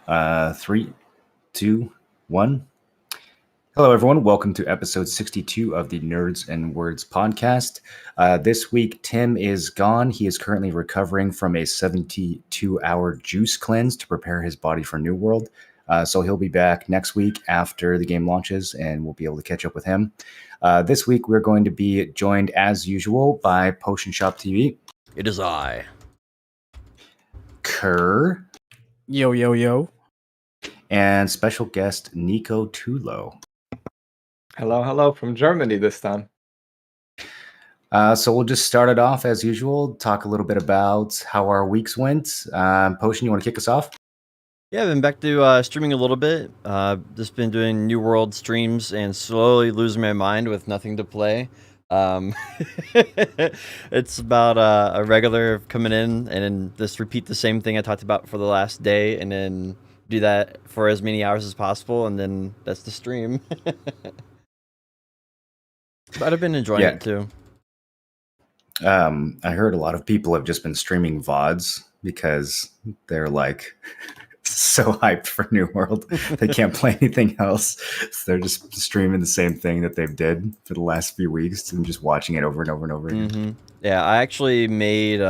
Three, two, one. Hello, everyone. Welcome to episode 62 of the Nerds and Words podcast. This week, Tim is gone. He is currently recovering from a 72-hour juice cleanse to prepare his body for New World. So he'll be back next week after the game launches, and we'll be able to catch up with him. This week, we're going to be joined, as usual, by Potion Shop TV. It is I. Kerr. Yo, yo, yo. And special guest Nico Tulo. Hello from Germany this time. So we'll just start it off as usual, talk a little bit about how our weeks went. Potion, you want to kick us off? Yeah, I've been back to streaming a little bit. Just been doing New World streams and slowly losing my mind with nothing to play. It's about a regular coming in and then just repeat the same thing I talked about for the last day and then do that for as many hours as possible, and then that's the stream. But I've been enjoying it too. I heard a lot of people have just been streaming VODs because they're like so hyped for New World. They can't play anything else. So they're just streaming the same thing that they've did for the last few weeks and just watching it over and over and over again. Mm-hmm. Yeah, I actually made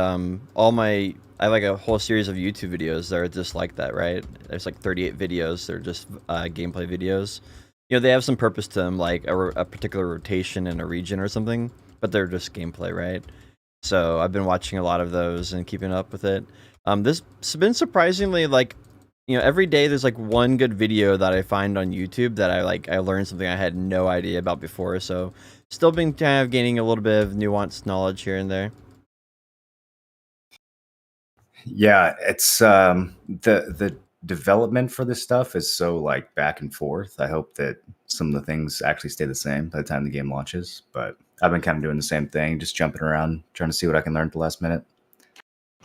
I have like a whole series of YouTube videos that are just like that, right? There's like 38 videos. They're just gameplay videos. You know, they have some purpose to them, like a particular rotation in a region or something, but they're just gameplay, right? So I've been watching a lot of those and keeping up with it. This has been surprisingly like, you know, every day there's like one good video that I find on YouTube that I learned something I had no idea about before. So still been kind of gaining a little bit of nuanced knowledge here and there. Yeah, it's the development for this stuff is so like back and forth. I hope that some of the things actually stay the same by the time the game launches, but I've been kind of doing the same thing, just jumping around, trying to see what I can learn at the last minute.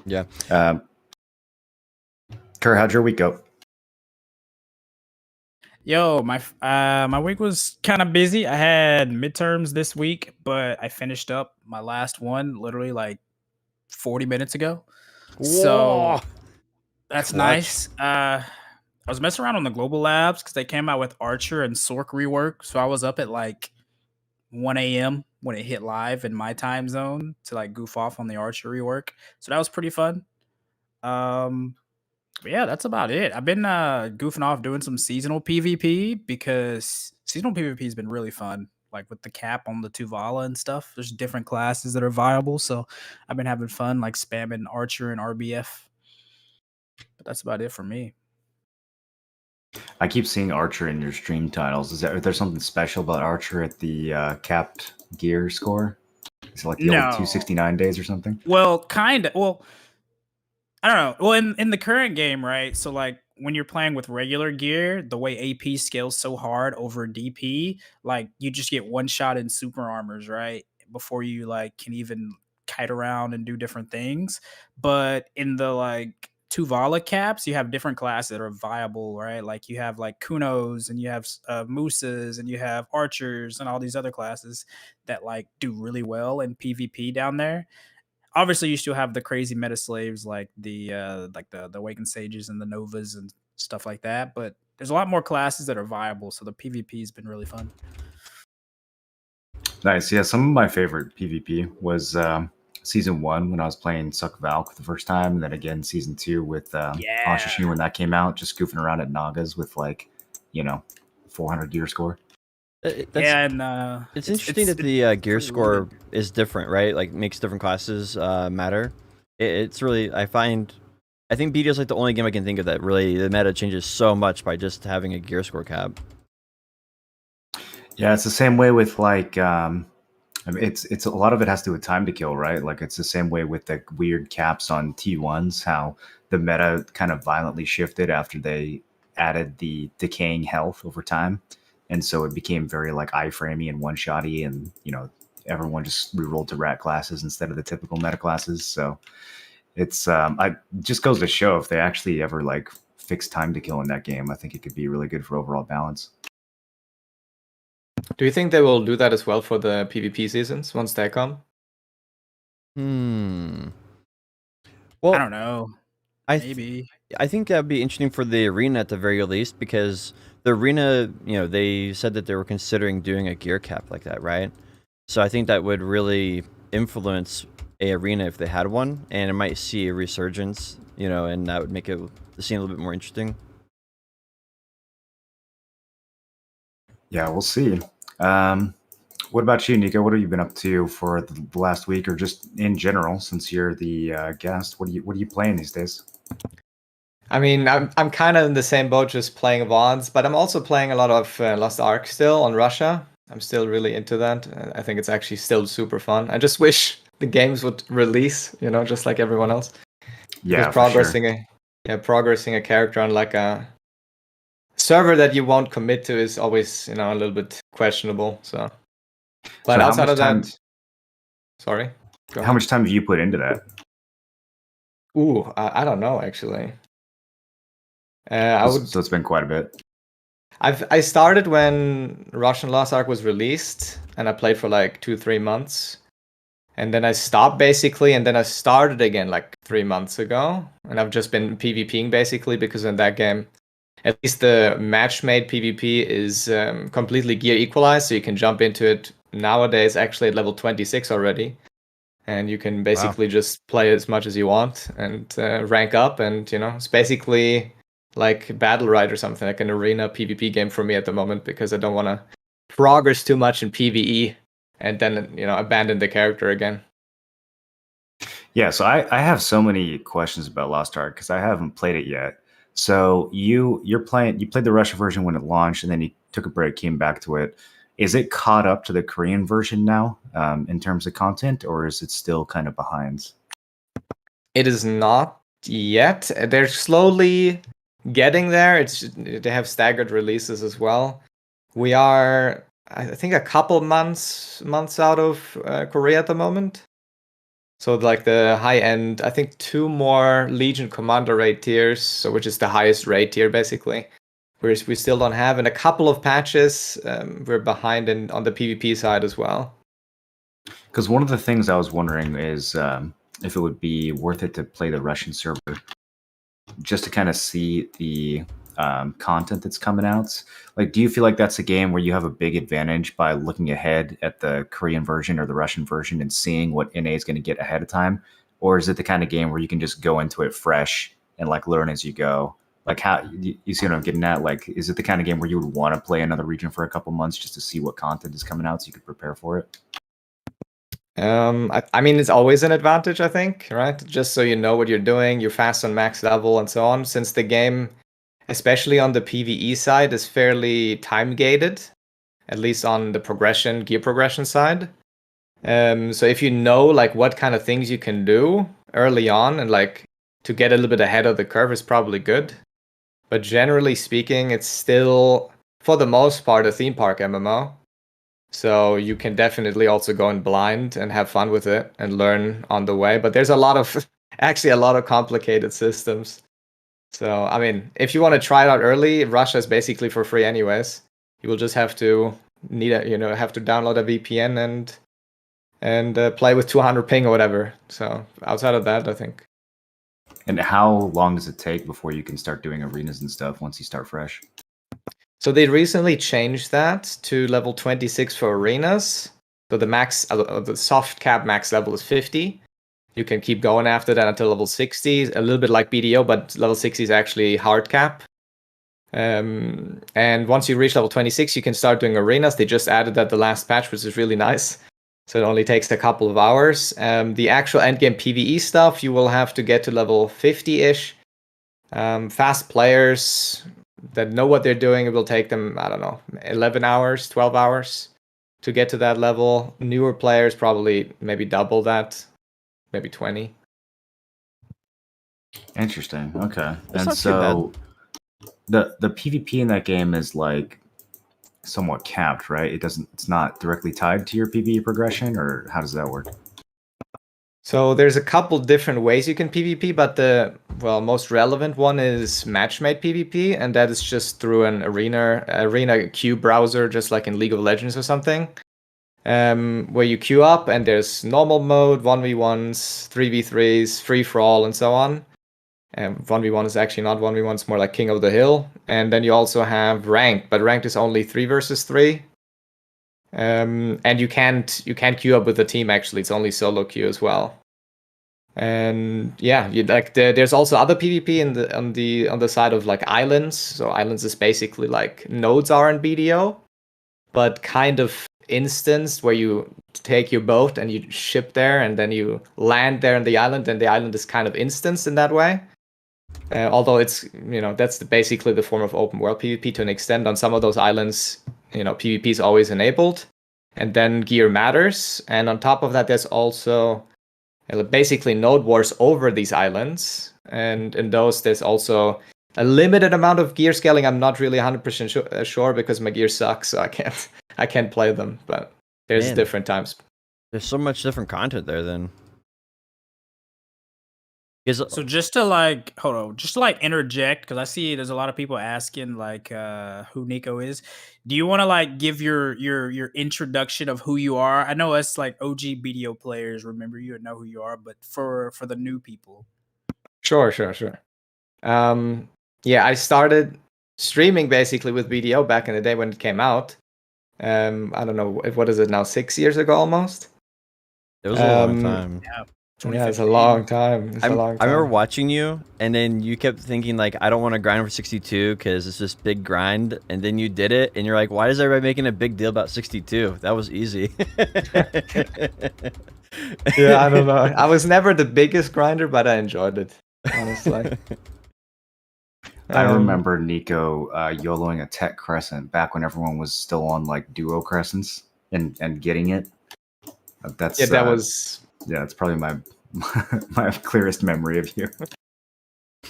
Yeah. Kerr, how'd your week go? Yo, my week was kind of busy. I had midterms this week, but I finished up my last one literally like 40 minutes ago. Whoa. So that's nice. I was messing around on the global labs because they came out with Archer and Sork rework. So I was up at like 1 a.m. when it hit live in my time zone to like goof off on the Archer rework. So that was pretty fun. But yeah, that's about it. I've been goofing off doing some seasonal PvP because seasonal PvP has been really fun. Like with the cap on the Tuvala and stuff, there's different classes that are viable. So I've been having fun like spamming Archer and RBF. But that's about it for me. I keep seeing Archer in your stream titles. Is there something special about Archer at the capped gear score? Is it like the old 269 days or something? Well, kind of. Well, I don't know. Well, in the current game, right? So like when you're playing with regular gear, the way AP scales so hard over DP, like you just get one shot in super armors, right? Before you like can even kite around and do different things. But in the like Tuvala caps, you have different classes that are viable, right? Like you have like Kunos and you have Mooses and you have Archers and all these other classes that like do really well in PvP down there. Obviously, you still have the crazy meta slaves like the Awakened Sages and the Novas and stuff like that. But there's a lot more classes that are viable, so the PvP has been really fun. Nice. Yeah, some of my favorite PvP was season 1 when I was playing Suck Valk for the first time, and then again season 2 with Ashishun when that came out, just goofing around at Nagas with like, 400 gear score. It's interesting that the gear score is different, right? Like makes different classes matter. It's really I think BDO is like the only game I can think of that really the meta changes so much by just having a gear score cap. Yeah, it's the same way with like I mean, it's a lot of it has to do with time to kill, right? Like it's the same way with the weird caps on T1s, how the meta kind of violently shifted after they added the decaying health over time. And so it became very like iframey and one-shotty, and everyone just rerolled to rat classes instead of the typical meta classes. So it's just goes to show if they actually ever like fix time to kill in that game, I think it could be really good for overall balance. Do you think they will do that as well for the PvP seasons once they come? Well, I don't know. Maybe. I think that'd be interesting for the arena at the very least, because the arena, they said that they were considering doing a gear cap like that, right? So I think that would really influence a arena if they had one, and it might see a resurgence, and that would make the scene a little bit more interesting. Yeah, we'll see. What about you, Nico? What have you been up to for the last week, or just in general, since you're the guest? What are you playing these days? I mean, I'm kind of in the same boat, just playing VODs, but I'm also playing a lot of Lost Ark still on Russia. I'm still really into that. I think it's actually still super fun. I just wish the games would release, just like everyone else. Yeah, Because progressing a character on like a server that you won't commit to is always, a little bit questionable. So, but So outside of that, sorry. How much time have you put into that? Ooh, I don't know actually. So it's been quite a bit. I started when Russian Lost Ark was released, and I played for like 2-3 months, and then I stopped basically, and then I started again like 3 months ago, and I've just been PvPing basically, because in that game, at least the Matchmade Pvp is completely gear equalized, so you can jump into it nowadays actually at level 26 already, and you can basically just play as much as you want and rank up, and it's basically like Battle Ride or something, like an arena PvP game for me at the moment, because I don't want to progress too much in PvE and then abandon the character again. Yeah, so I have so many questions about Lost Ark because I haven't played it yet. So you played the Russian version when it launched, and then you took a break, came back to it. Is it caught up to the Korean version now in terms of content, or is it still kind of behind? It is not yet. They're slowly getting there. They have staggered releases as well. We are, I think, a couple months out of Korea at the moment. So like the high end, I think 2 more Legion Commander raid tiers, so which is the highest raid tier basically. Whereas we still don't have, in a couple of patches, we're behind on the PvP side as well. Because one of the things I was wondering is if it would be worth it to play the Russian server just to kind of see the content that's coming out. Like, do you feel like that's a game where you have a big advantage by looking ahead at the Korean version or the Russian version and seeing what NA is going to get ahead of time? Or is it the kind of game where you can just go into it fresh and like learn as you go? Like, how you see what I'm getting at? Like, is it the kind of game where you would want to play another region for a couple months just to see what content is coming out so you could prepare for it? I mean, it's always an advantage, I think, right? Just so you know what you're doing, you're fast on max level and so on. Since the game, especially on the PvE side, is fairly time gated, at least on the gear progression side. So if you know like what kind of things you can do early on, and like to get a little bit ahead of the curve is probably good. But generally speaking, it's still, for the most part, a theme park MMO. So you can definitely also go in blind and have fun with it and learn on the way. But there's actually a lot of complicated systems. So, I mean, if you want to try it out early, Russia is basically for free anyways. You will just have to have to download a VPN and play with 200 ping or whatever. So outside of that, I think. And how long does it take before you can start doing arenas and stuff once you start fresh? So they recently changed that to level 26 for arenas. So the soft cap max level is 50. You can keep going after that until level 60, a little bit like BDO, but level 60 is actually hard cap. And once you reach level 26, you can start doing arenas. They just added that the last patch, which is really nice. So it only takes a couple of hours. The actual endgame PvE stuff, you will have to get to level 50-ish. Fast players that know what they're doing, it will take them, I don't know, 11 hours, 12 hours to get to that level. Newer players probably maybe double that, maybe 20. Interesting. Okay. That's and not so the PvP in that game is like somewhat capped, right? It's not directly tied to your PvE progression, or how does that work? So there's a couple different ways you can PvP, but the most relevant one is Matchmade Pvp, and that is just through an arena queue browser, just like in League of Legends or something, where you queue up, and there's normal mode, 1v1s, 3v3s, free for all, and so on. And 1v1 is actually not 1v1, it's more like King of the Hill. And then you also have ranked, but ranked is only 3 versus 3. And you can't queue up with a team actually, it's only solo queue as well. And yeah, you like there's also other PvP on the side of like islands. So islands is basically like nodes are in BDO, but kind of instanced where you take your boat and you ship there and then you land there in the island, and the island is kind of instanced in that way. Although it's, that's basically the form of open world PvP to an extent. On some of those islands, PvP is always enabled, and then gear matters. And on top of that, there's also basically node wars over these islands, and in those there's also a limited amount of gear scaling. I'm not really 100% sure because my gear sucks, so I can't play them. But there's different times. There's so much different content there then. So just to interject, because I see there's a lot of people asking who Nico is. Do you want to give your introduction of who you are? I know us OG BDO players remember you and know who you are, but for the new people. Sure. Yeah, I started streaming basically with BDO back in the day when it came out. I don't know, what is it now, 6 years ago almost? It was a long time. Yeah, it's a long time. I remember watching you, and then you kept thinking I don't want to grind for 62 because it's this big grind, and then you did it, and you're like, why is everybody making a big deal about 62? That was easy. Yeah, I don't know. I was never the biggest grinder, but I enjoyed it, honestly. I remember Nico YOLOing a Tech Crescent back when everyone was still on duo crescents and getting it. That's it's probably my my clearest memory of you.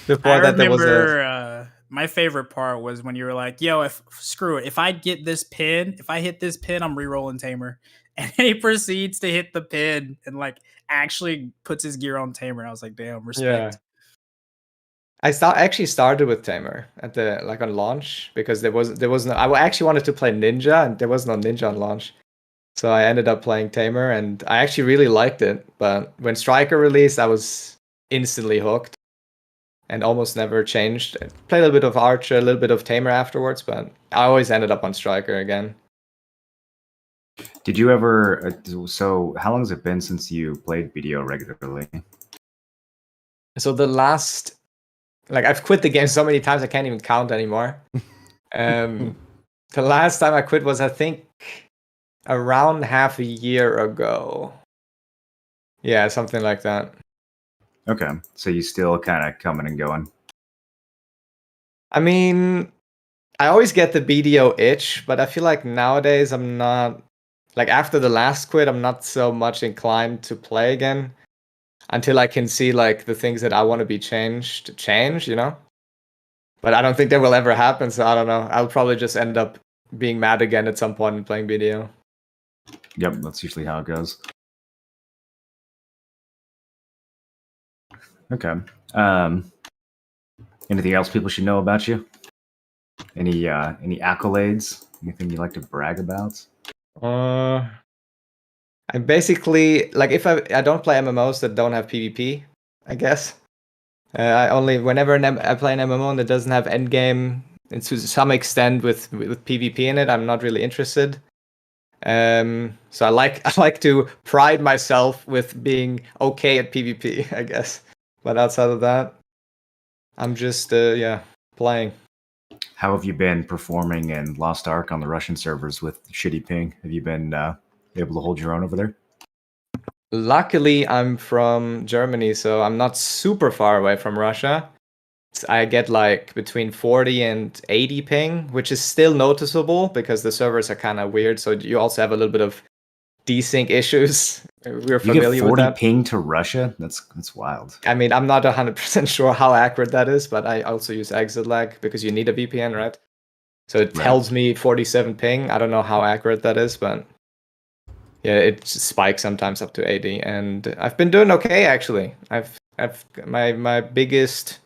Before that, there was my favorite part was when you were like, "Yo, screw it. If I get this pin, if I hit this pin, I'm re-rolling Tamer." And he proceeds to hit the pin and actually puts his gear on Tamer. I was like, "Damn, respect." Yeah. I actually started with Tamer at the on launch because there was no. I actually wanted to play Ninja, and there was no Ninja on launch. So I ended up playing Tamer, and I actually really liked it. But when Striker released, I was instantly hooked and almost never changed. I played a little bit of Archer, a little bit of Tamer afterwards, but I always ended up on Striker again. Did you ever... so how long has it been since you played BDO regularly? So the last... I've quit the game so many times I can't even count anymore. The last time I quit was, I think, around half a year ago. Yeah, something like that. Okay, so you still kind of coming and going. I mean, I always get the BDO itch, but I feel like nowadays I'm not... after the last quit, I'm not so much inclined to play again until I can see the things that I want to be change, But I don't think that will ever happen, so I don't know. I'll probably just end up being mad again at some point and playing BDO. Yep, that's usually how it goes. Okay. Anything else people should know about you? Any accolades? Anything you like to brag about? I'm basically if I don't play MMOs that don't have PvP, I guess. Whenever I play an MMO that doesn't have endgame, and to some extent with PvP in it, I'm not really interested. So I like to pride myself with being okay at PvP, I guess. But outside of that, I'm just playing. How have you been performing in Lost Ark on the Russian servers with shitty ping? Have you been able to hold your own over there? Luckily, I'm from Germany, so I'm not super far away from Russia. I get between 40 and 80 ping, which is still noticeable because the servers are kind of weird. So you also have a little bit of desync issues. We're familiar you get 40 with that. ping to Russia? That's wild. I mean, I'm not 100% sure how accurate that is, but I also use exit lag because you need a VPN, right? So it tells me 47 ping. I don't know how accurate that is, but yeah, it spikes sometimes up to 80. And I've been doing okay, actually. I've my biggest...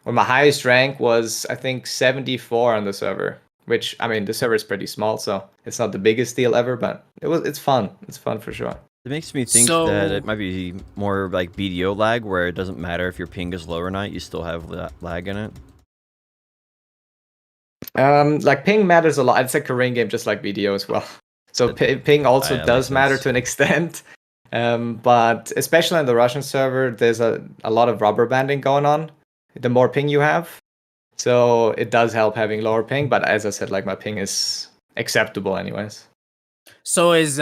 Well, my highest rank was, I think, 74 on the server, which, I mean, the server is pretty small, so it's not the biggest deal ever, but it's fun. It's fun for sure. It makes me think that it might be more like BDO lag, where it doesn't matter if your ping is low or not, you still have lag in it. Like ping matters a lot. It's a Korean game, just like BDO as well. So ping also Yeah, does makes matter sense. to an extent. But especially on the Russian server, there's a lot of rubber banding going on. The more ping you have, so it does help having lower ping. But as I said, like my ping is acceptable anyways. So is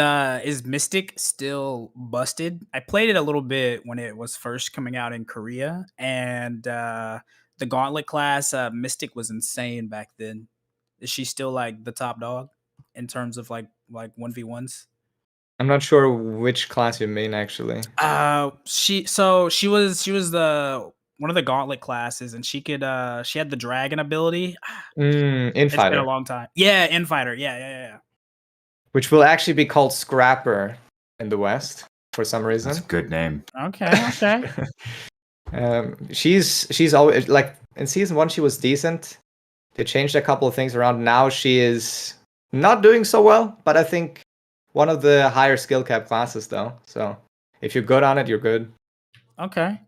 Mystic still busted? I played it a little bit when it was first coming out in Korea, and the Gauntlet class Mystic was insane back then. Is she still like the top dog in terms of like 1v1s? I'm not sure which class you mean actually. She was the one of the Gauntlet classes, and she had the dragon ability. It's been a Infighter, long time. Yeah, Infighter. Yeah. which will actually be called Scrapper in the West for some reason. That's a good name. Okay. She's always like in season 1 she was decent. They changed a couple of things around. Now she is not doing so well, but I think one of the higher skill cap classes though. So if you're good on it, you're good. Okay.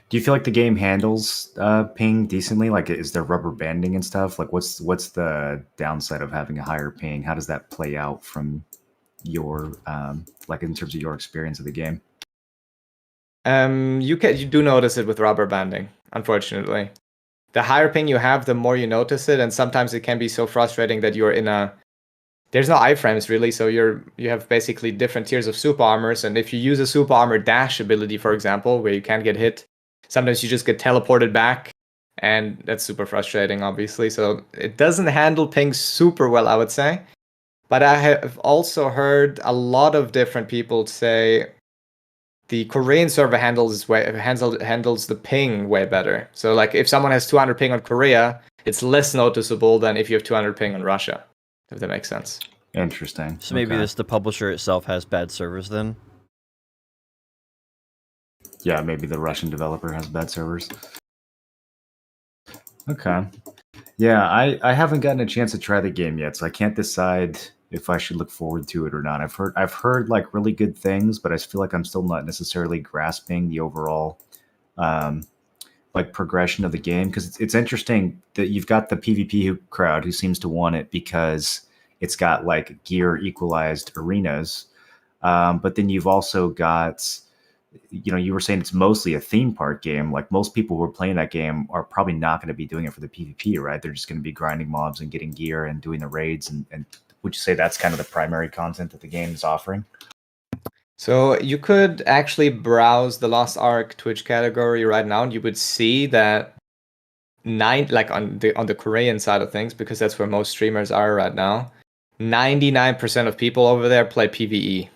Do you feel like the game handles ping decently? Like, is there rubber banding and stuff? Like, what's the downside of having a higher ping? How does that play out from your like in terms of your experience of the game? You do notice it with rubber banding, unfortunately. The higher ping you have, the more you notice it, and sometimes it can be so frustrating that you're in a there's no iframes really, so you have basically different tiers of super armors, and if you use a super armor dash ability, for example, where you can't get hit, sometimes you just get teleported back, and that's super frustrating, obviously. So it doesn't handle ping super well, I would say. But I have also heard a lot of different people say the Korean server handles the ping way better. So like if someone has 200 ping on Korea, it's less noticeable than if you have 200 ping on Russia. If that makes sense. Interesting. So maybe the publisher itself has bad servers then? Yeah, maybe the Russian developer has bad servers. Okay. Yeah, I haven't gotten a chance to try the game yet, so I can't decide if I should look forward to it or not. I've heard like really good things, but I feel like I'm still not necessarily grasping the overall like progression of the game, because it's interesting that you've got the PvP crowd who seems to want it because it's got like gear equalized arenas, but then you've also got, you know, you were saying it's mostly a theme park game. Like most people who are playing that game are probably not going to be doing it for the PvP, right? They're just going to be grinding mobs and getting gear and doing the raids. And would you say that's kind of the primary content that the game is offering? So you could actually browse the Lost Ark Twitch category right now, and you would see that like on the Korean side of things, because that's where most streamers are right now, 99% of people over there play PvE.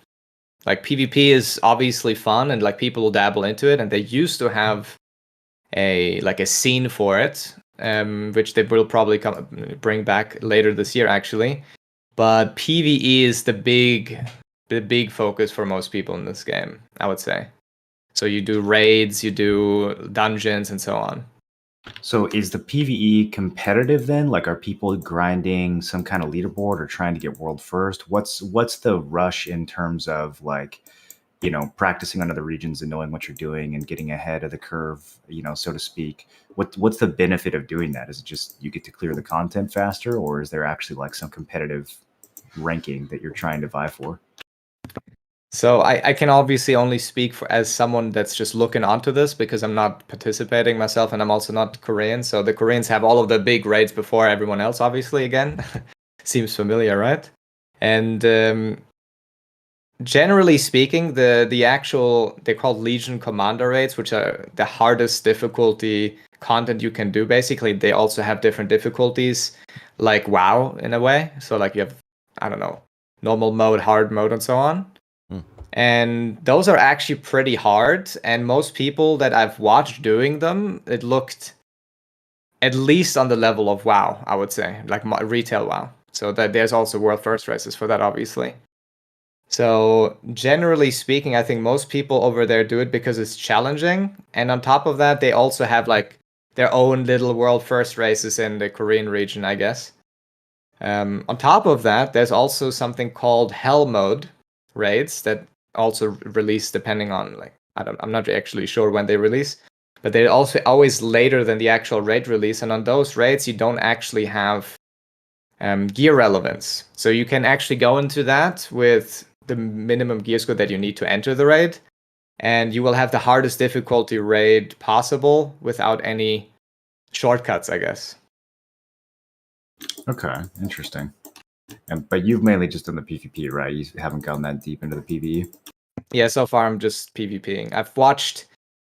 Like PvP is obviously fun, and like people will dabble into it, and they used to have a scene for it, which they will probably bring back later this year actually. But PvE is the big focus for most people in this game, I would say. So you do raids, you do dungeons, and so on. So is the PvE competitive then? Like, are people grinding some kind of leaderboard or trying to get world first? What's the rush in terms of like, you know, practicing on other regions and knowing what you're doing and getting ahead of the curve, you know, so to speak? What's the benefit of doing that? Is it just you get to clear the content faster, or is there actually like some competitive ranking that you're trying to vie for? So I can obviously only speak as someone that's just looking onto this, because I'm not participating myself, and I'm also not Korean. So the Koreans have all of the big raids before everyone else, obviously, again. Seems familiar, right? And generally speaking, the actual, they're called Legion Commander raids, which are the hardest difficulty content you can do. Basically, they also have different difficulties, like WoW in a way. So like you have, I don't know, normal mode, hard mode, and so on. And those are actually pretty hard. And most people that I've watched doing them, it looked at least on the level of WoW, I would say, like retail WoW. So that there's also world first races for that, obviously. So generally speaking, I think most people over there do it because it's challenging. And on top of that, they also have like their own little world first races in the Korean region, I guess. On top of that, there's also something called Hell Mode, raids that also release depending on like I'm not actually sure when they release, but they're also always later than the actual raid release. And on those raids, you don't actually have gear relevance, so you can actually go into that with the minimum gear score that you need to enter the raid, and you will have the hardest difficulty raid possible without any shortcuts, I guess. Okay, interesting. But you've mainly just done the PvP, right? You haven't gone that deep into the PvE. Yeah, so far I'm just PvPing. I've watched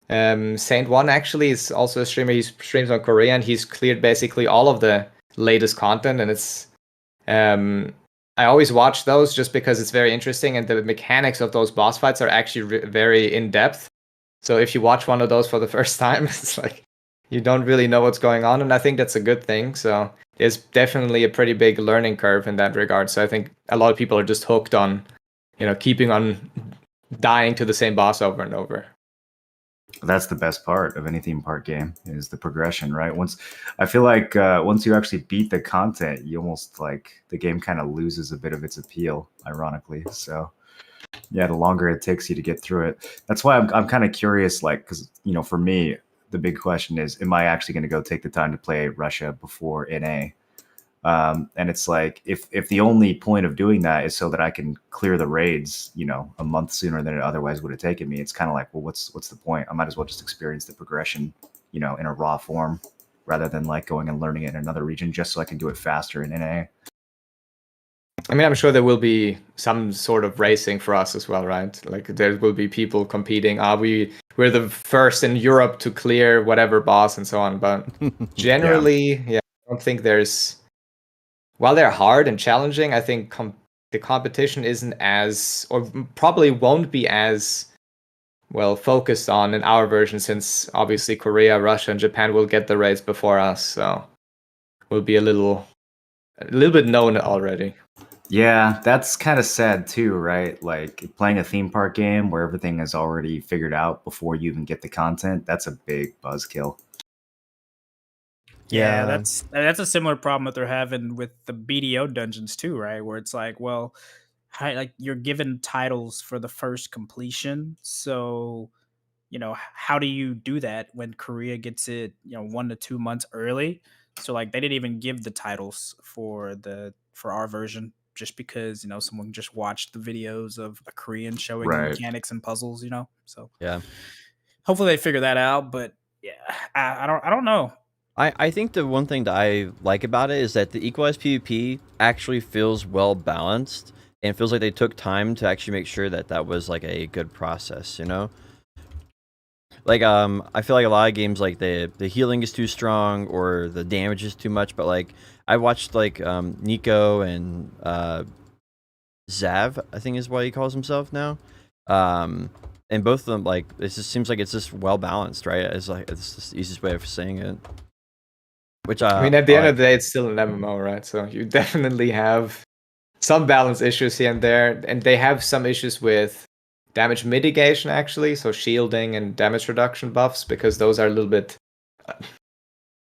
Saint One actually is also a streamer. He streams on Korea, and he's cleared basically all of the latest content, and it's I always watch those just because it's very interesting, and the mechanics of those boss fights are actually very in depth. So if you watch one of those for the first time, it's like you don't really know what's going on, and I think that's a good thing. So there's definitely a pretty big learning curve in that regard. So I think a lot of people are just hooked on, keeping on dying to the same boss over and over. That's the best part of any theme park game is the progression, right? I feel like once you actually beat the content, you almost like the game kind of loses a bit of its appeal, ironically. So yeah, the longer it takes you to get through it. That's why I'm kind of curious, like, because for me, the big question is, am I actually going to go take the time to play Russia before NA? And it's like, if the only point of doing that is so that I can clear the raids, a month sooner than it otherwise would have taken me, it's kind of like, well, what's the point? I might as well just experience the progression, in a raw form, rather than like going and learning it in another region just so I can do it faster in NA. I mean, I'm sure there will be some sort of racing for us as well, right? Like there will be people competing. We're the first in Europe to clear whatever boss and so on. But generally, yeah, I don't think there's. While they're hard and challenging, I think the competition isn't as, or probably won't be as well focused on in our version, since obviously Korea, Russia, and Japan will get the raids before us, so we'll be a little bit known already. Yeah, that's kind of sad too, right? Like playing a theme park game where everything is already figured out before you even get the content. That's a big buzzkill. Yeah, that's a similar problem that they're having with the BDO dungeons too, right? Where it's like, well, like you're given titles for the first completion, so how do you do that when Korea gets it 1 to 2 months early? So like they didn't even give the titles for our version just because someone just watched the videos of a Korean showing the Right. mechanics and puzzles. So Yeah. hopefully they figure that out. But yeah, I don't know. I think the one thing that I like about it is that the equalized PvP actually feels well balanced, and it feels like they took time to actually make sure that that was like a good process, Like I feel like a lot of games like the healing is too strong or the damage is too much, but like I watched like Nico and Zav, I think is what he calls himself now. And both of them, like, it just seems like it's just well balanced, right? It's just the easiest way of saying it. Which I mean, at the end of the day, it's still an MMO, right? So you definitely have some balance issues here and there, and they have some issues with damage mitigation actually, so shielding and damage reduction buffs, because those are a little bit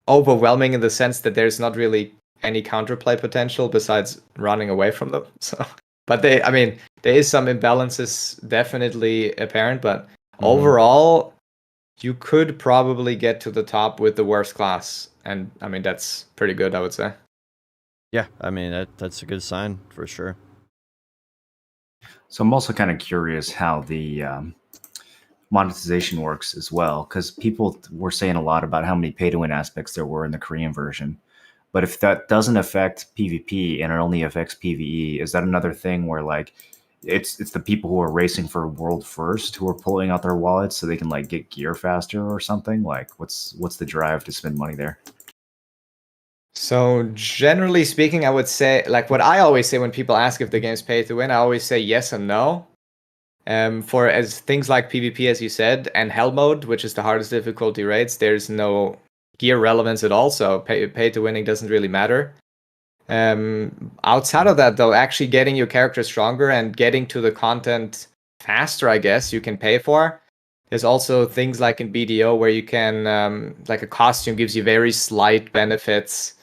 overwhelming in the sense that there's not really any counterplay potential besides running away from them. So, but there is some imbalances definitely apparent, but overall, you could probably get to the top with the worst class, and I mean that's pretty good, I would say. Yeah, I mean that's a good sign for sure. So I'm also kind of curious how the monetization works as well, because people were saying a lot about how many pay-to-win aspects there were in the Korean version. But if that doesn't affect PvP and it only affects PvE, is that another thing where like it's the people who are racing for world first who are pulling out their wallets so they can like get gear faster or something? Like what's the drive to spend money there? So generally speaking, I would say, like what I always say when people ask if the game's pay to win, I always say yes and no. For as things like PvP, as you said, and Hell mode, which is the hardest difficulty rates, there's no gear relevance at all, so pay to winning doesn't really matter. Outside of that, though, actually getting your character stronger and getting to the content faster, I guess, you can pay for. There's also things like in BDO where you can, like a costume gives you very slight benefits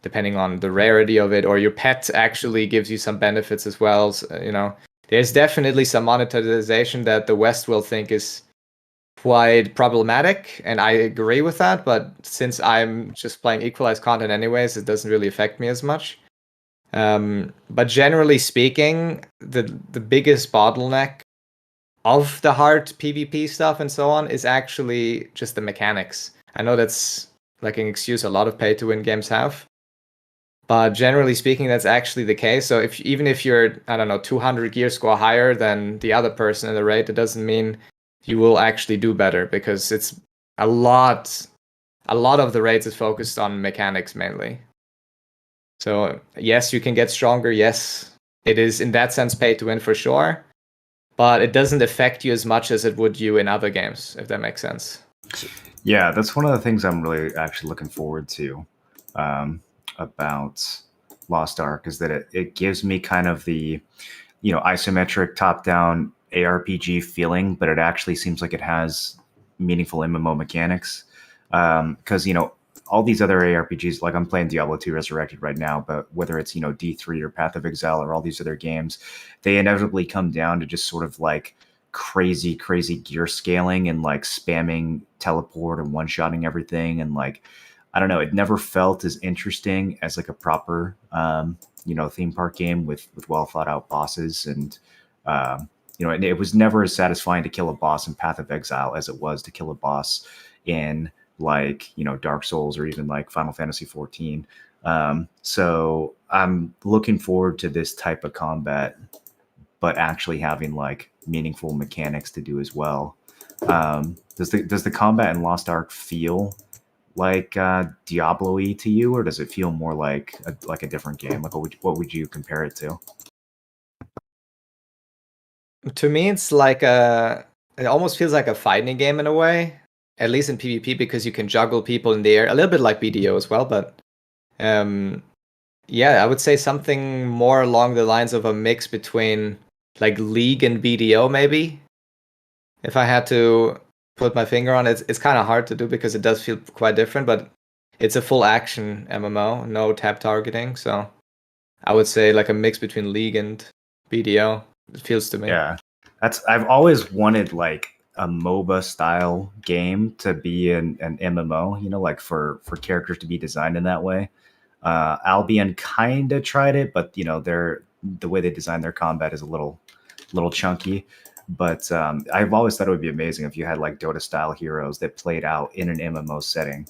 depending on the rarity of it, or your pet actually gives you some benefits as well. So, there's definitely some monetization that the West will think is quite problematic, and I agree with that. But since I'm just playing equalized content anyways, it doesn't really affect me as much. But generally speaking, the biggest bottleneck of the hard PvP stuff and so on is actually just the mechanics. I know that's like an excuse a lot of pay-to-win games have, but generally speaking, that's actually the case. So even if you're, I don't know, 200 gear score higher than the other person in the raid, it doesn't mean you will actually do better, because it's a lot of the raids is focused on mechanics mainly. So yes, you can get stronger. Yes, it is in that sense pay to win for sure, but it doesn't affect you as much as it would you in other games, if that makes sense. Yeah, that's one of the things I'm really actually looking forward to about Lost Ark, is that it gives me kind of the, isometric top-down ARPG feeling, but it actually seems like it has meaningful MMO mechanics. Because, all these other ARPGs, like I'm playing Diablo 2 Resurrected right now, but whether it's, D3 or Path of Exile or all these other games, they inevitably come down to just sort of like crazy gear scaling and like spamming teleport and one-shotting everything. And like, I don't know, it never felt as interesting as like a proper, theme park game with well thought out bosses. And, and it was never as satisfying to kill a boss in Path of Exile as it was to kill a boss in like, Dark Souls or even like Final Fantasy 14. So I'm looking forward to this type of combat, but actually having like meaningful mechanics to do as well. Does the combat in Lost Ark feel like Diablo-y to you, or does it feel more like a different game? Like what would you compare it to? To me, it's like it almost feels like a fighting game in a way, at least in PvP, because you can juggle people in the air, a little bit like BDO as well. But yeah, I would say something more along the lines of a mix between like League and BDO, maybe. If I had to put my finger on it, it's kind of hard to do because it does feel quite different, but it's a full action MMO, no tab targeting. So I would say like a mix between League and BDO. It feels to me. Yeah, I've always wanted like a MOBA style game to be an MMO. Like for characters to be designed in that way. Albion kind of tried it, but the way they design their combat is a little chunky. But I've always thought it would be amazing if you had like Dota style heroes that played out in an MMO setting.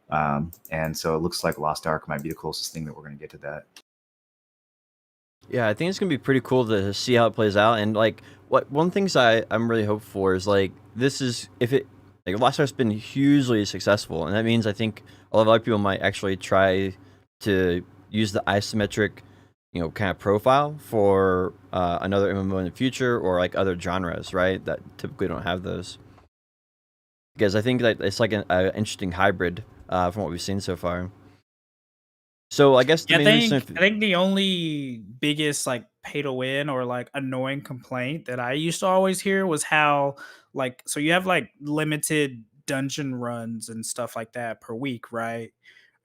And so it looks like Lost Ark might be the closest thing that we're going to get to that. Yeah, I think it's gonna be pretty cool to see how it plays out. And like, one things I'm really hopeful for is like, this is, if it, like, Lost Ark's been hugely successful, and that means I think a lot of other people might actually try to use the isometric, kind of profile for another MMO in the future, or like other genres, right, that typically don't have those. Because I think that it's like an interesting hybrid from what we've seen so far. So I guess the main reason, I think the only biggest like pay to win or like annoying complaint that I used to always hear was how like, so you have like limited dungeon runs and stuff like that per week, right?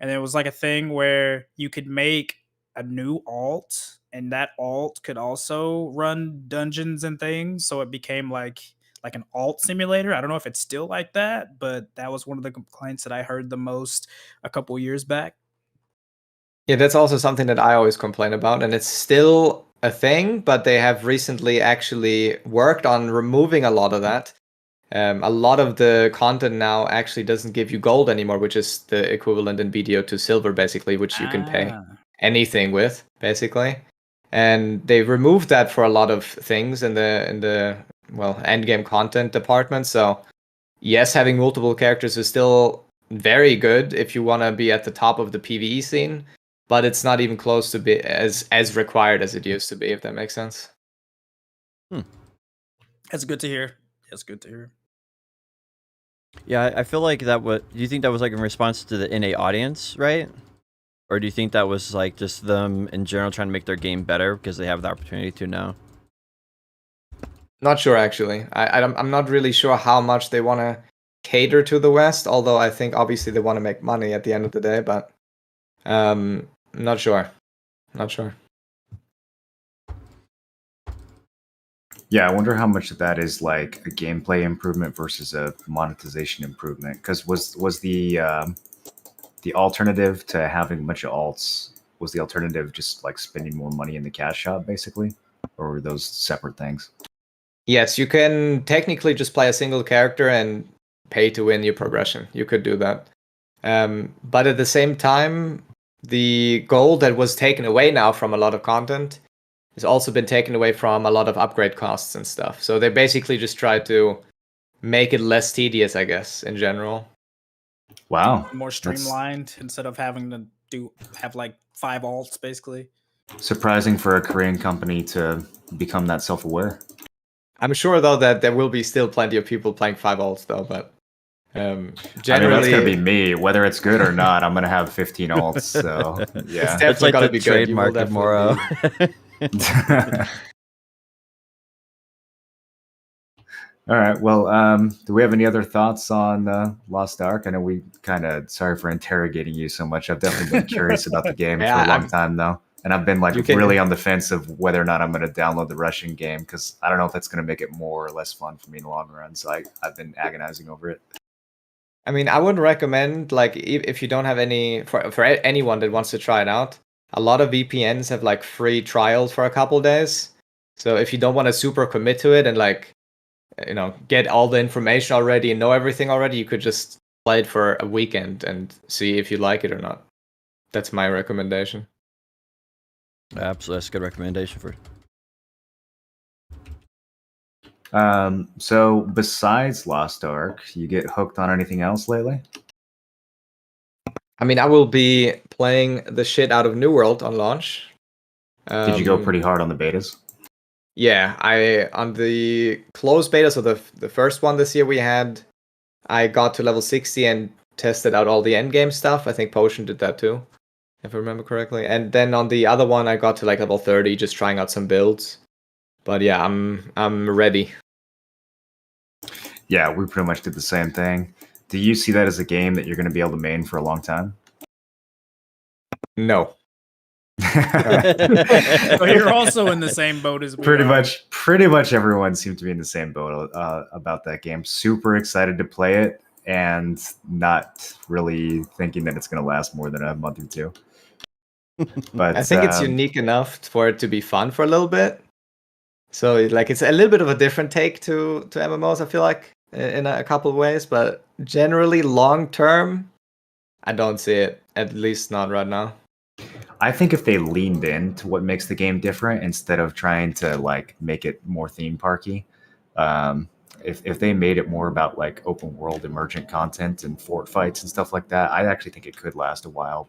And there was like a thing where you could make a new alt, and that alt could also run dungeons and things, so it became like an alt simulator. I don't know if it's still like that, but that was one of the complaints that I heard the most a couple years back. Yeah, that's also something that I always complain about, and it's still a thing, but they have recently actually worked on removing a lot of that. A lot of the content now actually doesn't give you gold anymore, which is the equivalent in BDO to silver, basically, which you can pay anything with, basically. And they removed that for a lot of things in the end game content department. So yes, having multiple characters is still very good if you want to be at the top of the PvE scene, but it's not even close to be as required as it used to be, if that makes sense. That's good to hear. That's good to hear. yeah, I feel like that was. Do you think that was like in response to the NA audience, right? Or do you think that was like just them in general trying to make their game better because they have the opportunity to now? Not sure, actually. I'm not really sure how much they want to cater to the West, although I think obviously they want to make money at the end of the day, but not sure. Not sure. Yeah, I wonder how much of that is like a gameplay improvement versus a monetization improvement. Because was the alternative to having a bunch of alts, was the alternative just like spending more money in the cash shop, basically, or were those separate things? Yes, you can technically just play a single character and pay to win your progression. You could do that. But at the same time, the gold that was taken away now from a lot of content has also been taken away from a lot of upgrade costs and stuff. So they basically just try to make it less tedious, I guess, in general. Wow, More that's streamlined instead of having to have like 5 alts basically. surprising for a Korean company to become that self-aware. I'm sure though that there will be still plenty of people playing 5 alts though, but I mean, generally that's gonna be me, whether it's good or not. I'm gonna have 15 alts, so yeah. It's definitely It's like gotta the be good. You will trademark of Moro. All right. Well, do we have any other thoughts on Lost Ark? I know we kind of sorry for interrogating you so much. I've definitely been curious about the game Yeah, for a long time though, and I've been like You can- really on the fence of whether or not I'm going to download the Russian game because I don't know if that's going to make it more or less fun for me in the long run. So I've been agonizing over it. I mean, I would recommend like if you don't have any for anyone that wants to try it out, a lot of VPNs have like free trials for a couple days. So if you don't want to super commit to it and like get all the information already and know everything already, you could just play it for a weekend and see if you like it or not. That's my recommendation. Absolutely, that's a good recommendation for. So besides Lost Ark, you get hooked on anything else lately? I mean, I will be playing the shit out of New World on launch. Did you go pretty hard on the betas? Yeah, I on the closed beta, so the first one this year we had, I got to level 60 and tested out all the endgame stuff. I think Potion did that too, if I remember correctly. And then on the other one, I got to like level 30, just trying out some builds. But yeah, I'm ready. Yeah, we pretty much did the same thing. Do you see that as a game that you're going to be able to main for a long time? No. So you're also in the same boat as we pretty are. much everyone seemed to be in the same boat about that game. Super excited to play it and not really thinking that it's going to last more than a month or two. But I think it's unique enough for it to be fun for a little bit. So like it's a little bit of a different take to MMOs, I feel like, in a couple of ways, but generally long term, I don't see it, at least not right now. I think if they leaned into what makes the game different instead of trying to like make it more theme parky, if they made it more about like open world emergent content and fort fights and stuff like that, I actually think it could last a while.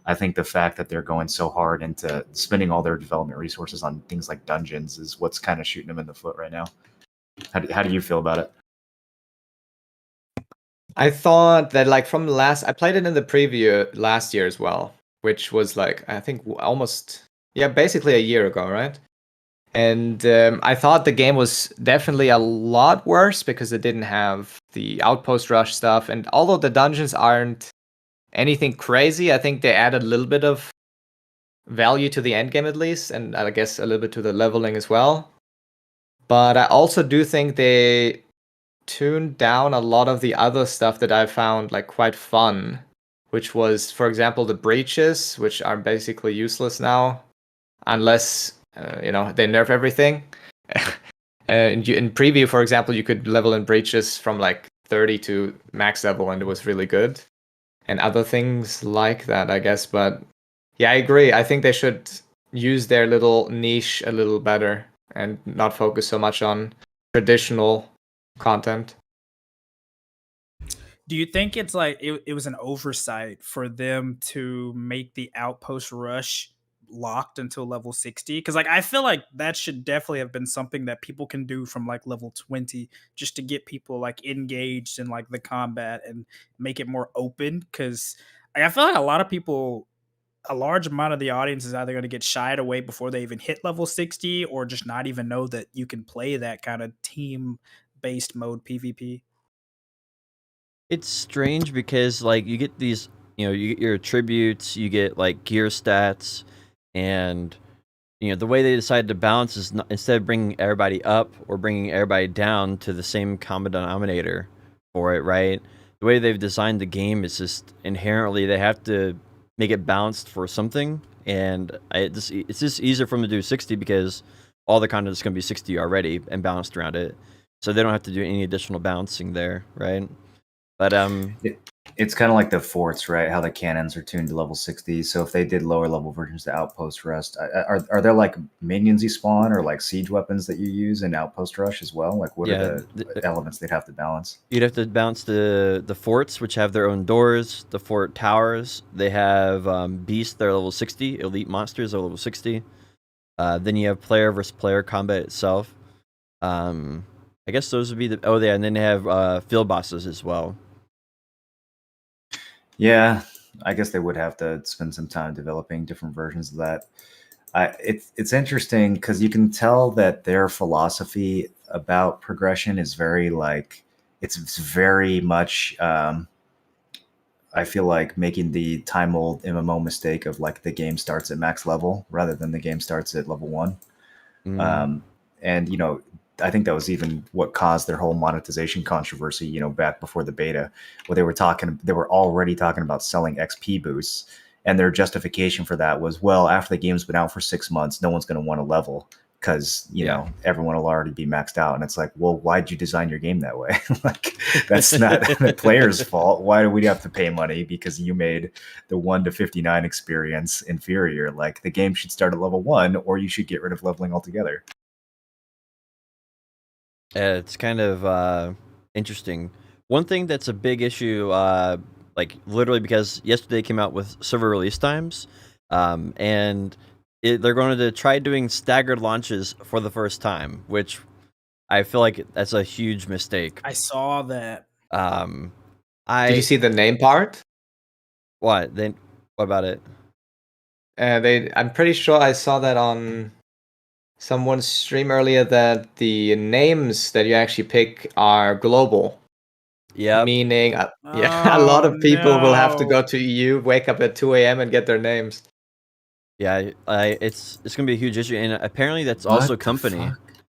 I think the fact that they're going so hard into spending all their development resources on things like dungeons is what's kind of shooting them in the foot right now. How do you feel about it? I thought that like from I played it in the preview last year as well, which was like I think almost basically a year ago, right? And I thought the game was definitely a lot worse because it didn't have the outpost rush stuff, and although the dungeons aren't anything crazy, I think they added a little bit of value to the end game at least, and I guess a little bit to the leveling as well. But I also do think they tuned down a lot of the other stuff that I found like quite fun, which was, for example, the breaches, which are basically useless now, unless they nerf everything. In preview, for example, you could level in breaches from like 30 to max level, and it was really good, and other things like that, I guess. But yeah, I agree. I think they should use their little niche a little better and not focus so much on traditional content. Do you think it's like it was an oversight for them to make the outpost rush locked until level 60? Because like I feel like that should definitely have been something that people can do from like level 20 just to get people like engaged in like the combat and make it more open. Because I feel like a lot of people, a large amount of the audience is either going to get shied away before they even hit level 60 or just not even know that you can play that kind of team based mode PvP. It's strange because like you get these, you get your attributes, you get like gear stats, and the way they decided to balance is not, instead of bringing everybody up or bringing everybody down to the same common denominator for it, right? The way they've designed the game is just inherently they have to make it balanced for something, and it's just easier for them to do 60 because all the content is going to be 60 already and balanced around it, so they don't have to do any additional balancing there, right? But It's kind of like the forts, right? How the cannons are tuned to level 60. So if they did lower level versions to Outpost Rust, are there like minions you spawn or like siege weapons that you use in Outpost Rush as well? Like what are the elements they'd have to balance? You'd have to balance the forts, which have their own doors, the fort towers. They have beasts that are level 60, elite monsters are level 60. Then you have player versus player combat itself. I guess those would be the... Oh, yeah, and then they have field bosses as well. Yeah, I guess they would have to spend some time developing different versions of that. It's interesting because you can tell that their philosophy about progression is very like it's very much. I feel like making the time old MMO mistake of like the game starts at max level rather than the game starts at level 1. And I think that was even what caused their whole monetization controversy, back before the beta, where they were already talking about selling XP boosts. And their justification for that was, well, after the game's been out for 6 months, no one's going to want to level because, everyone will already be maxed out. And it's like, well, why'd you design your game that way? Like, that's not the player's fault. Why do we have to pay money because you made the 1 to 59 experience inferior? Like, the game should start at level 1 or you should get rid of leveling altogether. It's kind of interesting. One thing that's a big issue, like literally because yesterday came out with server release times, and they're going to try doing staggered launches for the first time, which I feel like that's a huge mistake. I saw that. Did you see the name part? What? What about it? I'm pretty sure I saw that on someone's stream earlier that the names that you actually pick are global. Yeah. Meaning, a lot of people will have to go to EU, wake up at 2 a.m. and get their names. Yeah, it's gonna be a huge issue, and apparently that's also company.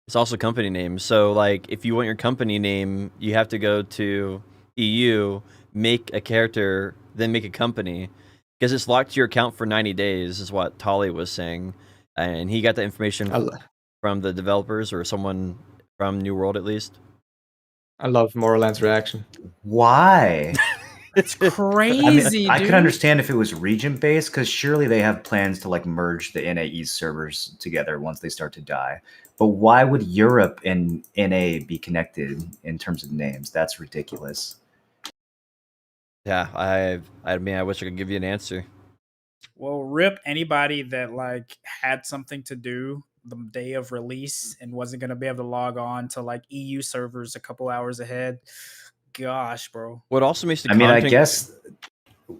It's also company name. So like, if you want your company name, you have to go to EU, make a character, then make a company, because it's locked to your account for 90 days, is what Tolly was saying, and he got the information from the developers or someone from New World at least. I love Morland's reaction. Why? It's crazy. I could understand if it was region based, because surely they have plans to like merge the NAE servers together once they start to die. But why would Europe and NA be connected in terms of names? That's ridiculous. Yeah, I mean, I wish I could give you an answer. Well, rip anybody that like had something to do the day of release and wasn't gonna be able to log on to like EU servers a couple hours ahead. Gosh, bro. What also makes the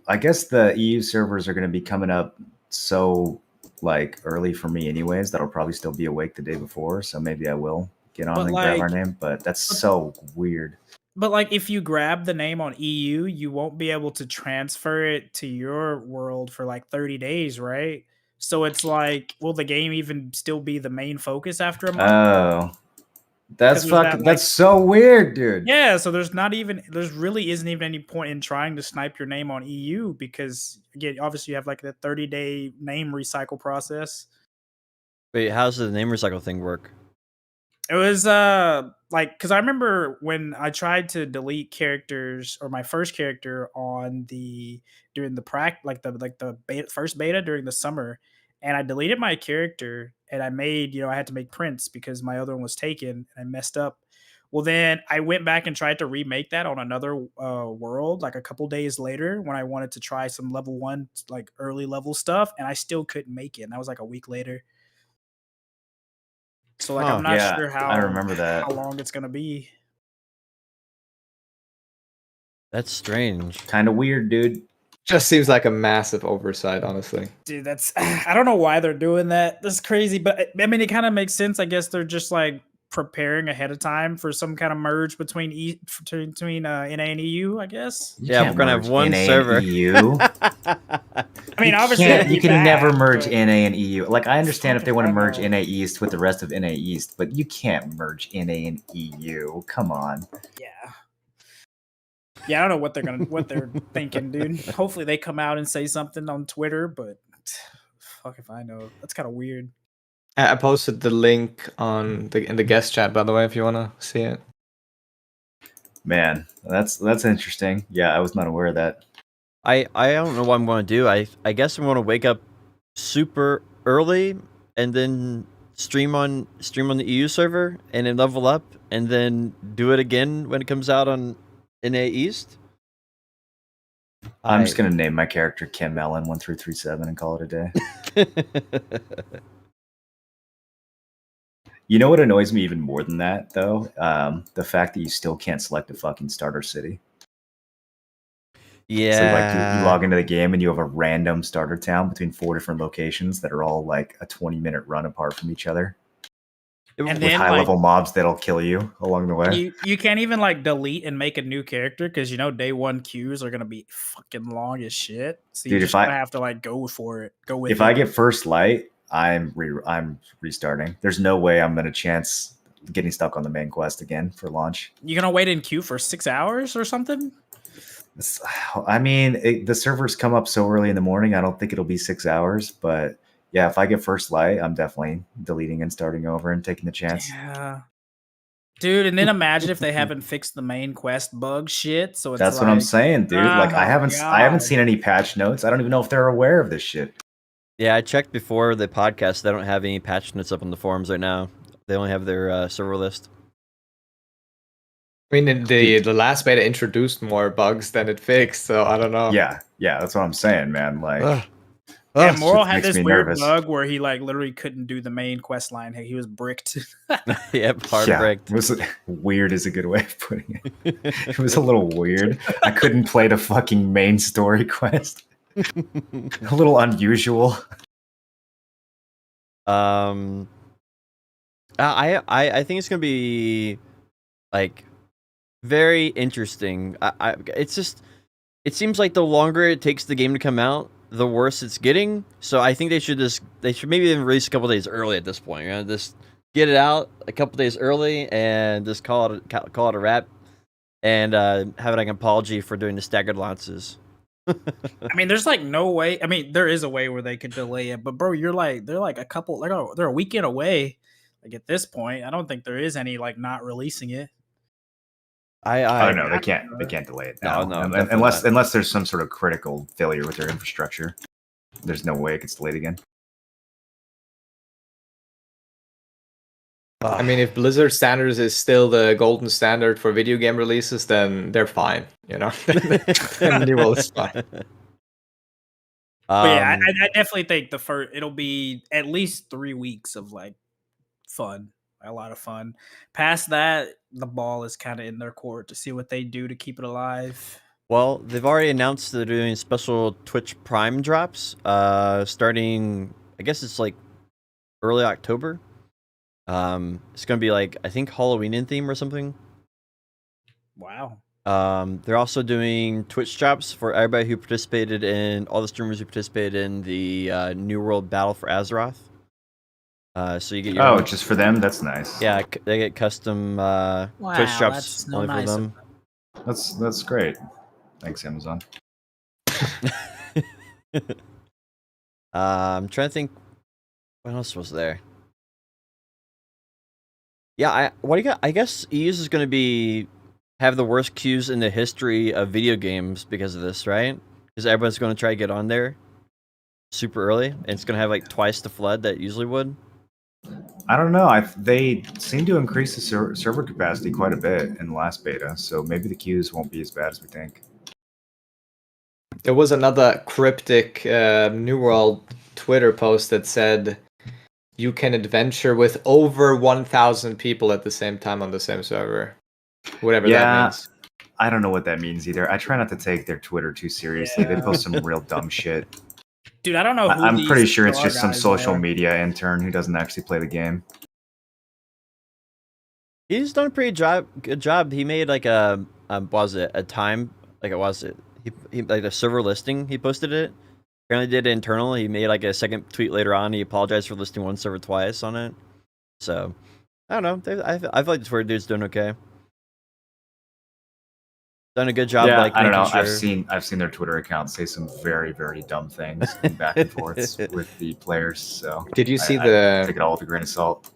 I guess the EU servers are going to be coming up so like early for me anyways that I'll probably still be awake the day before, so maybe I will get on and grab our name, but that's so weird. But like, if you grab the name on EU, you won't be able to transfer it to your world for like 30 days, right? So it's like, will the game even still be the main focus after a month? Oh, that's fucking. That's so weird, dude. Yeah, so there's really isn't even any point in trying to snipe your name on EU because again, obviously you have like the 30-day name recycle process. Wait, how's the name recycle thing work? It was like, because I remember when I tried to delete characters or my first character on during the first beta during the summer, and I deleted my character and I made, I had to make prints because my other one was taken and I messed up. Well, then I went back and tried to remake that on another world like a couple days later when I wanted to try some level 1 like early level stuff, and I still couldn't make it. And that was like a week later. So like, I'm not sure I remember that. how long it's gonna be. That's strange. Kind of weird, dude. Just seems like a massive oversight, honestly. Dude, I don't know why they're doing that. That's crazy, but I mean, it kind of makes sense. I guess they're just like preparing ahead of time for some kind of merge between NA and EU, I guess. You Yeah, can't we're gonna have merge one NA and server. EU. I mean, obviously, it'd be You can bad, never merge but NA and EU. Like, I understand if fuck they if want I to merge know. NA East with the rest of NA East, but you can't merge NA and EU. Come on. Yeah. Yeah, I don't know what they're thinking, dude. Hopefully they come out and say something on Twitter, but fuck if I know. That's kind of weird. I posted the link in the guest chat, by the way, if you want to see it. Man, that's interesting. Yeah, I was not aware of that. I don't know what I'm going to do. I guess I'm going to wake up super early and then stream on the EU server and then level up and then do it again when it comes out on NA East. I'm just gonna name my character Kim Ellen 1337 and call it a day. You know what annoys me even more than that, though? The fact that you still can't select a fucking starter city. Yeah. So like you log into the game and you have a random starter town between 4 different locations that are all like a 20-minute run apart from each other. And with then, high level mobs that'll kill you along the way. You can't even like delete and make a new character because day one queues are gonna be fucking long as shit. So you just gonna have to like go for it. Go with it. If I get first light, I'm restarting. There's no way I'm gonna chance getting stuck on the main quest again for launch. You gonna wait in queue for 6 hours or something? I mean, the servers come up so early in the morning. I don't think it'll be 6 hours, but yeah, if I get first light, I'm definitely deleting and starting over and taking the chance. Yeah, dude. And then imagine if they haven't fixed the main quest bug shit. So it's that's what I'm saying, dude. Like I haven't seen any patch notes. I don't even know if they're aware of this shit. Yeah, I checked before the podcast. They don't have any patch notes up on the forums right now. They only have their server list. I mean, the last beta introduced more bugs than it fixed, so I don't know. Yeah, that's what I'm saying, man. Like, yeah, Moral had this weird bug where he like literally couldn't do the main quest line. He was bricked. Yep, hard bricked. It was weird is a good way of putting it. It was a little weird. I couldn't play the fucking main story quest. A little unusual. I think it's gonna be like very interesting. It's just, it seems like the longer it takes the game to come out, the worse it's getting. So I think they should maybe even release a couple days early at this point. Just get it out a couple days early and just call it a wrap, and have it like an apology for doing the staggered launches. I mean, there's like no way. I mean, there is a way where they could delay it, but bro, they're like a couple, they're a weekend away. Like at this point, I don't think there is any like not releasing it. No, they can't delay it now. No, unless there's some sort of critical failure with their infrastructure. There's no way it gets delayed again. I mean, if Blizzard standards is still the golden standard for video game releases, then they're fine. Then New World is fine. But yeah, I definitely think it'll be at least 3 weeks of like fun, a lot of fun. Past that, the ball is kind of in their court to see what they do to keep it alive. Well, they've already announced they're doing special Twitch Prime drops, starting, I guess it's like early October. It's gonna be like, I think Halloween in theme or something. Wow. They're also doing Twitch drops for everybody who participated in, all the streamers who participated in the New World Battle for Azeroth. So you get your just for them. That's nice. Yeah, they get custom Twitch drops only for them. That's great. Thanks, Amazon. I'm trying to think, what else was there? Yeah, what do you got? I guess EU's is going to have the worst queues in the history of video games because of this, right? Because everyone's going to try to get on there super early, and it's going to have like twice the flood that it usually would. I don't know. They seem to increase the server capacity quite a bit in the last beta, so maybe the queues won't be as bad as we think. There was another cryptic New World Twitter post that said you can adventure with over 1,000 people at the same time on the same server. Whatever that means. I don't know what that means either. I try not to take their Twitter too seriously. They post some real dumb shit. Dude, I don't know who I'm pretty sure it's just some social media intern who doesn't actually play the game. He's done a pretty good job. He made like a what was it, a time, like it was it he like a server listing. He posted it. Apparently did it internal. He made like a second tweet later on. He apologized for listing one server twice on it. So I don't know. I feel like this weird dude's doing okay. Done a good job. Yeah, like I don't know. making I've seen their Twitter account say some very, very dumb things and back and forths with the players. So Did you see I take it all with a grain of salt.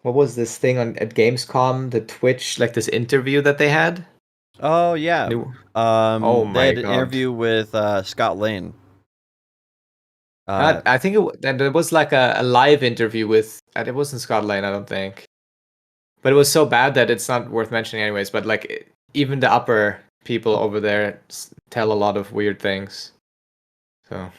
what was this thing at Gamescom, the Twitch, like this interview that they had? Oh yeah. Oh They my had an God. interview with Scott Lane. I think there was like a live interview with, it wasn't Scott Lane, I don't think. But it was so bad that it's not worth mentioning anyways. But like even the upper people over there tell a lot of weird things. So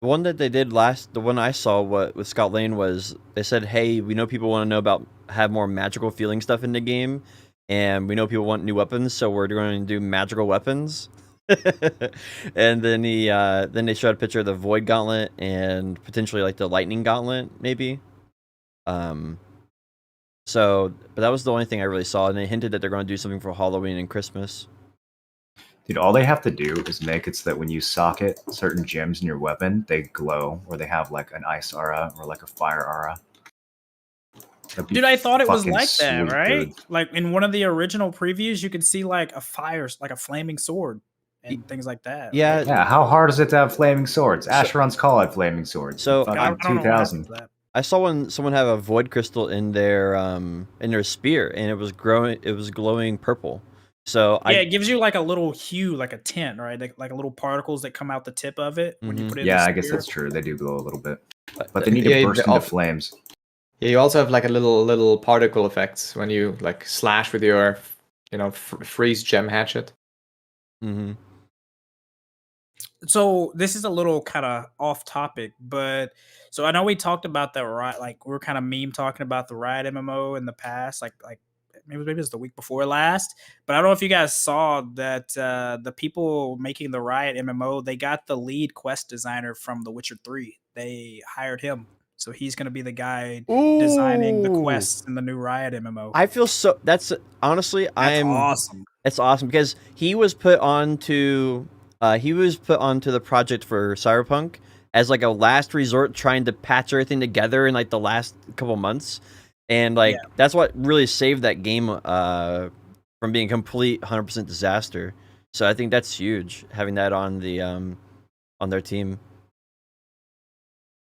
the one that they did the one I saw with Scott Lane was they said, hey, we know people want to know about have more magical feeling stuff in the game, and we know people want new weapons, so we're going to do magical weapons. And then then they showed a picture of the Void Gauntlet and potentially like the Lightning Gauntlet, maybe. So, but that was the only thing I really saw, and they hinted that they're going to do something for Halloween and Christmas. Dude, all they have to do is make it so that when you socket certain gems in your weapon, they glow, or they have like an ice aura or like a fire aura. Dude, I thought it was fucking like that, sweet, right? dude. Like in one of the original previews, you could see like a fire, like a flaming sword and things like that. Yeah. right? Yeah, how hard is it to have flaming swords? Asheron's Call had flaming swords. So, Fucking I don't know what happened 2000. to that. I saw someone have a void crystal in their spear, and it was glowing purple. So Yeah, it gives you like a little hue, like a tint, right? Like little particles that come out the tip of it when you put it in Yeah, the I guess spear. that's true. They do glow a little bit, but they need to Yeah, burst into flames. Yeah, you also have like a little particle effects when you like slash with your, freeze gem hatchet. Mm-hmm. So this is a little kind of off topic, but so I know we talked about the Riot, like we are kind of meme talking about the Riot MMO in the past, like maybe it was the week before last. But I don't know if you guys saw that the people making the Riot MMO, they got the lead quest designer from The Witcher 3. They hired him. So he's going to be the guy designing the quests in the new Riot MMO. I feel so. That's honestly, That's awesome. It's awesome because he was put onto the project for Cyberpunk as like a last resort, trying to patch everything together in like the last couple months, and like that's what really saved that game from being a complete 100% disaster. So I think that's huge, having that on the on their team.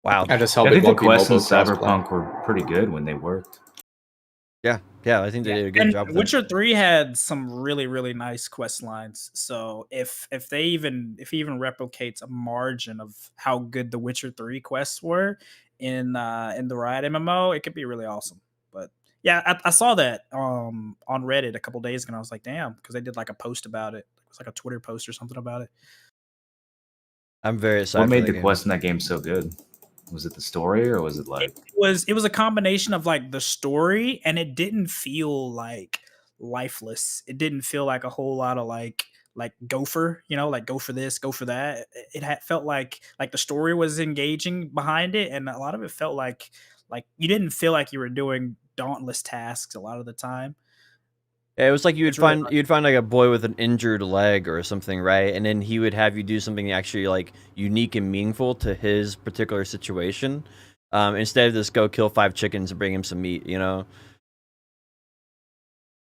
Wow. I just hope I think the won't be quests in mobile crossplay. Cyberpunk were pretty good when they worked. Yeah, I think they did a good job with Witcher 3 had some really, really nice quest lines. So if he even replicates a margin of how good the Witcher 3 quests were in the Riot MMO, it could be really awesome. But yeah, I saw that on Reddit a couple days ago, and I was like, damn, because they did like a post about it. It was like a Twitter post or something about it. I'm very excited. What made the quest in that game so good? Was it the story, or was it like it was a combination of like the story, and it didn't feel like lifeless. It didn't feel like a whole lot of like go for, like go for this, go for that. It had felt like the story was engaging behind it, and a lot of it felt like you didn't feel like you were doing dauntless tasks a lot of the time. Yeah, it was like you'd find like a boy with an injured leg or something, right? And then he would have you do something actually like unique and meaningful to his particular situation, instead of just go kill 5 chickens and bring him some meat,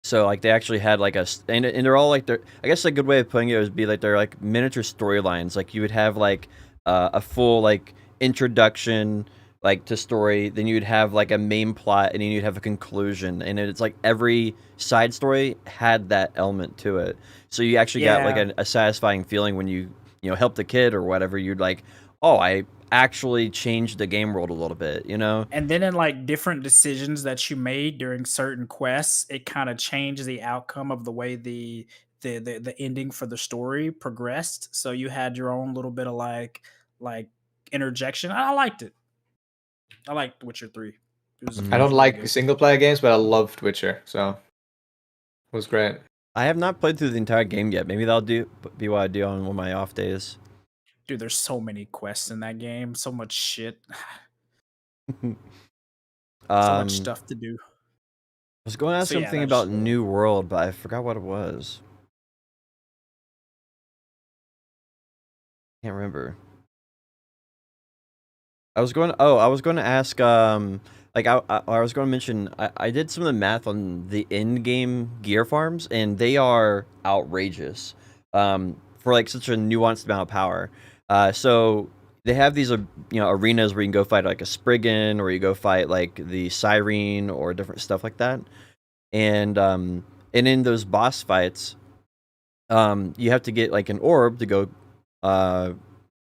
So like they actually had like and they're all like I guess a good way of putting it would be like they're like miniature storylines. Like you would have like a full like introduction, like to story, then you'd have like a main plot, and then you'd have a conclusion, and it's like every side story had that element to it. So you actually got like a satisfying feeling when you help the kid or whatever. You'd like, oh, I actually changed the game world a little bit, And then in like different decisions that you made during certain quests, it kind of changed the outcome of the way the ending for the story progressed. So you had your own little bit of like interjection. I liked it. I liked Witcher 3. I don't like single player games, but I loved Witcher, so it was great. I have not played through the entire game yet. Maybe that'll be what I do on one of my off days. Dude, there's so many quests in that game, so much shit. So much stuff to do. was going to ask So, yeah, something that's- about New World, but I forgot what it was. Can't remember. I was going to ask, like I was going to mention, I did some of the math on the in-game gear farms, and they are outrageous, for like such a nuanced amount of power. So they have these, arenas where you can go fight like a Spriggan, or you go fight like the Siren, or different stuff like that. And in those boss fights, you have to get like an orb to go,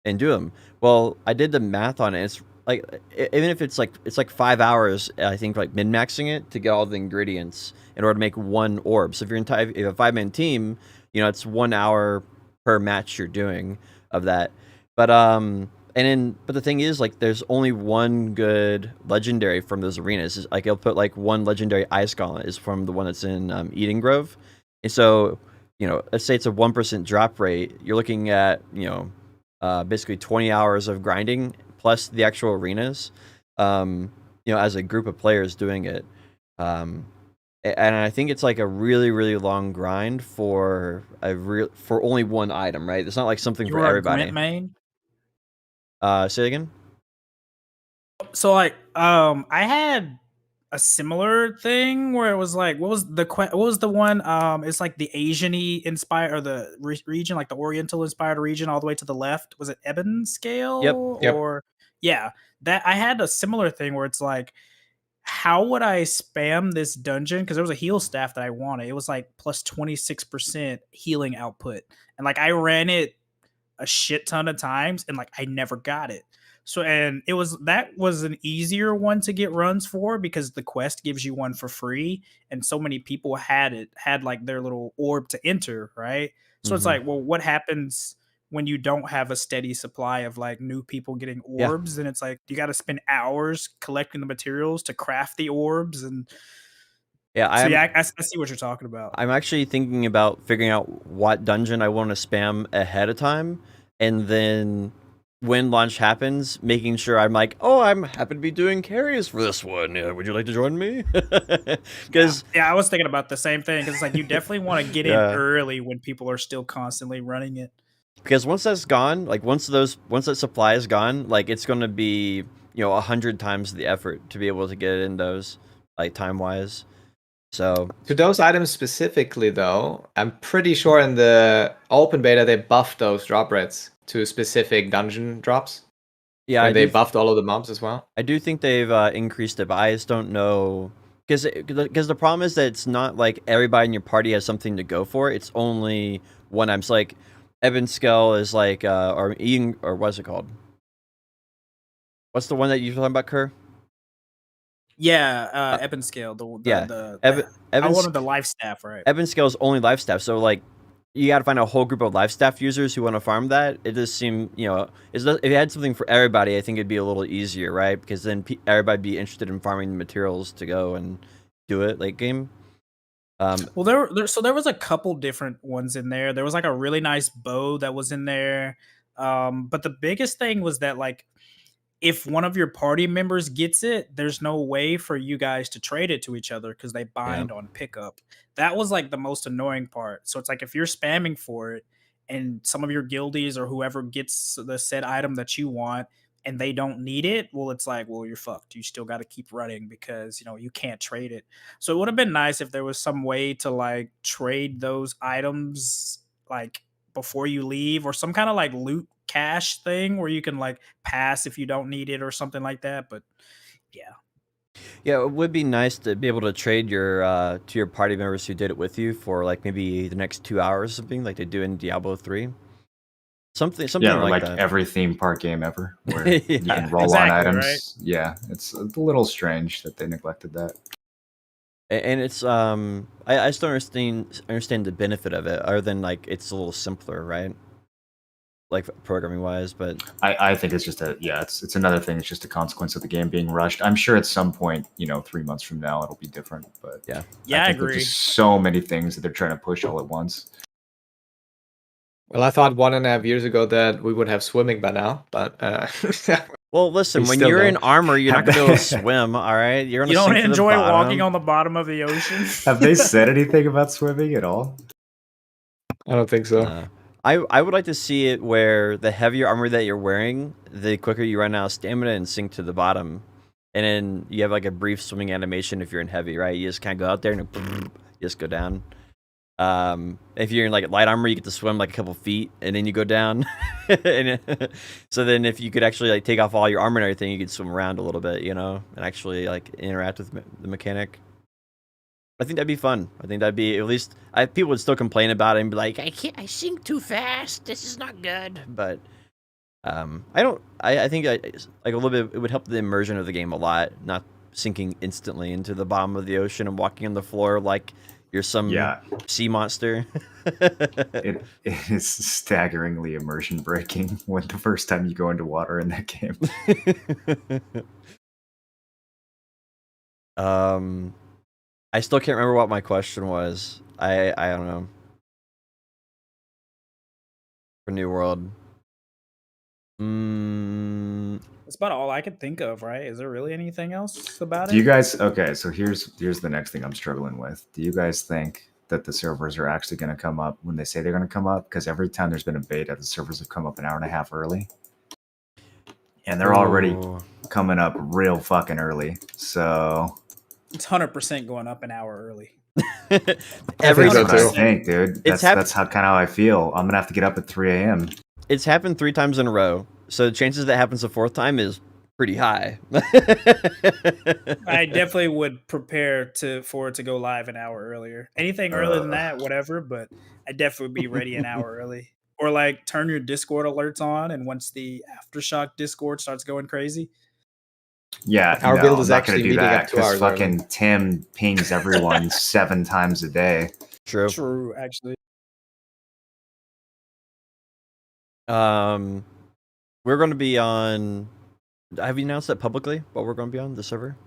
and do them. Well, I did the math on it. It's like, even if it's like 5 hours, I think, like min-maxing it to get all the ingredients in order to make one orb. So if you're if you have a 5-man team, it's 1 hour per match you're doing of that. But but the thing is, like, there's only one good legendary from those arenas. Like, it'll put like one legendary ice gauntlet is from the one that's in Eden Grove, and so let's say it's a 1% drop rate. You're looking at basically 20 hours of grinding plus the actual arenas, as a group of players doing it. And I think it's like a really, really long grind for only one item, right? It's not like something You for were a everybody. Grant main? Say it again? So like, I had a similar thing where it was like, what was the one? It's like the Asian-y inspired, or the region, like the Oriental inspired region, all the way to the left. Was it Ebon scale? Yep. Or yeah, that I had a similar thing where it's like, how would I spam this dungeon? Because there was a heal staff that I wanted. It was like plus 26% healing output, and like I ran it a shit ton of times, and like I never got it. So, and that was an easier one to get runs for, because the quest gives you one for free, and so many people had like their little orb to enter, right? So it's like, well, what happens when you don't have a steady supply of like new people getting orbs? And it's like, you got to spend hours collecting the materials to craft the orbs. And I see what you're talking about. I'm actually thinking about figuring out what dungeon I want to spam ahead of time, and then when launch happens, making sure I'm like, oh, I'm happy to be doing carries for this one. Would you like to join me? Because I was thinking about the same thing, because it's like, you definitely want to get in early when people are still constantly running it. Because once that's gone, like once that supply is gone, like it's going to be 100 times the effort to be able to get in those, like, time wise. So to those items specifically, though, I'm pretty sure in the open beta they buffed those drop rates to specific dungeon drops. Yeah, and they buffed all of the mobs as well. I do think they've increased it, but I just don't know, because the problem is that it's not like everybody in your party has something to go for. It's only one item. So like Ebon Scale is like or what's it called? What's the one that you're talking about, Kerr? Yeah, Ebon Scale. I wanted the life staff, right? Ebon Scale is only life staff, so like you got to find a whole group of life staff users who want to farm that. It just seemed, if you had something for everybody, I think it'd be a little easier, right? Because then everybody'd be interested in farming the materials to go and do it late game. Well, there was a couple different ones in there. There was like a really nice bow that was in there. But the biggest thing was that, like, if one of your party members gets it, there's no way for you guys to trade it to each other because they bind on pickup. That was like the most annoying part. So it's like, if you're spamming for it and some of your guildies or whoever gets the said item that you want and they don't need it, well, it's like, well, you're fucked. You still got to keep running because, you can't trade it. So it would have been nice if there was some way to like trade those items like before you leave, or some kind of like loot cash thing where you can like pass if you don't need it or something like that. But yeah, it would be nice to be able to trade your to your party members who did it with you for like maybe the next 2 hours or something, like they do in Diablo 3. Something like that. Every theme park game ever, where you can roll on items. Right? Yeah, it's a little strange that they neglected that. And it's I just don't understand the benefit of it, other than like it's a little simpler, right? Like programming wise, but I think it's just it's another thing. It's just a consequence of the game being rushed. I'm sure at some point, 3 months from now, it'll be different. But I agree. There's just so many things that they're trying to push all at once. Well, I thought 1.5 years ago that we would have swimming by now, but Well, listen, We when still you're in don't. armor, you're not Have gonna be able to they- swim. All right, you're gonna You don't sink to the enjoy walking bottom. on the bottom of the ocean? Have they said anything about swimming at all? I don't think so. I would like to see it where the heavier armor that you're wearing, the quicker you run out of stamina and sink to the bottom, and then you have like a brief swimming animation if you're in heavy, right? You just kind of go out there and you just go down. If you're in like light armor, you get to swim like a couple feet and then you go down. So then if you could actually like take off all your armor and everything, you could swim around a little bit, you know, and actually like interact with the mechanic. I think that'd be fun. I think that'd be at least people would still complain about it and be like, I sink too fast. This is not good. But I think like a little bit, it would help the immersion of the game a lot, not sinking instantly into the bottom of the ocean and walking on the floor like you're some sea monster. It is staggeringly immersion breaking when the first time you go into water in that game. I still can't remember what my question was. I don't know. For New World. That's about all I could think of, right? Is there really anything else about Do you it? guys okay, so here's the next thing I'm struggling with. Do you guys think that the servers are actually going to come up when they say they're going to come up? Because every time there's been a beta, the servers have come up an hour and a half early. And they're already coming up real fucking early. So It's 100% going up an hour early. Every so that's what I too. think, dude. That's how kind of how I feel. I'm gonna have to get up at 3 a.m. It's happened 3 times in a row, so the chances that happens a 4th time is pretty high. I definitely would prepare for it to go live an hour earlier. Anything earlier than that, whatever, but I definitely would be ready an hour early. Or like turn your Discord alerts on, and once the Aftershock Discord starts going crazy. Yeah, Our build is I'm not gonna actually do meeting that up 2 because hours fucking Tim pings everyone 7 times a day. True, actually. We're going to be on. Have you announced that publicly? What we're going to be on the server?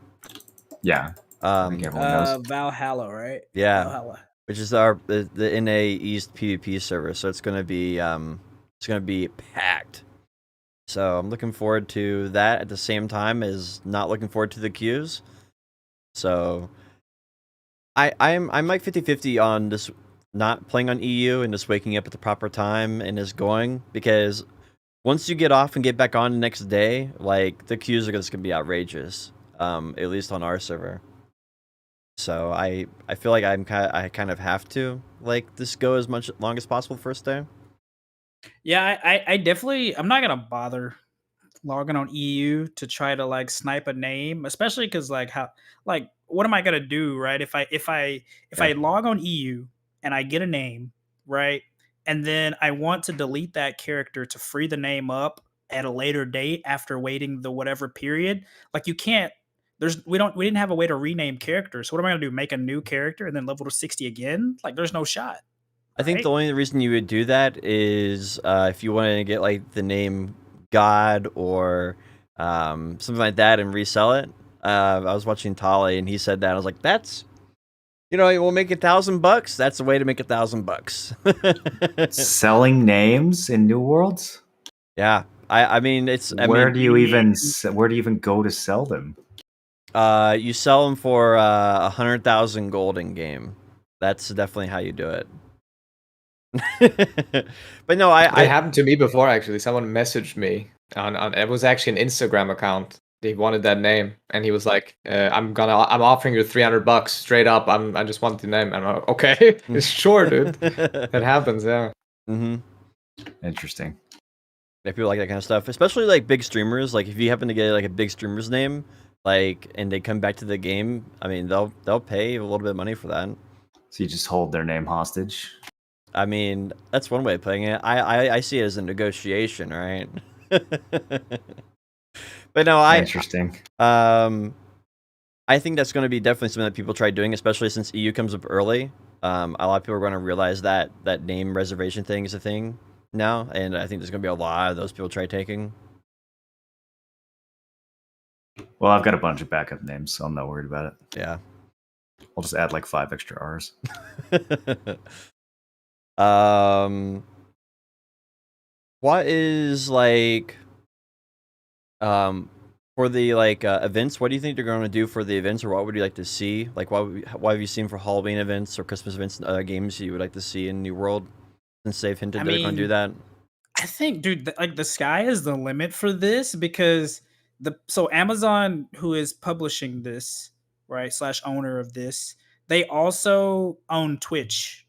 Yeah, I think everyone knows. Valhalla, right? Yeah, Valhalla. which is the NA East PvP server. So it's going to be packed. So I'm looking forward to that at the same time as not looking forward to the queues. So I'm like 50-50 on this, not playing on EU and just waking up at the proper time and just going, because once you get off and get back on the next day, like the queues are just gonna be outrageous. At least on our server. So I feel like I kind of have to like this go as long as possible first day. Yeah, I definitely I'm not gonna bother logging on EU to try to like snipe a name, especially because like what am I gonna do, right? If I log on EU and I get a name, right, and then I want to delete that character to free the name up at a later date after waiting the whatever period, like you can't. We didn't have a way to rename characters. So what am I gonna do? Make a new character and then level to 60 again? Like there's no shot. I think Right? the only reason you would do that is if you wanted to get like the name God or something like that and resell it. I was watching Tali and he said that. I was like, that's, we'll make $1,000. That's the way to make $1,000. Selling names in New Worlds? Yeah, I mean where do you even go to sell them? You sell them for 100,000 gold in game. That's definitely how you do it. But no, It happened to me before actually. Someone messaged me on it was actually an Instagram account. They wanted that name, and he was like, I'm offering you $300 straight up. I just want the name." And I'm like, "Okay, it's sure, dude." That happens, yeah. Interesting. Yeah, people like that kind of stuff, especially like big streamers. Like if you happen to get like a big streamer's name, like, and they come back to the game, I mean, they'll pay a little bit of money for that. So you just hold their name hostage? I mean, that's one way of putting it. I see it as a negotiation, right? But no, interesting. I think that's going to be definitely something that people try doing, especially since EU comes up early. A lot of people are going to realize that name reservation thing is a thing now, and I think there's going to be a lot of those people try taking. Well, I've got a bunch of backup names, so I'm not worried about it. Yeah. I'll just add like 5 extra R's. What is like For the like events, what do you think they're going to do for the events, or what would you like to see? Like, what have you seen for Halloween events or Christmas events and other games you would like to see in New World? Since they've hinted I they're going to do mean, that. I think, dude, like the sky is the limit for this because so Amazon, who is publishing this, right, slash owner of this, they also own Twitch,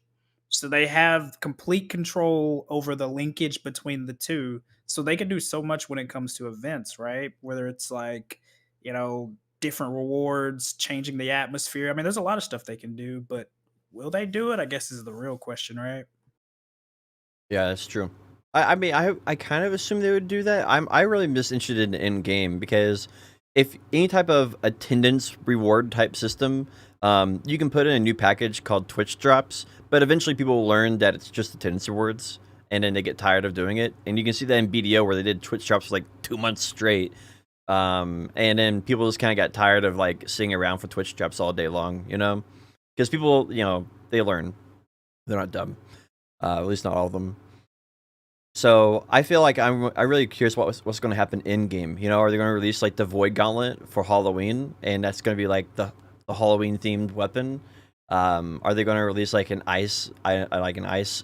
so they have complete control over the linkage between the two. So they can do so much when it comes to events, right? Whether it's like, different rewards, changing the atmosphere. I mean, there's a lot of stuff they can do, but will they do it? I guess is the real question, right? Yeah, that's true. I mean, I kind of assume they would do that. I really just interested in game because if any type of attendance reward type system, you can put in a new package called Twitch drops, but eventually people will learn that it's just attendance rewards, and then they get tired of doing it. And you can see that in BDO where they did Twitch drops for like 2 months straight, and then people just kind of got tired of like sitting around for Twitch drops all day long, because people, they learn. They're not dumb, at least not all of them. So I feel like I'm really curious what's going to happen in game. Are they going to release like the Void Gauntlet for Halloween, and that's going to be like the Halloween themed weapon? Are they going to release like an ice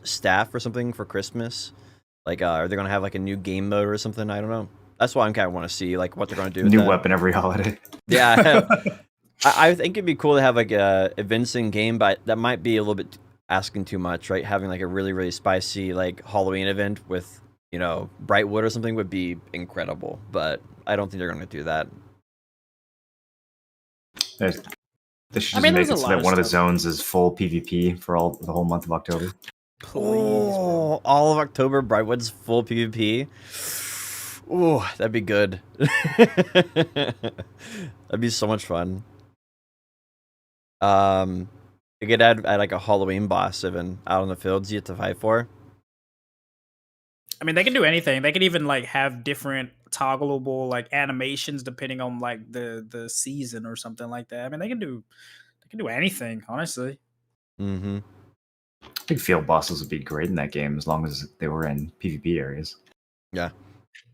staff or something for Christmas? Like, are they going to have like a new game mode or something? I don't know. That's why I'm kind of want to see like what they're going to do. With New that. weapon every holiday. Yeah, I think it'd be cool to have like events in game, but that might be a little bit asking too much, right? Having like a really, really spicy like Halloween event with, Brightwood or something would be incredible, but I don't think they're going to do that. They should just I mean, make there's it a so lot that of one of the stuff. zones is full PvP for the whole month of October. Please, bro. All of October, Brightwood's full PvP. Ooh, that'd be good. That'd be so much fun. You could add like a Halloween boss even out on the fields you have to fight for. I mean, they can do anything. They could even like have different toggleable like animations depending on like the season or something like that. I mean, they can do anything, honestly. Mm-hmm. I think field bosses would be great in that game as long as they were in PvP areas. Yeah.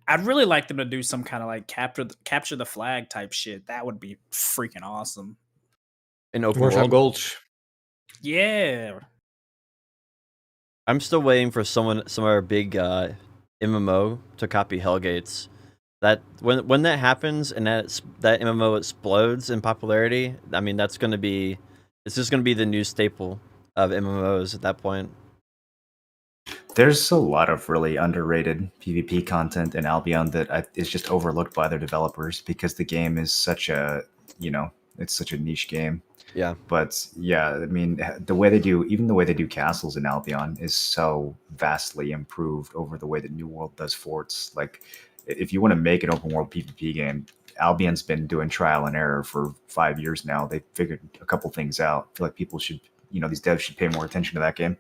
I'd really like them to do some kind of like capture the flag type shit. That would be freaking awesome. In open Warsaw world. Gulch. Yeah. I'm still waiting for some of our big MMO to copy Hellgates. That when that happens and that MMO explodes in popularity, I mean it's just gonna be the new staple of MMOs at that point. There's a lot of really underrated PvP content in Albion that is just overlooked by their developers because the game is such a, it's such a niche game. Yeah. But yeah, I mean, the way they do castles in Albion is so vastly improved over the way that New World does forts. Like, if you want to make an open world PvP game, Albion's been doing trial and error for 5 years now. They figured a couple things out. I feel like people should, these devs should pay more attention to that game.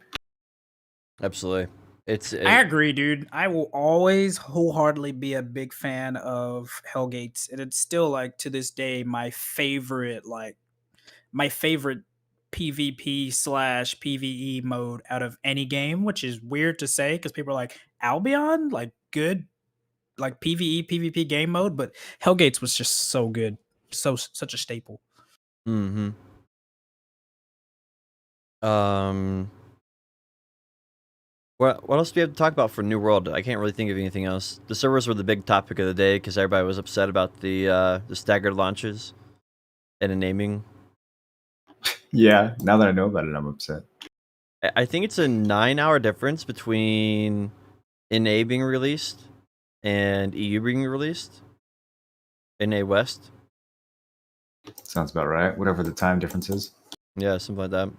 Absolutely. I agree, dude. I will always wholeheartedly be a big fan of Hellgates, and it's still like to this day my favorite PvP slash PvE mode out of any game, which is weird to say because people are like Albion, like good, like PvE PvP game mode, but Hellgates was just so good, such a staple. Mm-hmm. What else do we have to talk about for New World? I can't really think of anything else. The servers were the big topic of the day because everybody was upset about the staggered launches and the naming. Yeah, now that I know about it, I'm upset. I think it's a 9-hour difference between NA being released and EU being released. NA West. Sounds about right. Whatever the time difference is. Yeah, something like that.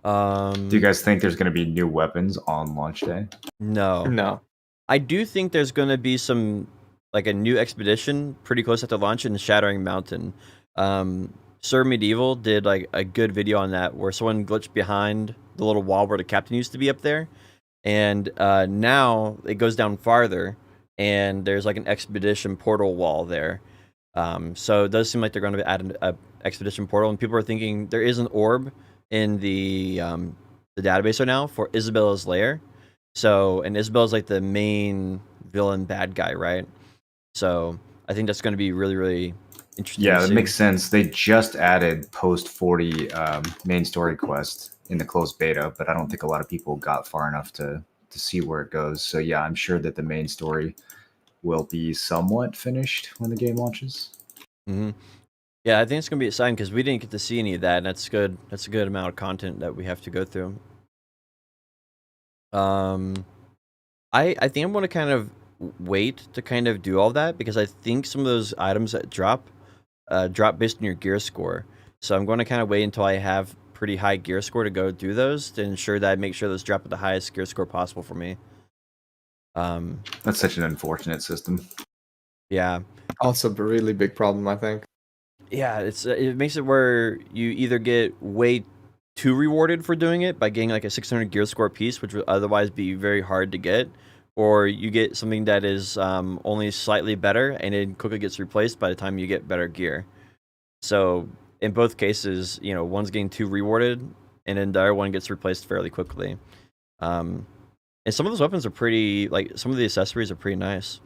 Do you guys think there's going to be new weapons on launch day? No. I do think there's going to be like a new expedition pretty close after launch in Shattering Mountain. Sir Medieval did like a good video on that where someone glitched behind the little wall where the captain used to be up there. And now it goes down farther and there's like an expedition portal wall there. So it does seem like they're going to add an expedition portal, and people are thinking there is an orb in the database right now for Isabella's lair. So, and Isabella's like the main villain bad guy, right? So I think that's going to be really, really interesting. Yeah, to that see. makes sense. They just added post 40 main story quest in the closed beta, but I don't think a lot of people got far enough to see where it goes. So yeah, I'm sure that the main story will be somewhat finished when the game launches. Mm-hmm. Yeah, I think it's gonna be exciting because we didn't get to see any of that, and that's good. That's a good amount of content that we have to go through. I think I'm gonna kind of wait to kind of do all that because I think some of those items that drop based on your gear score. So I'm going to kind of wait until I have pretty high gear score to go do those to ensure that I make sure those drop at the highest gear score possible for me. That's such an unfortunate system. Yeah. Also, a really big problem, I think. Yeah, it makes it where you either get way too rewarded for doing it by getting like a 600 gear score piece, which would otherwise be very hard to get, or you get something that is only slightly better and it quickly gets replaced by the time you get better gear. So in both cases, you know, one's getting too rewarded, and then the other one gets replaced fairly quickly. And some of those weapons are pretty, like some of the accessories are pretty nice.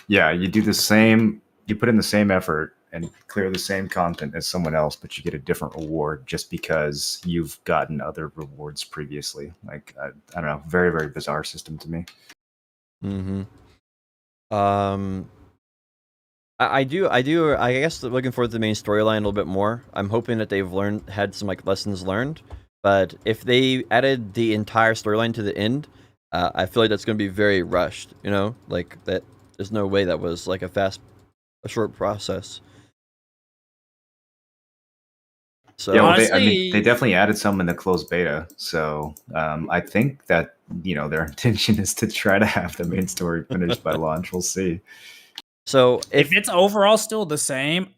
Yeah, you do the same, you put in the same effort and clear the same content as someone else, but you get a different reward just because you've gotten other rewards previously. Like I don't know, very, very bizarre system to me. Mm-hmm. I guess looking forward to the main storyline a little bit more. I'm hoping that they've had some like lessons learned. But if they added the entire storyline to the end, I feel like that's going to be very rushed. You know, like that. There's no way that was like a short process. So Yeah, well, Honestly, they definitely added some in the closed beta. So I think that their intention is to try to have the main story finished by launch. We'll see. So if it's overall still the same,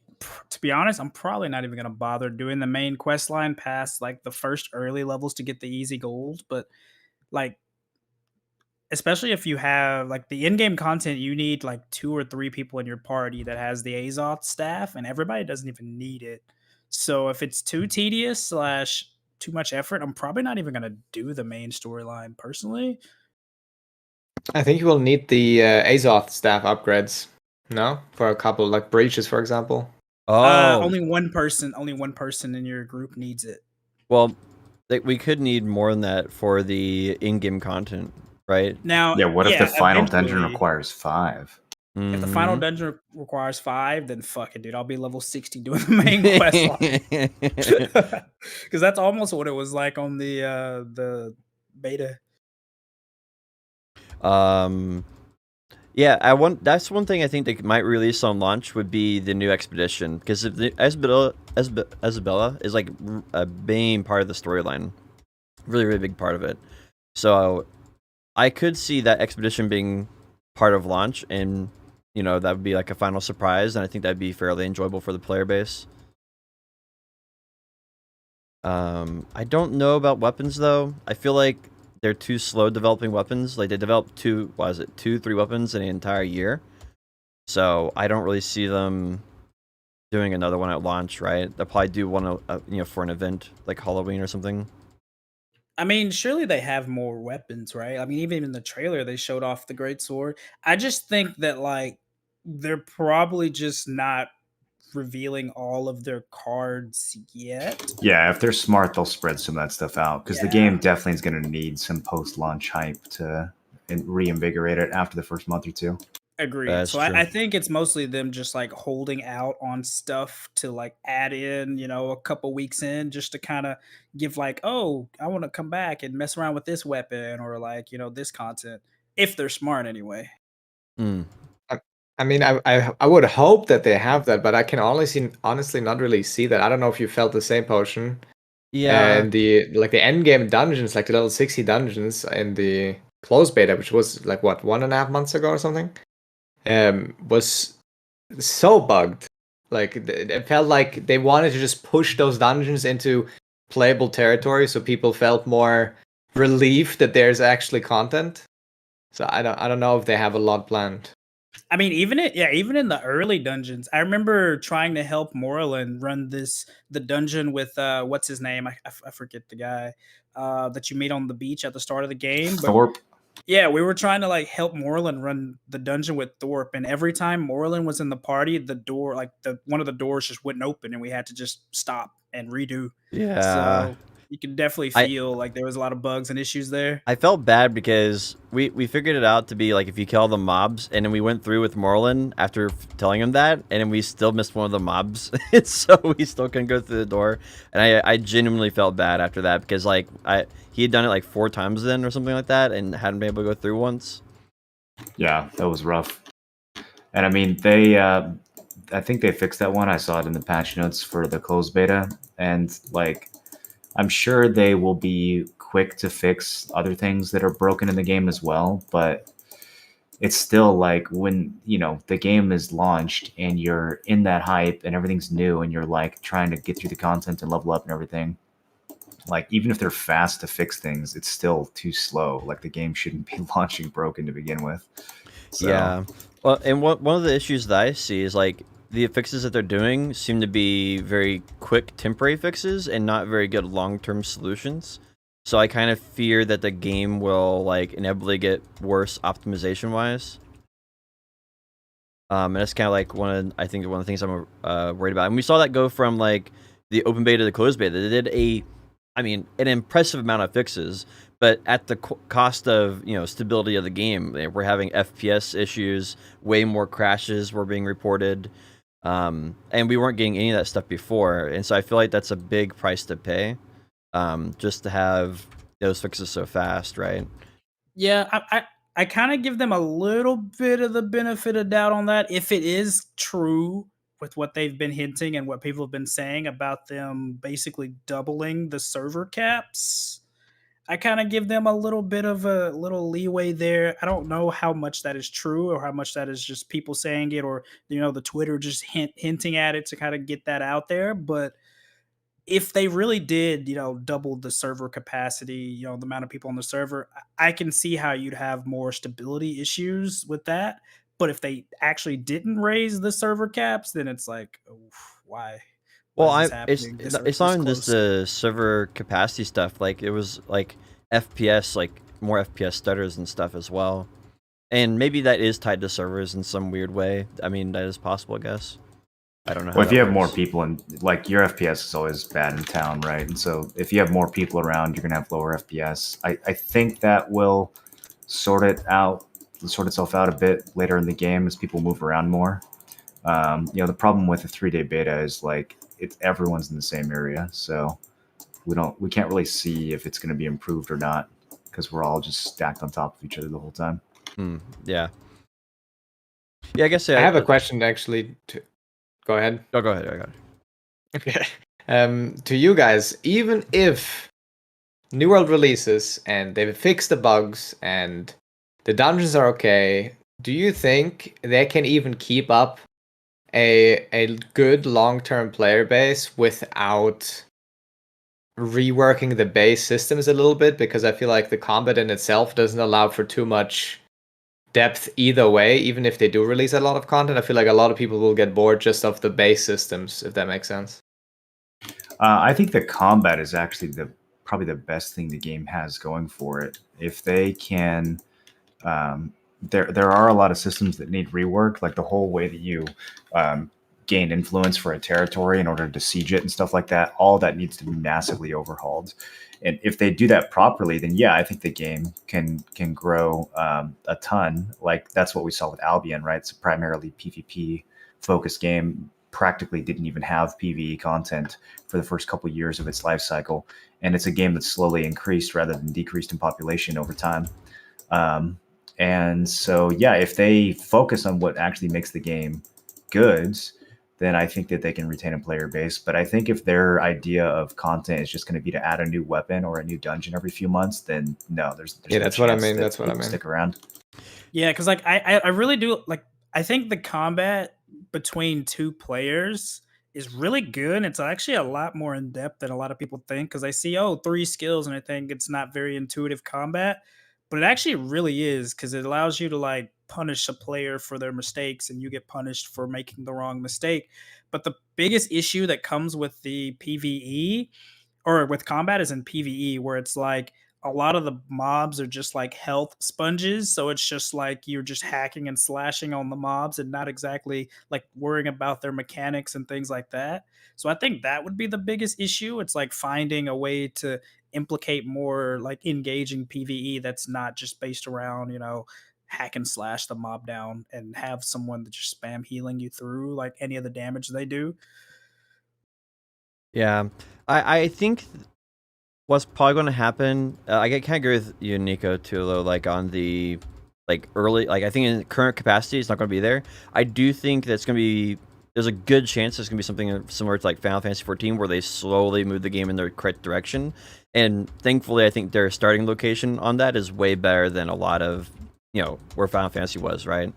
to be honest, I'm probably not even gonna bother doing the main quest line past like the first early levels to get the easy gold. But like, especially if you have like the in-game content, you need like 2 or 3 people in your party that has the Azoth staff, and everybody doesn't even need it. So if it's too tedious slash too much effort, I'm probably not even gonna do the main storyline personally. I think you will need the Azoth staff upgrades. No, for a couple like breaches, for example. Only one person in your group needs it. Well, we could need more than that for the in-game content, right? Now, Yeah, what if the final dungeon eventually, requires 5? if the final dungeon requires 5, then fuck it, dude. I'll be level 60 doing the main quest line. Because that's almost what it was like on the beta. Yeah, that's one thing I think they might release on launch would be the new expedition, because if the Isabella is like a main part of the storyline, really, really big part of it. So I could see that expedition being part of launch, and that would be like a final surprise, and I think that'd be fairly enjoyable for the player base. I don't know about weapons though. I feel like they're too slow developing weapons. Like they developed 3 weapons in an entire year. So I don't really see them doing another one at launch, right? They'll probably do one, for an event like Halloween or something. I mean, surely they have more weapons, right? I mean, even in the trailer, they showed off the great sword. I just think that like they're probably just not revealing all of their cards yet. Yeah, if they're smart, they'll spread some of that stuff out because the Yeah. game definitely is going to need some post-launch hype to reinvigorate it after the first month or 2. Agreed. That's So true. I think it's mostly them just like holding out on stuff to like add in, a couple weeks in just to kind of give like, oh, I want to come back and mess around with this weapon or like, this content if they're smart anyway. Mm. I mean, I would hope that they have that, but I can honestly not really see that. I don't know if you felt the same, Potion. Yeah. And the end game dungeons, like the level 60 dungeons in the closed beta, which was like what 1.5 months ago or something, was so bugged. Like it felt like they wanted to just push those dungeons into playable territory, so people felt more relief that there's actually content. So I don't know if they have a lot planned. I mean, even in the early dungeons, I remember trying to help Morlin run the dungeon with what's his name? I forget the guy that you meet on the beach at the start of the game. But Thorpe. Yeah, we were trying to like help Moreland run the dungeon with Thorpe, and every time Moreland was in the party, the door, like the one of the doors, just wouldn't open, and we had to just stop and redo. Yeah. So you can definitely I feel like there was a lot of bugs and issues there. I felt bad because we figured it out to be like if you kill the mobs, and then we went through with Moreland after telling him that, and then we still missed one of the mobs, so we still couldn't go through the door. And I genuinely felt bad after that because like he had done it like 4 times then or something like that, and hadn't been able to go through once. Yeah, that was rough. And I mean, they, I think they fixed that one. I saw it in the patch notes for the closed beta, and like, I'm sure they will be quick to fix other things that are broken in the game as well. But it's still like when the game is launched and you're in that hype and everything's new and you're like trying to get through the content and level up and everything. Like even if they're fast to fix things, it's still too slow. Like the game shouldn't be launching broken to begin with. So Yeah. Well, and one of the issues that I see is like the fixes that they're doing seem to be very quick temporary fixes and not very good long-term solutions. So I kind of fear that the game will like inevitably get worse optimization-wise. And that's kind of like I think one of the things I'm worried about. And we saw that go from like the open beta to the closed beta. They did an impressive amount of fixes, but at the cost of stability of the game. We're having FPS issues, way more crashes were being reported, and we weren't getting any of that stuff before. And so I feel like that's a big price to pay, just to have those fixes so fast, right? Yeah, I kind of give them a little bit of the benefit of doubt on that. If it is true with what they've been hinting and what people have been saying about them basically doubling the server caps, I kind of give them a little bit of a little leeway there. I don't know how much that is true or how much that is just people saying it or the Twitter just hinting at it to kind of get that out there, but if they really did, double the server capacity, the amount of people on the server, I can see how you'd have more stability issues with that. But if they actually didn't raise the server caps, then it's like, oof, why? Why Well, is this happening it's this not even just close? the server capacity stuff. Like it was like FPS, like more FPS stutters and stuff as well. And maybe that is tied to servers in some weird way. I mean, that is possible, I guess. I don't know how well, if that you have more works. people and like your FPS is always bad in town, right? And so if you have more people around, you're gonna have lower FPS. I think that will sort itself out a bit later in the game as people move around more. The problem with a 3-day beta is like everyone's in the same area, so we can't really see if it's going to be improved or not because we're all just stacked on top of each other the whole time. Yeah. Yeah, I guess I have a question actually. Go ahead. Oh, go ahead. I got it. Okay. To you guys, even if New World releases and they've fixed the bugs and the dungeons are okay, do you think they can even keep up a good long-term player base without reworking the base systems a little bit? Because I feel like the combat in itself doesn't allow for too much depth either way. Even if they do release a lot of content, I feel like a lot of people will get bored just of the base systems, if that makes sense. I think the combat is actually probably the best thing the game has going for it. If they can, there are a lot of systems that need rework, like the whole way that you gain influence for a territory in order to siege it and stuff like that. All that needs to be massively overhauled. And if they do that properly, then yeah, I think the game can grow a ton. Like that's what we saw with Albion, right? It's a primarily PvP focused game. Practically didn't even have PvE content for the first couple years of its life cycle, and it's a game that's slowly increased rather than decreased in population over time. And so, yeah, if they focus on what actually makes the game good, then I think that they can retain a player base. But I think if their idea of content is just going to be to add a new weapon or a new dungeon every few months, then no, there's Yeah, no that's what I chance mean. that That's what I people mean. stick around. Yeah, because like I really do like. I think the combat between two players is really good. It's actually a lot more in depth than a lot of people think. Because I see 3 skills, and I think it's not very intuitive combat, but it actually really is because it allows you to like punish a player for their mistakes, and you get punished for making the wrong mistake. But the biggest issue that comes with the PVE or with combat is in PVE, where it's like a lot of the mobs are just like health sponges. So it's just like you're just hacking and slashing on the mobs and not exactly like worrying about their mechanics and things like that. So I think that would be the biggest issue. It's like finding a way to implicate more like engaging PvE that's not just based around, hack and slash the mob down and have someone that just spam healing you through like any of the damage they do. Yeah, I think what's probably going to happen. I kind of agree with you, Nico, too. Though, like on the early, I think in current capacity, it's not going to be there. I do think that's going to be. There's a good chance it's going to be something similar to like Final Fantasy 14, where they slowly move the game in the correct direction. And thankfully, I think their starting location on that is way better than a lot of where Final Fantasy was, right?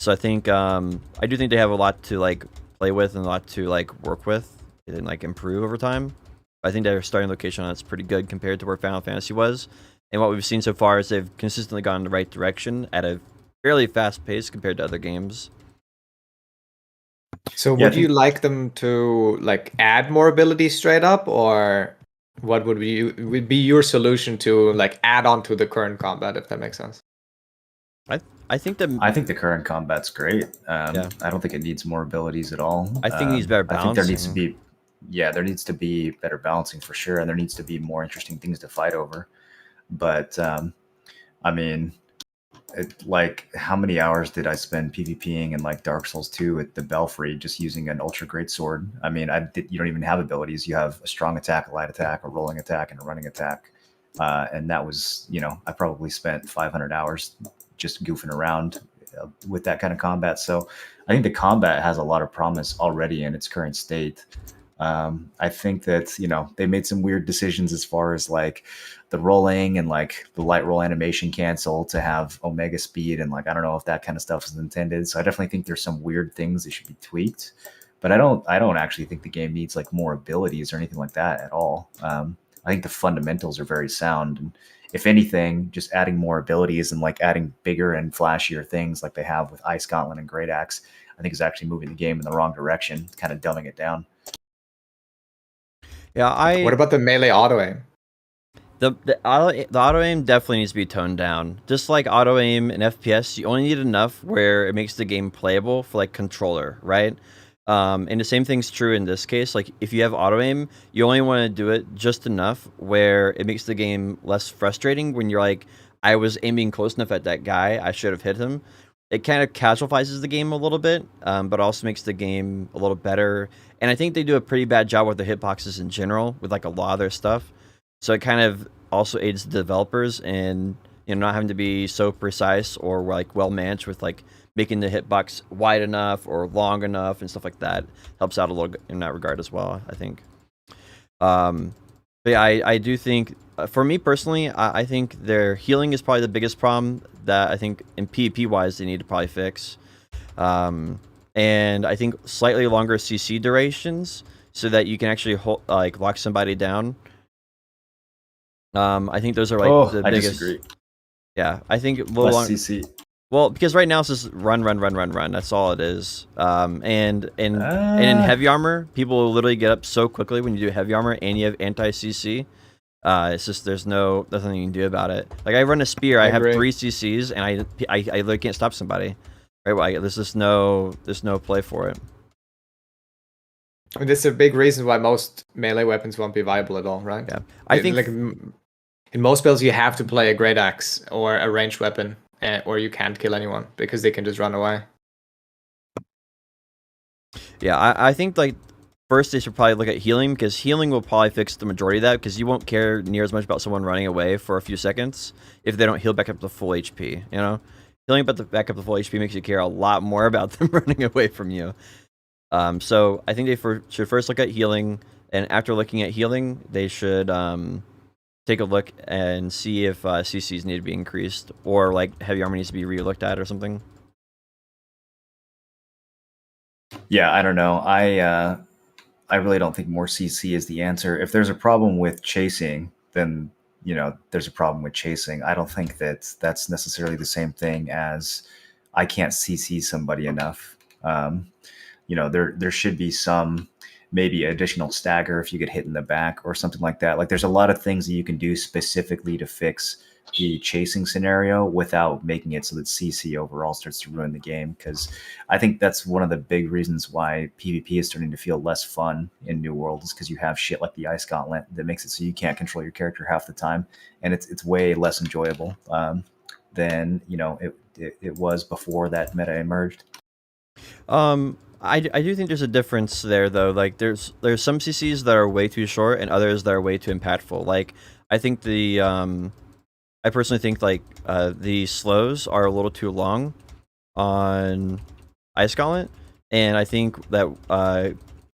So I think I do think they have a lot to like play with and a lot to like work with and like improve over time. I think their starting location on it's pretty good compared to where Final Fantasy was. And what we've seen so far is they've consistently gone in the right direction at a fairly fast pace compared to other games. So Yeah, I would you think- like them to like add more abilities straight up, or what would be your solution to like add on to the current combat, if that makes sense? I think that I think the current combat's great. Yeah. I don't think it needs more abilities at all. I think it needs better I think there needs to balancing. be, there needs to be better balancing for sure, and there needs to be more interesting things to fight over. But I mean, like how many hours did I spend PvPing in like Dark Souls 2 at the Belfry just using an ultra great sword? I mean, you don't even have abilities. You have a strong attack, a light attack, a rolling attack, and a running attack. And that was, I probably spent 500 hours just goofing around with that kind of combat. So I think the combat has a lot of promise already in its current state. I think that they made some weird decisions as far as like the rolling and like the light roll animation cancel to have omega speed, and like I don't know if that kind of stuff is intended. So I definitely think there's some weird things that should be tweaked, but I don't actually think the game needs like more abilities or anything like that at all. I think the fundamentals are very sound, and if anything, just adding more abilities and like adding bigger and flashier things like they have with Ice Gauntlet and Great Axe, I think is actually moving the game in the wrong direction, kind of dumbing it down. Yeah, What about the melee auto aim? The auto aim definitely needs to be toned down. Just like auto aim in FPS, you only need enough where it makes the game playable for like controller, right? And the same thing's true in this case. Like if you have auto aim, you only want to do it just enough where it makes the game less frustrating. When you're like, I was aiming close enough at that guy, I should have hit him. It kind of casualizes the game a little bit, but also makes the game a little better. And I think they do a pretty bad job with the hitboxes in general, with like a lot of their stuff. So it kind of also aids the developers in not having to be so precise or like well managed with like making the hitbox wide enough or long enough and stuff like that. Helps out a little in that regard as well, I think. But yeah, I do think for me personally, I think their healing is probably the biggest problem that I think in PvP wise they need to probably fix. And I think slightly longer CC durations so that you can actually like lock somebody down. I think those are like the I biggest. disagree. Yeah, I think a little Less long. CC. Well, because right now it's just run. That's all it is. And in heavy armor, people will literally get up so quickly when you do heavy armor and you have anti CC. It's just there's nothing you can do about it. Like I run a spear, I have 3 CCs, and I literally can't stop somebody. Right? Well, there's just no play for it. I mean, this is a big reason why most melee weapons won't be viable at all, right? Yeah, I think like in most builds you have to play a great axe or a ranged weapon, or you can't kill anyone because they can just run away. Yeah, I think like first they should probably look at healing, because healing will probably fix the majority of that, because you won't care near as much about someone running away for a few seconds if they don't heal back up to full HP. Healing back up to full HP makes you care a lot more about them running away from you. So I think they should first look at healing, and after looking at healing, they should take a look and see if CCs need to be increased, or like heavy armor needs to be re-looked at or something. Yeah, I don't know. I really don't think more CC is the answer. If there's a problem with chasing, then there's a problem with chasing. I don't think that's necessarily the same thing as I can't CC somebody enough. There should be some maybe additional stagger if you get hit in the back or something like that. Like there's a lot of things that you can do specifically to fix the chasing scenario without making it so that CC overall starts to ruin the game. Because I think that's one of the big reasons why PvP is starting to feel less fun in New World, is because you have shit like the Ice Gauntlet that makes it so you can't control your character half the time, and it's way less enjoyable than it was before that meta emerged. I do think there's a difference there though. Like there's some CCs that are way too short and others that are way too impactful. Like I think I personally think like the slows are a little too long on Ice Gauntlet, and I think that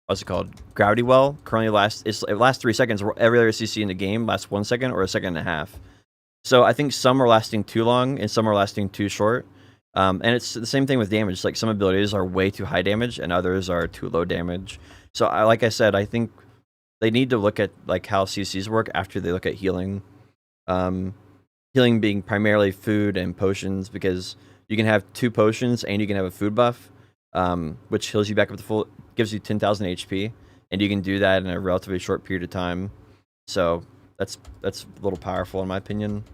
what's it called? Gravity Well currently it lasts 3 seconds. Every other CC in the game lasts 1 second or a second and a half. So I think some are lasting too long and some are lasting too short. And it's the same thing with damage. Like some abilities are way too high damage and others are too low damage. So like I said, I think they need to look at like how CCs work after they look at healing. Healing being primarily food and potions, because you can have 2 potions and you can have a food buff, which heals you back up to full, gives you 10,000 HP, and you can do that in a relatively short period of time. So that's a little powerful in my opinion.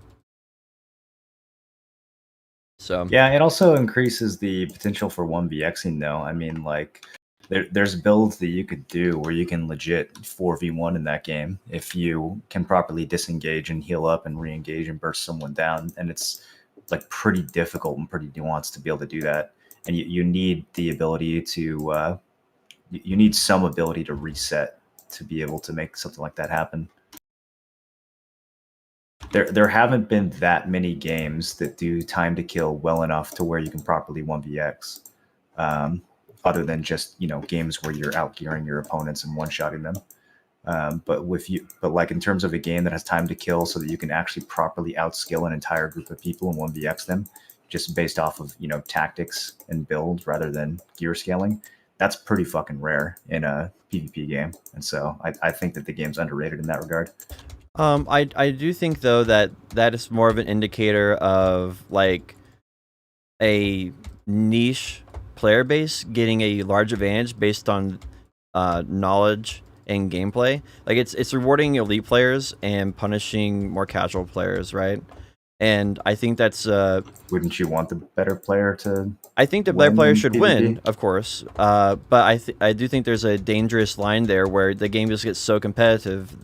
So yeah, it also increases the potential for 1vxing though. I mean, like there's builds that you could do where you can legit 4v1 in that game if you can properly disengage and heal up and re-engage and burst someone down, and it's like pretty difficult and pretty nuanced to be able to do that, and you need the ability to you need some ability to reset to be able to make something like that happen. There haven't been that many games that do time to kill well enough to where you can properly 1vx, other than just games where you're outgearing your opponents and one-shotting them. But like in terms of a game that has time to kill so that you can actually properly outskill an entire group of people and 1vx them, just based off of tactics and build rather than gear scaling, that's pretty fucking rare in a PvP game. And so I think that the game's underrated in that regard. I do think though that is more of an indicator of like a niche player base getting a large advantage based on knowledge and gameplay. Like it's rewarding elite players and punishing more casual players, right? And I think that's wouldn't you want the better player to I think the better player should PvP? win, of course. But I do think there's a dangerous line there where the game just gets so competitive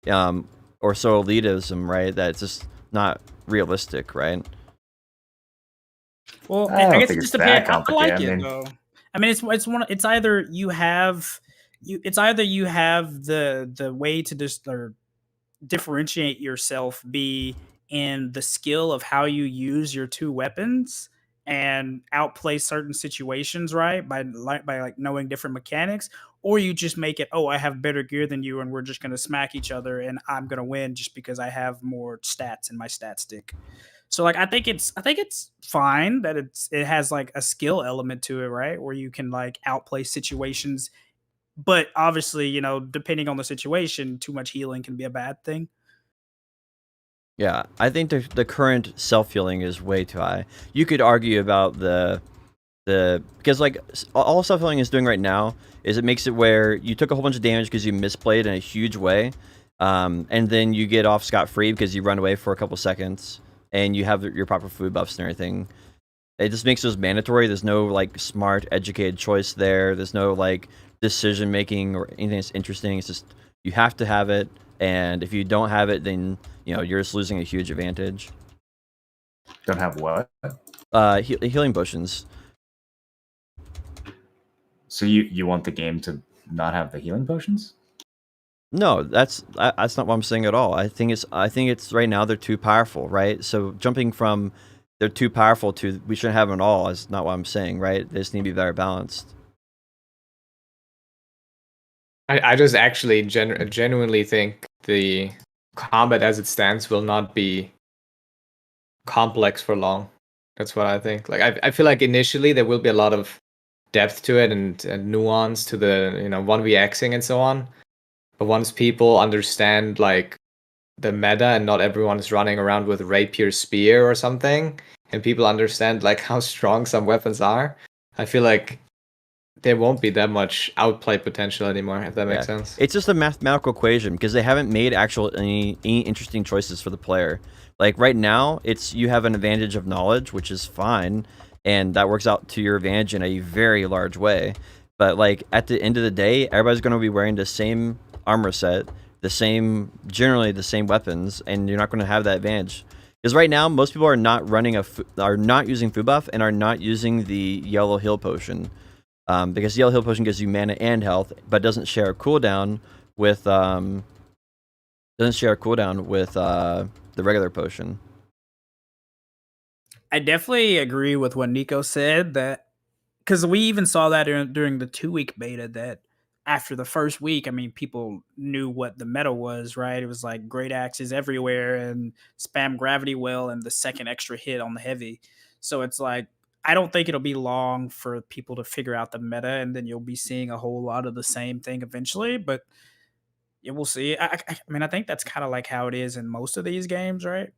or so elitism, right, that it's just not realistic, right? Well, I guess it just depends. I like it though. I mean, it's either you have the way to just differentiate yourself be in the skill of how you use your 2 weapons and outplay certain situations, right? By knowing different mechanics, or you just make it, oh, I have better gear than you and we're just gonna smack each other and I'm gonna win just because I have more stats in my stat stick. So like I think it's fine that it has like a skill element to it, right? Where you can like outplay situations, but obviously, depending on the situation, too much healing can be a bad thing. Yeah, I think the current self-healing is way too high. You could argue about the because like all self-healing is doing right now is it makes it where you took a whole bunch of damage because you misplayed in a huge way, and then you get off scot-free because you run away for a couple seconds and you have your proper food buffs and everything. It just makes those mandatory. There's no like smart, educated choice there. There's no like decision making or anything that's interesting. It's just you have to have it, and if you don't have it, then you're just losing a huge advantage. Don't have what? Healing potions. So you want the game to not have the healing potions? No, that's not what I'm saying at all. I think it's right now they're too powerful, right? So jumping from they're too powerful to we shouldn't have them at all is not what I'm saying, right? They just need to be better balanced. I just actually genuinely think the combat as it stands will not be complex for long. That's what I think. Like I feel like initially there will be a lot of depth to it and nuance to the 1vxing and so on. But once people understand like the meta and not everyone is running around with rapier spear or something, and people understand like how strong some weapons are, I feel like there won't be that much outplay potential anymore, if that makes sense. It's just a mathematical equation because they haven't made any interesting choices for the player. Like right now, you have an advantage of knowledge, which is fine, and that works out to your advantage in a very large way. But like at the end of the day, everybody's going to be wearing the same armor set, generally the same weapons, and you're not going to have that advantage. Because right now, most people are not using food buff and are not using the yellow heal potion. Because yellow heal potion gives you mana and health, but doesn't share a cooldown with the regular potion. I definitely agree with what Nico said, that because we even saw that during the 2-week beta, that after the first week, I mean, people knew what the meta was, right? It was like great axes everywhere and spam gravity well and the second extra hit on the heavy. So it's like, I don't think it'll be long for people to figure out the meta, and then you'll be seeing a whole lot of the same thing eventually. But yeah, we'll see. I mean, I think that's kind of like how it is in most of these games, right?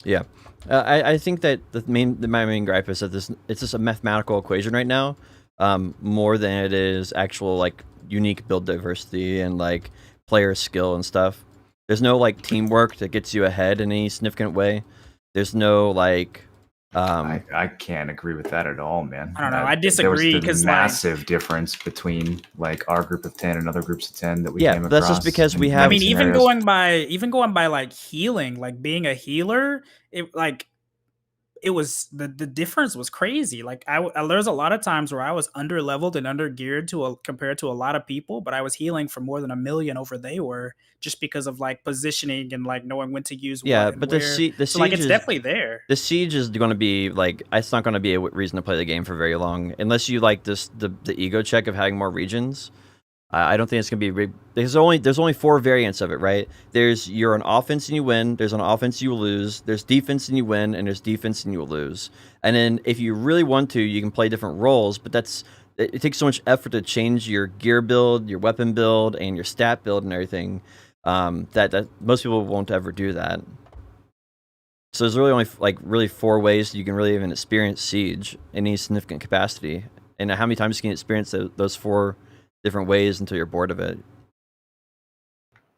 Yeah, I think that my main gripe is that it's just a mathematical equation right now, more than it is actual like unique build diversity and like player skill and stuff. There's no like teamwork that gets you ahead in any significant way. There's no like. I can't agree with that at all, man. I don't know. I disagree because massive difference between like our group of 10 and other groups of 10 that we came across. That's just because we have. I mean, even going by like healing, like being a healer, it was the difference was crazy. Like there's a lot of times where I was under leveled and under geared compared to a lot of people, but I was healing for more than 1 million over they were, just because of like positioning and like knowing when to use what. But the siege like it's definitely there. The siege is going to be like, it's not going to be a reason to play the game for very long unless you like the ego check of having more regions. I don't think it's gonna be. There's only 4 variants of it, right? You're on offense and you win. There's on offense you will lose. There's defense and you win, and there's defense and you will lose. And then if you really want to, you can play different roles. But it takes so much effort to change your gear build, your weapon build, and your stat build and everything. That most people won't ever do that. So there's really only 4 ways you can really even experience siege in any significant capacity. And how many times can you experience those 4 different ways until you're bored of it?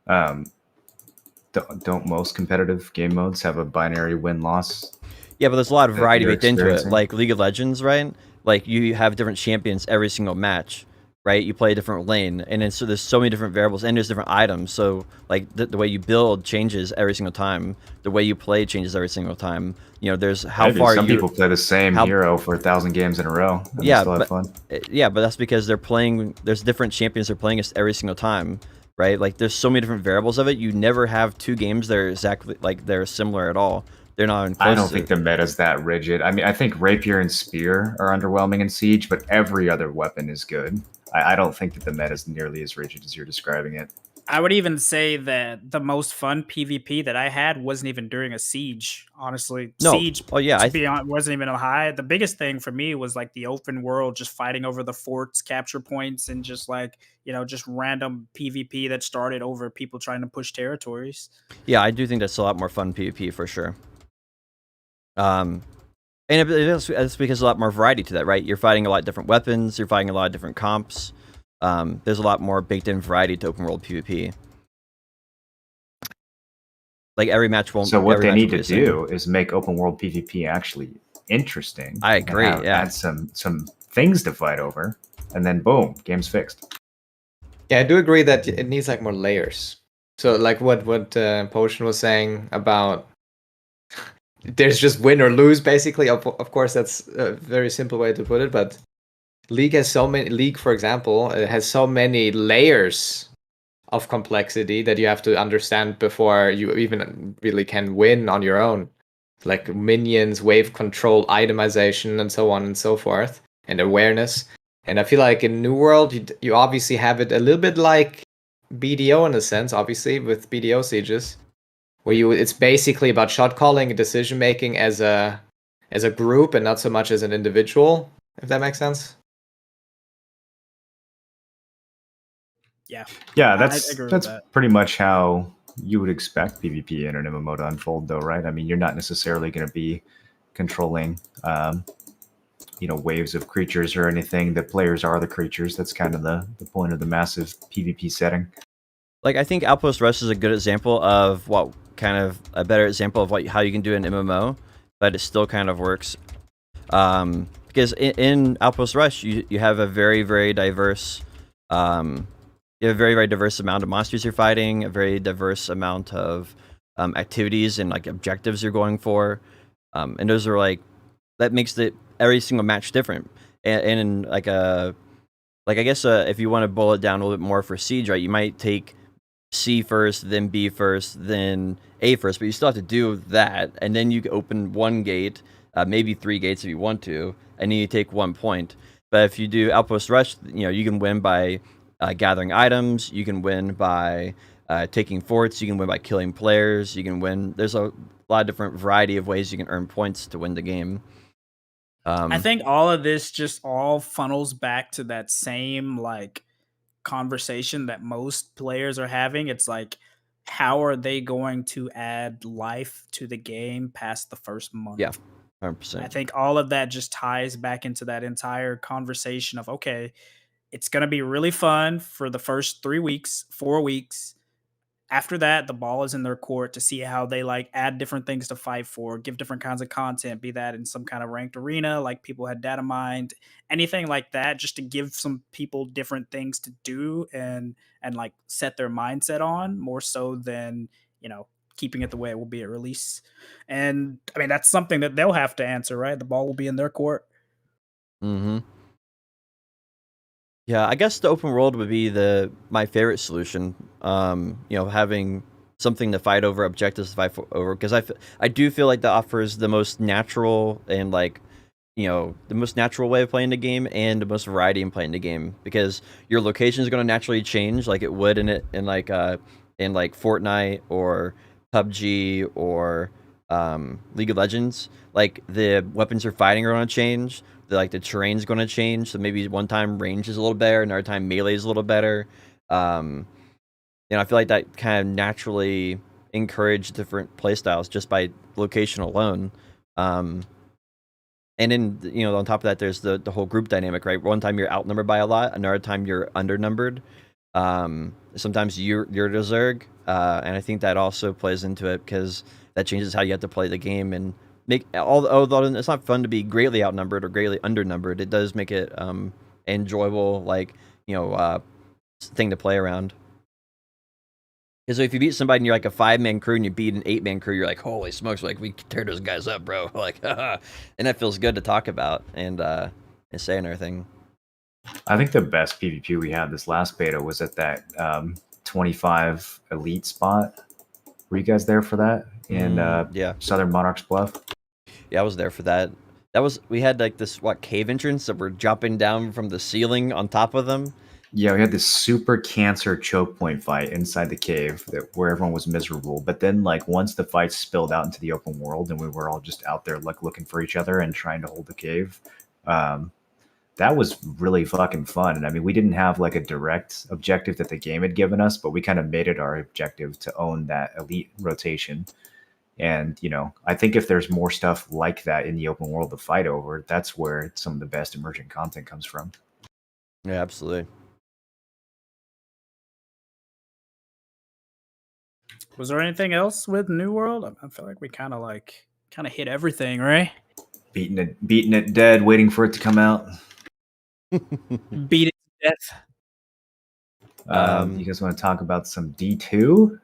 Don't most competitive game modes have a binary win-loss? Yeah, but there's a lot of variety baked into it. Like League of Legends, right? Like you have different champions every single match, right? You play a different lane, and then so there's so many different variables, and there's different items. So like the way you build changes every single time. The way you play changes every single time. You know, there's some people play the same hero for 1,000 games in a row. And yeah, still have fun. Yeah, but that's because they're playing. There's different champions they're playing against every single time, right? Like there's so many different variables of it. You never have 2 games that are exactly like they're similar at all. They're not even close. I don't think the meta's that rigid. I mean, I think rapier and spear are underwhelming in siege, but every other weapon is good. I don't think that the meta is nearly as rigid as you're describing it. I would even say that the most fun PvP that I had wasn't even during a siege, honestly. No. Siege, oh yeah, to be honest, wasn't even a high. The biggest thing for me was like the open world, just fighting over the forts, capture points, and just like, you know, just random PvP that started over people trying to push territories. Yeah, I do think that's a lot more fun PvP for sure. And it's because there's a lot more variety to that, right? You're fighting a lot of different weapons. You're fighting a lot of different comps. There's a lot more baked-in variety to open world PvP. Like every match won't. So what they need to do is make open world PvP actually interesting. I agree. Add some things to fight over, and then boom, game's fixed. Yeah, I do agree that it needs like more layers. So like what Potion was saying about. There's just win or lose, basically. Of course, that's a very simple way to put it. But League has so many. League, for example, has so many layers of complexity that you have to understand before you even really can win on your own. Like minions, wave control, itemization, and so on and so forth, and awareness. And I feel like in New World, you obviously have it a little bit like BDO in a sense, obviously with BDO sieges. Where it's basically about shot calling and decision making as a group and not so much as an individual, if that makes sense. Yeah, that's pretty much how you would expect PvP in an MMO to unfold, though, right? I mean, you're not necessarily going to be controlling waves of creatures or anything. The players are the creatures. That's kind of the point of the massive PvP setting. Like, I think Outpost Rush is a good example of what kind of a better example of how you can do an MMO, but it still kind of works. Because in Outpost Rush, you have a very, very diverse, you have a very, very diverse amount of monsters you're fighting, a very diverse amount of activities and like objectives you're going for, and those are like that makes every single match different. And like I guess if you want to boil it down a little bit more for Siege, right, you might take C first, then B first, then A first, but you still have to do that, and then you open one gate, maybe 3 gates if you want to, and then you take 1 point. But if you do Outpost Rush, you can win by gathering items, you can win by taking forts, you can win by killing players, you can win. There's a lot of different variety of ways you can earn points to win the game. I think all of this just all funnels back to that same like conversation that most players are having. It's like, how are they going to add life to the game past the first month? Yeah, 100%. I think all of that just ties back into that entire conversation of, okay, it's going to be really fun for the first 3 weeks, 4 weeks. After that, the ball is in their court to see how they like add different things to fight for, give different kinds of content, be that in some kind of ranked arena, like people had data mined, anything like that, just to give some people different things to do and like set their mindset on more so than, keeping it the way it will be at release. And I mean, that's something that they'll have to answer, right? The ball will be in their court. Mm-hmm. Yeah, I guess the open world would be my favorite solution. Having something to fight over, objectives to fight over, because I do feel like that offers the most natural and like, the most natural way of playing the game and the most variety in playing the game, because your location is going to naturally change like it would in like Fortnite or PUBG or League of Legends. Like the weapons you're fighting are going to change. The terrain's going to change. So maybe one time range is a little better, another time melee is a little better. I feel like that kind of naturally encourage different playstyles just by location alone. And then on top of that, there's the whole group dynamic, right? One time you're outnumbered by a lot, another time you're undernumbered. Sometimes you're the Zerg, and I think that also plays into it because that changes how you have to play the game and although it's not fun to be greatly outnumbered or greatly undernumbered, it does make it enjoyable, thing to play around. Because if you beat somebody and you're like a 5-man crew and you beat an 8-man crew, you're like, holy smokes, like we tear those guys up, bro. Like, and that feels good to talk about and say and everything. I think the best PvP we had this last beta was at that 25 elite spot. Were you guys there for that in Southern Monarch's Bluff? Yeah, I was there for that. We had like this cave entrance that we're jumping down from the ceiling on top of them. Yeah, we had this super cancer choke point fight inside the cave where everyone was miserable. But then once the fight spilled out into the open world and we were all just out there looking for each other and trying to hold the cave, that was really fucking fun. And I mean, we didn't have a direct objective that the game had given us, but we kind of made it our objective to own that elite rotation. And, I think if there's more stuff like that in the open world to fight over, that's where some of the best emergent content comes from. Yeah, absolutely. Was there anything else with New World? I feel like we kind of hit everything, right? Beating it dead, waiting for it to come out. Beat it to death. You guys want to talk about some D2?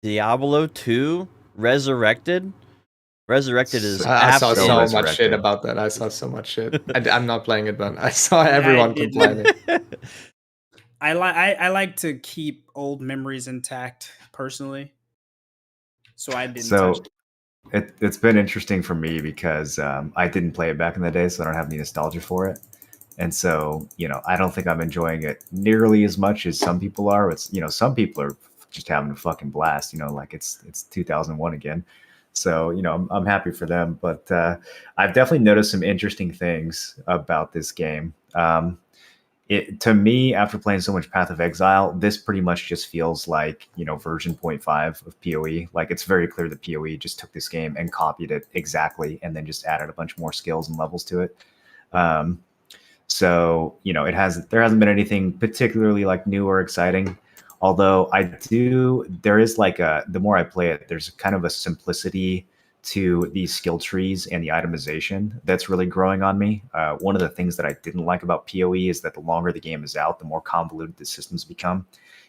Diablo 2 Resurrected? Resurrected is I saw so Resurrected. much shit about that. I saw so much shit. I'm not playing it, but I saw everyone complaining. I like to keep old memories intact personally, so I didn't. So it's been interesting for me because I didn't play it back in the day, so I don't have any nostalgia for it. And so, I don't think I'm enjoying it nearly as much as some people are. It's, some people are just having a fucking blast, it's 2001 again. So, I'm happy for them, but I've definitely noticed some interesting things about this game. To me, after playing so much Path of Exile, this pretty much just feels like, version 0.5 of PoE. It's very clear that PoE just took this game and copied it exactly and then just added a bunch more skills and levels to it. Um, so there hasn't been anything particularly like new or exciting. Although there is like the more I play it, there's kind of a simplicity to these skill trees and the itemization that's really growing on me. One of the things that I didn't like about PoE is that the longer the game is out, the more convoluted the systems become,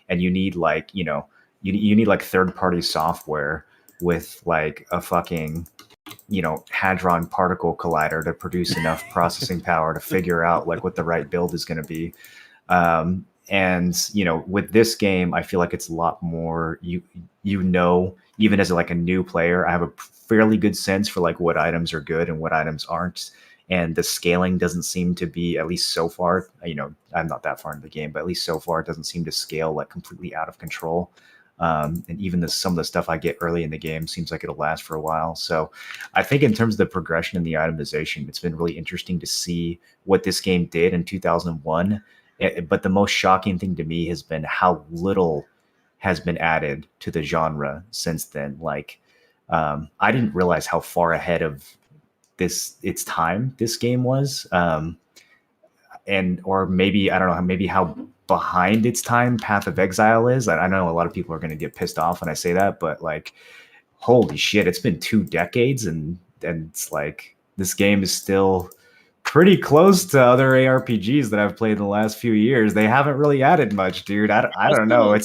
and you need like you need like third party software with like a fucking hadron particle collider to produce enough processing power to figure out like what the right build is going to be. And with this game, I feel like it's a lot more even as like a new player, I have a fairly good sense for like what items are good and what items aren't. And the scaling doesn't seem to be, at least so far, I'm not that far into the game, but at least so far, it doesn't seem to scale like completely out of control. And even some of the stuff I get early in the game seems like it'll last for a while. So I think in terms of the progression and the itemization, it's been really interesting to see what this game did in 2001. But the most shocking thing to me has been how little has been added to the genre since then. Like, I didn't realize how far ahead of its time this game was. Or maybe, I don't know, maybe how behind its time Path of Exile is. I know a lot of people are going to get pissed off when I say that, but like, holy shit, it's been 2 decades, and it's like this game is still pretty close to other ARPGs that I've played in the last few years. They haven't really added much, dude. I don't know.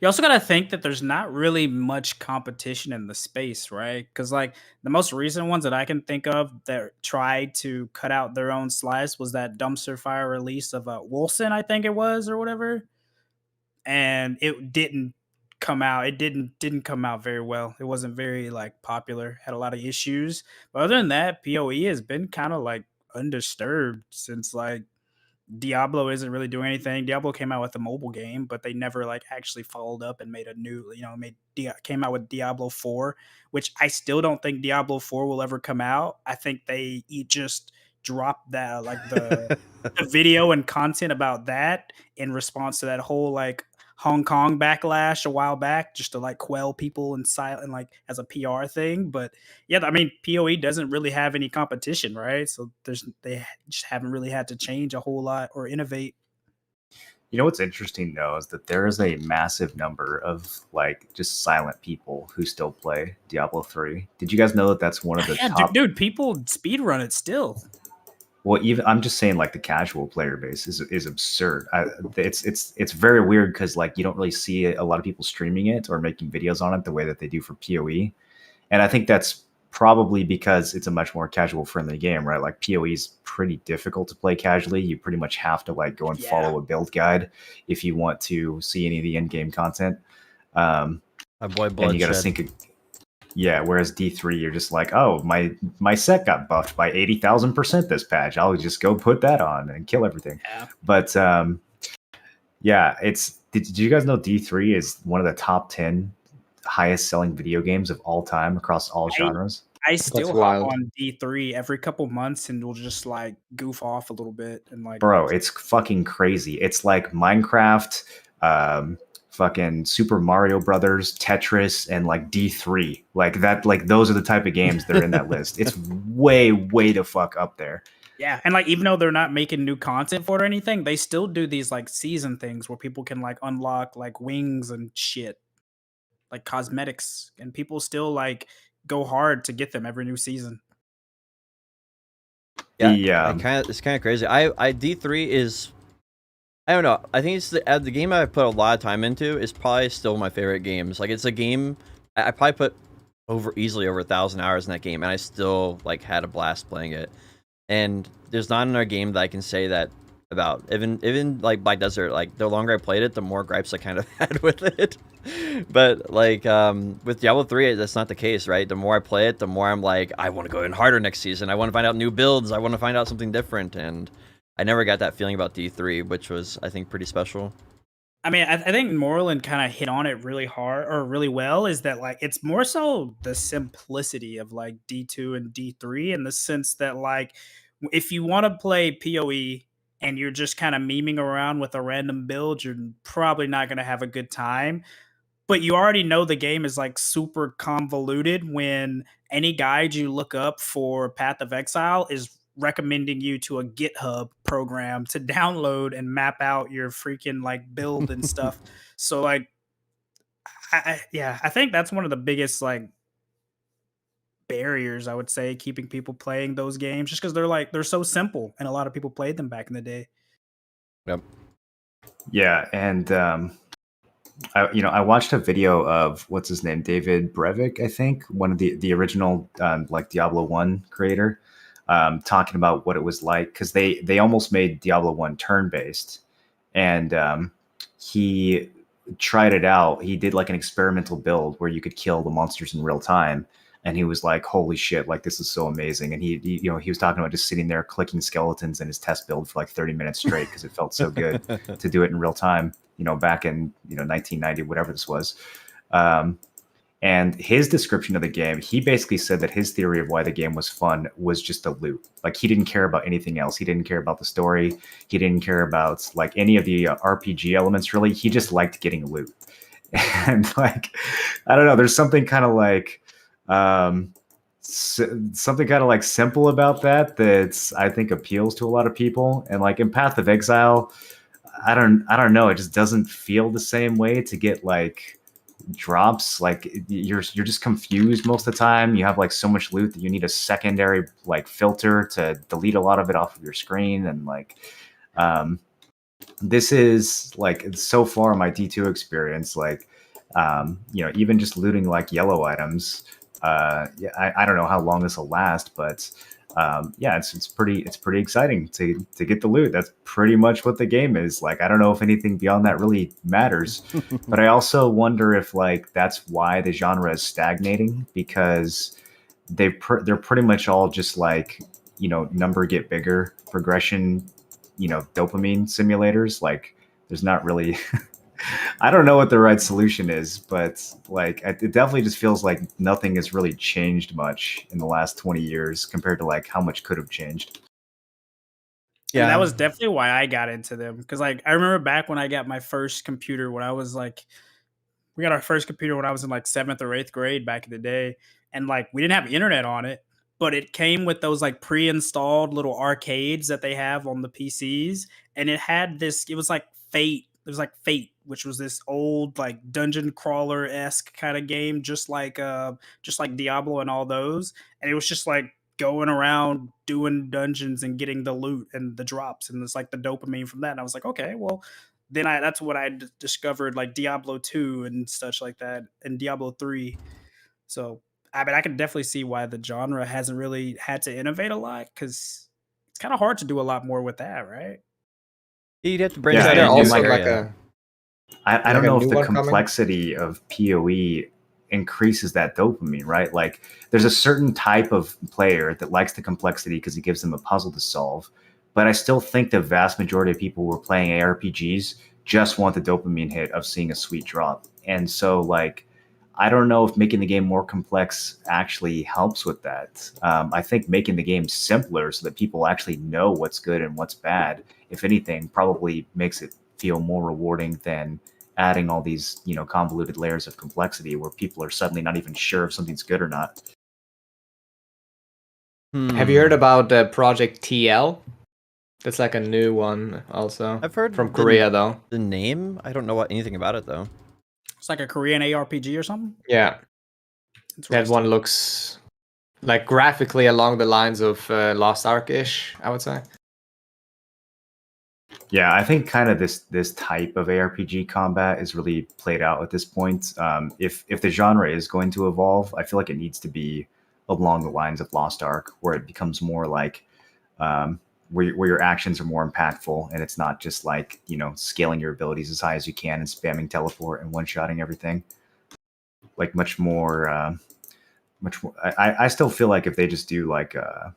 You also got to think that there's not really much competition in the space, right? Because like the most recent ones that I can think of that tried to cut out their own slice was that dumpster fire release of Wilson, I think it was, or whatever, and it didn't come out. It didn't come out very well. It wasn't very like popular. Had a lot of issues. But other than that, PoE has been kind of like undisturbed since like Diablo isn't really doing anything. Diablo came out with a mobile game, but they never like actually followed up and made a new, came out with Diablo 4, which I still don't think Diablo 4 will ever come out. I think they just dropped that the video and content about that in response to that whole like Hong Kong backlash a while back, just to like quell people and silent like as a PR thing. But yeah, I mean, PoE doesn't really have any competition, right? So they just haven't really had to change a whole lot or innovate. What's interesting though is that there is a massive number of like just silent people who still play Diablo 3. Did you guys know that that's one of the Yeah, top? dude, people speedrun it still. Well, even I'm just saying, like the casual player base is absurd. It's very weird because like you don't really see a lot of people streaming it or making videos on it the way that they do for PoE, and I think that's probably because it's a much more casual friendly game, right? Like PoE is pretty difficult to play casually. You pretty much have to like go and follow a build guide if you want to see any of the end game content. My boy And you got to Bloodshed. sync it. Yeah, whereas D3, you're just like, oh, my set got buffed by 80,000% this patch. I'll just go put that on and kill everything. Yeah. But yeah, did you guys know D3 is one of the top 10 highest selling video games of all time across all genres? I still That's hop wild. on D3 every couple months and we'll just like goof off a little bit and like Bro, it's fucking crazy. It's like Minecraft, fucking Super Mario Brothers, Tetris, and like D3. Like that, like those are the type of games that are in that list. It's way the fuck up there. Yeah, and like even though they're not making new content for it or anything, they still do these like season things where people can like unlock like wings and shit, like cosmetics, and people still like go hard to get them every new season. Yeah, it's kind of crazy. I D3 is, I don't know. I think it's the game I put a lot of time into is probably still my favorite games. Like it's a game I probably put easily over 1,000 hours in that game, and I still like had a blast playing it. And there's not another game that I can say that about. Even like Black Desert, like the longer I played it, the more gripes I kind of had with it. But like with Diablo 3, that's not the case, right? The more I play it, the more I'm like, I want to go in harder next season. I want to find out new builds. I want to find out something different. And I never got that feeling about D3, which was, I think, pretty special. I mean, I think Moreland kind of hit on it really hard or really well. Is that like it's more so the simplicity of like D2 and D3 in the sense that like if you want to play PoE and you're just kind of memeing around with a random build, you're probably not going to have a good time. But you already know the game is like super convoluted when any guide you look up for Path of Exile is recommending you to a GitHub program to download and map out your freaking like build and stuff. So like, yeah, I think that's one of the biggest like barriers I would say keeping people playing those games, just because they're so simple and a lot of people played them back in the day. Yep. Yeah, and I watched a video of what's his name, David Brevik, I think, one of the original like Diablo 1 creator, talking about what it was like, because they almost made Diablo 1 turn based, and he tried it out. He did like an experimental build where you could kill the monsters in real time, and he was like, "Holy shit! Like this is so amazing!" And he was talking about just sitting there clicking skeletons in his test build for like 30 minutes straight because it felt so good to do it in real time. Back in 1990, whatever this was. And his description of the game, he basically said that his theory of why the game was fun was just the loot. Like he didn't care about anything else. He didn't care about the story. He didn't care about like any of the RPG elements really. He just liked getting loot. And like, I don't know, there's something kind of like something kind of like simple about that I think appeals to a lot of people. And like in Path of Exile, I don't know, it just doesn't feel the same way to get like drops. Like you're just confused most of the time. You have like so much loot that you need a secondary like filter to delete a lot of it off of your screen. And like this is like so far my D2 experience, like even just looting like yellow items, I don't know how long this will last, but it's pretty exciting to get the loot. That's pretty much what the game is. Like, I don't know if anything beyond that really matters, but I also wonder if like that's why the genre is stagnating, because they're pretty much all just like number get bigger progression, dopamine simulators. Like, there's not really. I don't know what the right solution is, but like it definitely just feels like nothing has really changed much in the last 20 years compared to like how much could have changed. Yeah, and that was definitely why I got into them, because like I remember back when I got my first computer when I was like, we got our first computer when I was in like 7th or 8th grade back in the day, and like we didn't have internet on it, but it came with those like pre-installed little arcades that they have on the PCs, and it had this. It was like Fate. It was like Fate, which was this old like dungeon crawler esque kind of game, just like Diablo and all those. And it was just like going around doing dungeons and getting the loot and the drops, and it's like the dopamine from that. And I was like, okay, well, then that's what I discovered like Diablo 2 and such like that, and Diablo 3. So I mean, I can definitely see why the genre hasn't really had to innovate a lot, because it's kind of hard to do a lot more with that, right? You'd have to bring Yeah, it There in also new like area. I don't a know if new the one coming? complexity of PoE increases that dopamine, right? Like there's a certain type of player that likes the complexity because it gives them a puzzle to solve. But I still think the vast majority of people who are playing ARPGs just want the dopamine hit of seeing a sweet drop. And so like I don't know if making the game more complex actually helps with that. I think making the game simpler so that people actually know what's good and what's bad, if anything, probably makes it feel more rewarding than adding all these convoluted layers of complexity where people are suddenly not even sure if something's good or not. Have you heard about Project TL? That's like a new one also. I've heard from Korea though. the name. I don't know anything about it though. It's like a Korean ARPG or something. Yeah, that one looks like graphically along the lines of Lost Ark-ish, I would say. Yeah, I think kind of this type of ARPG combat is really played out at this point. If the genre is going to evolve, I feel like it needs to be along the lines of Lost Ark, where it becomes more like where your actions are more impactful, and it's not just like scaling your abilities as high as you can and spamming teleport and one-shotting everything. Like much more. I still feel like if they just do like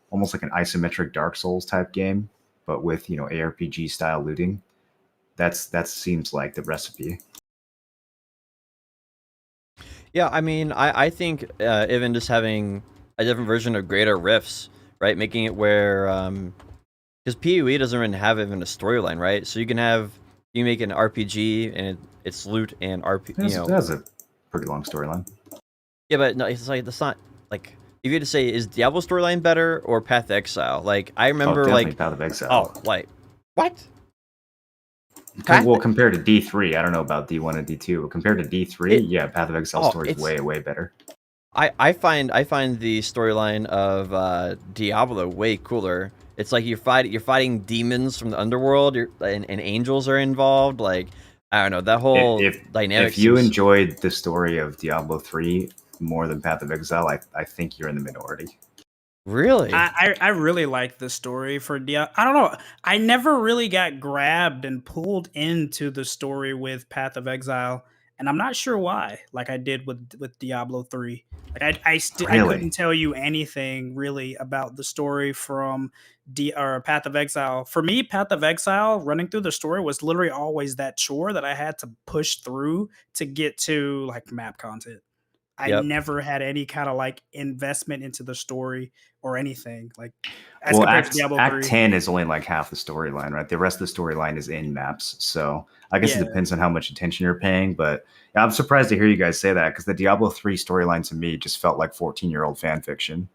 almost like an isometric Dark Souls type game, but with ARPG style looting, that seems like the recipe. Yeah, I mean, I think even just having a different version of Greater Rifts, right, making it where because PoE doesn't really have even a storyline, right? So you can make an RPG and it's loot and It has a pretty long storyline. Yeah, but no, it's like that's not like if you had to say, is Diablo storyline better or Path to Exile? Like, I Oh, remember, definitely like, Path of Exile. oh, like, what? Path Well, compared to D3, I don't know about D1 and D2, but compared to D3, It- yeah, Path of Exile oh, story is it's- way better. I find the storyline of Diablo way cooler. It's like you're fighting demons from the underworld, and angels are involved. Like, I don't know, that whole dynamic. If you enjoyed the story of Diablo 3 more than Path of Exile, I think you're in the minority. Really, I really like the story for Diablo. I don't know. I never really got grabbed and pulled into the story with Path of Exile, and I'm not sure why. Like I did with Diablo 3. Like I Really? couldn't tell you anything really about the story from or Path of Exile. For me, Path of Exile, running through the story was literally always that chore that I had to push through to get to like map content. I Yep. never had any kind of like investment into the story or anything. Like as Well, compared to Diablo Act 3. 10 is only like half the storyline, right? The rest of the storyline is in maps. So I guess Yeah. it depends on how much attention you're paying. But yeah, I'm surprised to hear you guys say that because the Diablo 3 storyline to me just felt like 14-year-old fan fiction.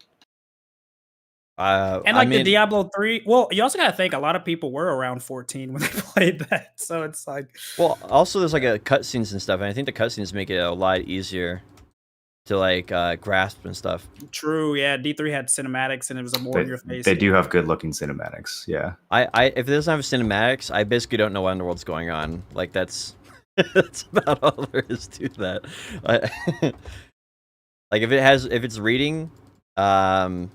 And like the Diablo 3, well, you also gotta think a lot of people were around 14 when they played that. So it's like, well, also there's like a cutscenes and stuff, and I think the cutscenes make it a lot easier to like grasp and stuff. true, yeah. D3 had cinematics and it was a more in your face. They do have good looking cinematics, yeah. If it doesn't have cinematics, I basically don't know what Underworld's going on. Like that's that's about all there is to that. Like if it's reading, then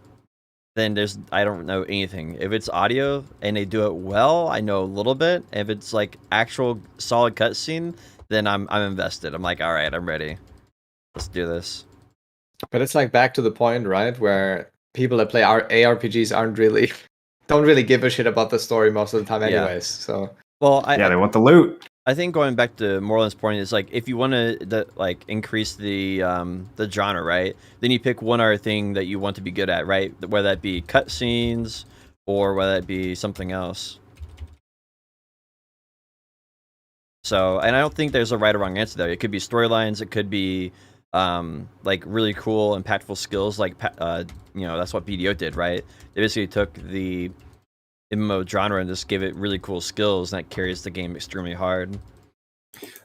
I don't know anything. If it's audio and they do it well, I know a little bit. If it's like actual solid cutscene, then I'm invested. I'm like, all right, I'm ready. Let's do this. But it's like back to the point, right, where people that play ARPGs don't really give a shit about the story most of the time, anyways. Yeah. So well, they want the loot. I think going back to Moreland's point is like if you want to like increase the genre, right? Then you pick one other thing that you want to be good at, right? Whether that be cutscenes or whether that be something else. So, and I don't think there's a right or wrong answer there. It could be storylines. It could be like really cool, impactful skills. Like that's what BDO did, right? They basically took the MMO genre and just gave it really cool skills, and that carries the game extremely hard.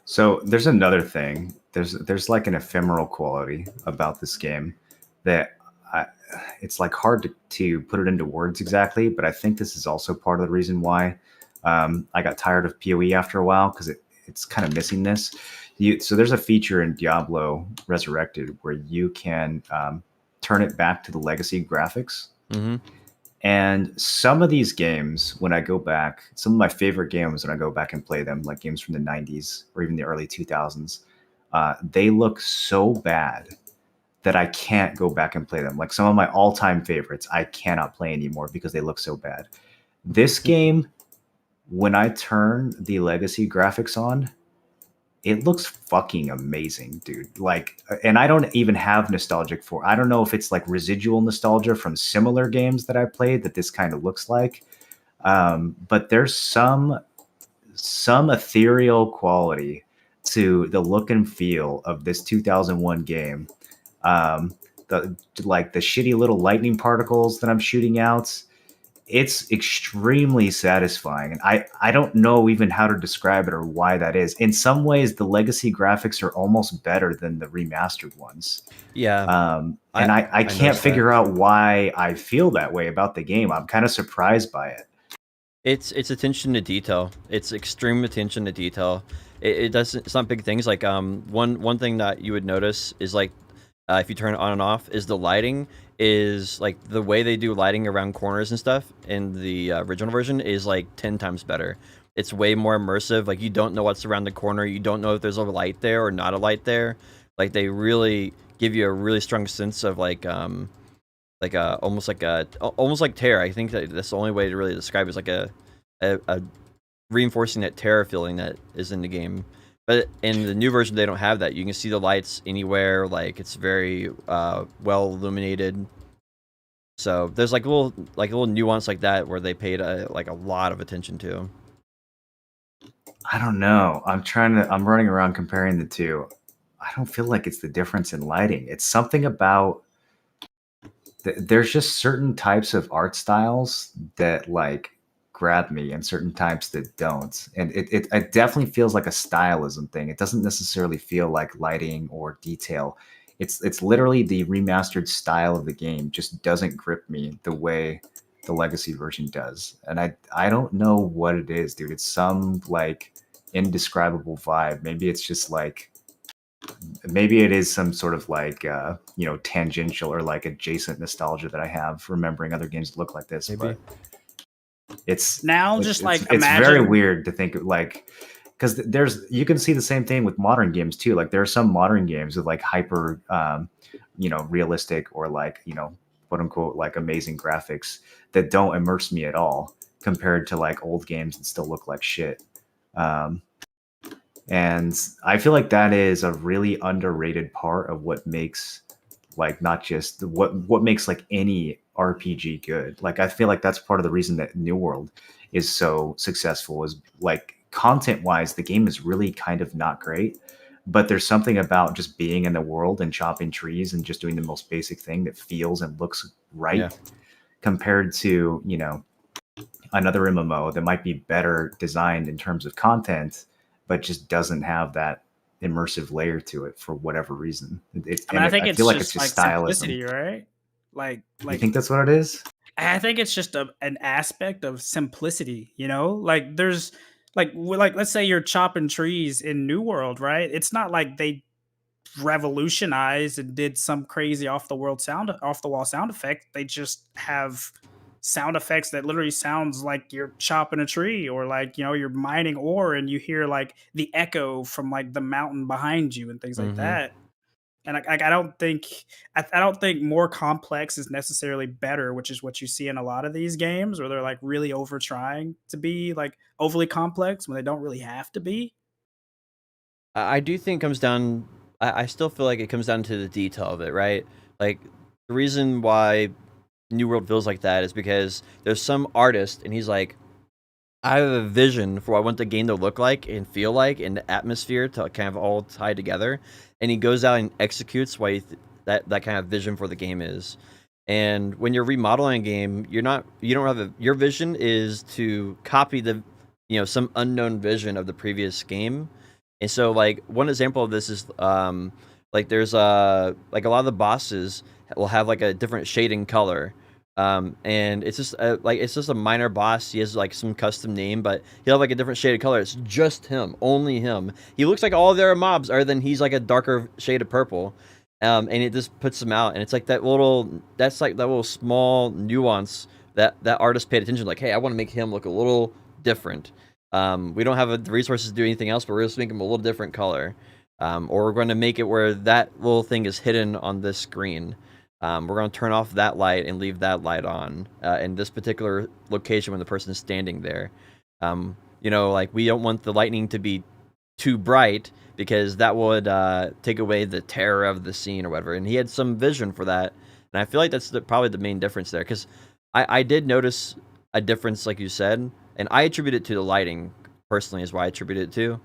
So there's another thing. There's like an ephemeral quality about this game that it's like hard to put it into words exactly, but I think this is also part of the reason why I got tired of PoE after a while because it's kind of missing this. So there's a feature in Diablo Resurrected where you can turn it back to the legacy graphics. Mm-hmm. And some of these games, when I go back, some of my favorite games when I go back and play them, like games from the 90s or even the early 2000s, they look so bad that I can't go back and play them. Like some of my all-time favorites, I cannot play anymore because they look so bad. This game, when I turn the legacy graphics on, it looks fucking amazing, dude. Like, and I don't even have nostalgic for. I don't know if it's like residual nostalgia from similar games that I played that this kind of looks like. But there's some ethereal quality to the look and feel of this 2001 game. The shitty little lightning particles that I'm shooting out. It's extremely satisfying. And I don't know even how to describe it or why that is. In some ways, the legacy graphics are almost better than the remastered ones. Yeah. And I can't figure out why I feel that way about the game. I'm kind of surprised by it. It's attention to detail. It's extreme attention to detail. It's not big things. Like one thing that you would notice is like if you turn it on and off is the lighting is like the way they do lighting around corners and stuff in the original version is like 10 times better. It's way more immersive. Like you don't know what's around the corner. You don't know if there's a light there or not a light there. Like they really give you a really strong sense of almost like terror. I think that's the only way to really describe it, is like a reinforcing that terror feeling that is in the game. But in the new version, they don't have that. You can see the lights anywhere. Like it's very well illuminated. So there's like a little nuance like that where they paid a lot of attention to. I don't know. I'm running around comparing the two. I don't feel like it's the difference in lighting. It's something about there's just certain types of art styles that like grab me and certain types that don't, and it definitely feels like a stylism thing. It doesn't necessarily feel like lighting or detail. It's literally the remastered style of the game just doesn't grip me the way the legacy version does, and I don't know what it is, dude. It's some like indescribable vibe. Maybe it's just like, maybe it is some sort of like tangential or like adjacent nostalgia that I have remembering other games that look like this. Maybe. But it's Now just like it's very imagine weird to think of, like, because you can see the same thing with modern games too. Like there are some modern games with like hyper realistic or like quote unquote like amazing graphics that don't immerse me at all compared to like old games that still look like shit. um, and I feel like that is a really underrated part of what makes like not just what makes like any RPG good. Like I feel like that's part of the reason that New World is so successful, is like content wise the game is really kind of not great, but there's something about just being in the world and chopping trees and just doing the most basic thing that feels and looks right. Yeah. Compared to another MMO that might be better designed in terms of content, but just doesn't have that immersive layer to it for whatever reason. I think I it's feel like just it's like just stylism. simplicity, right? Like You think that's what it is? I think it's just an aspect of simplicity, like there's like let's say you're chopping trees in New World, right? It's not like they revolutionized and did some crazy off the wall sound effect. They just have sound effects that literally sounds like you're chopping a tree, or like you're mining ore and you hear like the echo from like the mountain behind you and things like Mhm. that. And I don't think I don't think more complex is necessarily better, which is what you see in a lot of these games where they're like really over trying to be like overly complex when they don't really have to be. I do think it comes down. I still feel like it comes down to the detail of it, right? Like the reason why New World feels like that is because there's some artist and he's like, I have a vision for what I want the game to look like and feel like, and the atmosphere to kind of all tie together, and he goes out and executes what that kind of vision for the game is. And when you're remodeling a game, you don't have your vision is to copy the some unknown vision of the previous game. And so like one example of this is like there's like a lot of the bosses will have like a different shading color. And it's just it's just a minor boss. He has like some custom name, but he'll have like a different shade of color. It's just him, only him. He looks like all their mobs, other than he's like a darker shade of purple. And it just puts them out, and it's like that's like that little small nuance that artist paid attention. Like, hey, I want to make him look a little different. We don't have the resources to do anything else, but we're just making him a little different color. Or we're going to make it where that little thing is hidden on this screen. We're going to turn off that light and leave that light on in this particular location when the person is standing there. Like we don't want the lightning to be too bright because that would take away the terror of the scene or whatever. And he had some vision for that. And I feel like that's probably the main difference there, because I did notice a difference, like you said, and I attribute it to the lighting personally is why I attribute it to,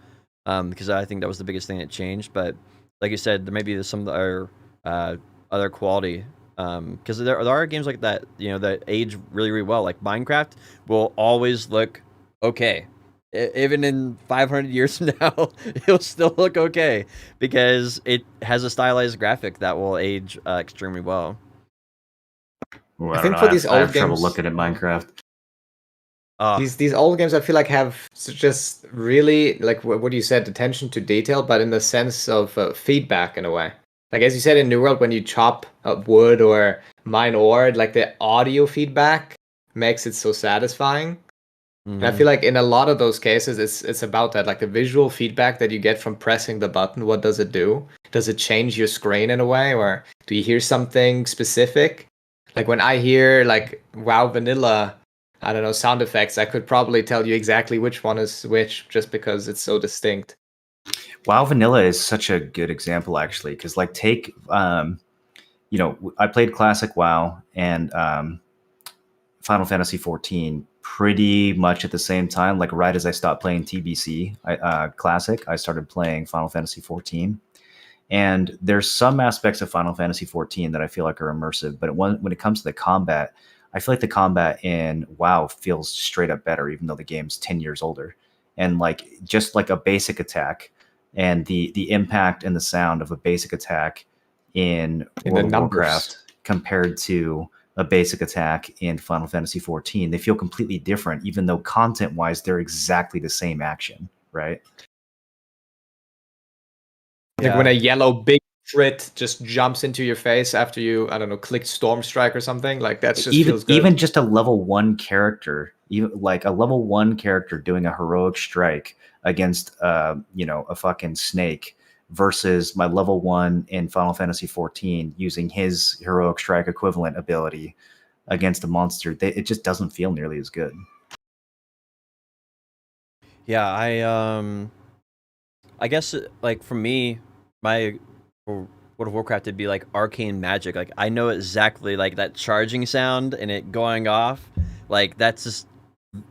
because I think that was the biggest thing that changed. But like you said, there may be some other quality, because there are games like that, that age really, really well. Like Minecraft will always look okay. Even in 500 years from now, it'll still look okay because it has a stylized graphic that will age extremely well. Ooh, I think don't for know. these I have old trouble games, looking at Minecraft. these old games I feel like have just really, like what you said, attention to detail, but in the sense of feedback in a way. Like as you said in New World, when you chop up wood or mine ore, like the audio feedback makes it so satisfying. And I feel like in a lot of those cases, it's about that, like the visual feedback that you get from pressing the button. What does it do? Does it change your screen in a way, or do you hear something specific? Like when I hear like WoW Vanilla, I don't know, sound effects, I could probably tell you exactly which one is which just because it's so distinct. WoW Vanilla is such a good example, actually, because like take I played Classic WoW and Final Fantasy 14 pretty much at the same time. Like right as I stopped playing TBC Classic, I started playing Final Fantasy 14, And there's some aspects of Final Fantasy 14 that I feel like are immersive, but when it comes to the combat, I feel like the combat in WoW feels straight up better, even though the game's 10 years older. And like just like a basic attack and the impact and the sound of a basic attack in World of Warcraft compared to a basic attack in Final Fantasy 14, they feel completely different, even though content-wise they're exactly the same action, right? Like when a yellow big crit just jumps into your face after you, I don't know, clicked Storm Strike or something, like that just feels good. Even just a level 1 character, even like a level 1 character doing a heroic strike against you know, a fucking snake versus my level 1 in Final Fantasy 14 using his heroic strike equivalent ability against a monster, it just doesn't feel nearly as good. Yeah, I guess like for me, my World of Warcraft would be like arcane magic. Like I know exactly like that charging sound and it going off. Like that's just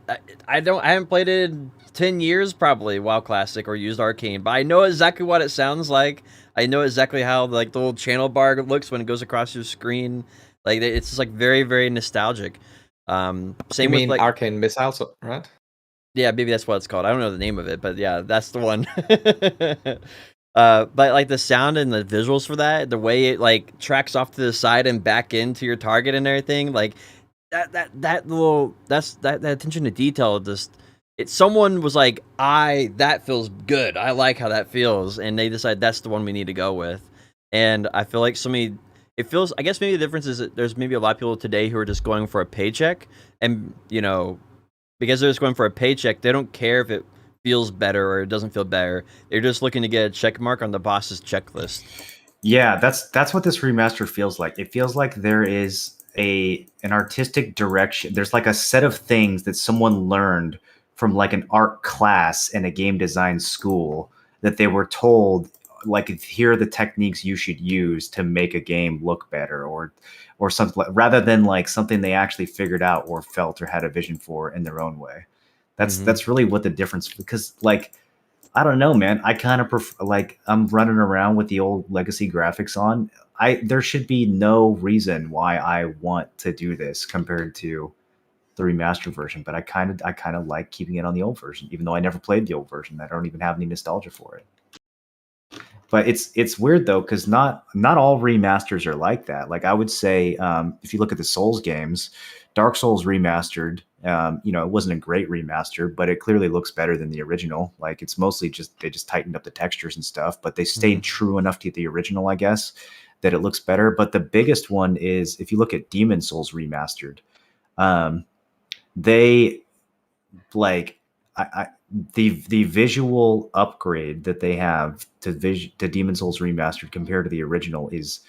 I haven't played it in 10 years probably, WoW Classic or used Arcane, but I know exactly what it sounds like. I know exactly how like the little channel bar looks when it goes across your screen. Like it's just like very, very nostalgic. Same you mean with like Arcane Missiles, right? Yeah, maybe that's what it's called. I don't know the name of it, but yeah, that's the one. But like the sound and the visuals for that, the way it like tracks off to the side and back into your target and everything, like that little that attention to detail just someone was like, that feels good. I like how that feels, and they decide that's the one we need to go with. And I feel like it feels, I guess maybe the difference is that there's maybe a lot of people today who are just going for a paycheck, and you know, because they're just going for a paycheck, they don't care if it feels better or it doesn't feel better. They're just looking to get a check mark on the boss's checklist. Yeah, that's what this remaster feels like. It feels like there is an artistic direction. There's like a set of things that someone learned from like an art class in a game design school that they were told, like, here are the techniques you should use to make a game look better, or something, rather than like something they actually figured out or felt or had a vision for in their own way. That's really what the difference, because like, I don't know, man. I kind of prefer, like, I'm running around with the old legacy graphics on. There should be no reason why I want to do this compared to the remastered version, but I kind of like keeping it on the old version, even though I never played the old version. I don't even have any nostalgia for it. But it's weird though, because not all remasters are like that. Like I would say, if you look at the Souls games, Dark Souls remastered, you know, it wasn't a great remaster, but it clearly looks better than the original. Like it's mostly just they just tightened up the textures and stuff, but they stayed true enough to the original, I guess, that it looks better. But the biggest one is if you look at Demon Souls remastered, they like the visual upgrade that they have to Demon Souls remastered compared to the original is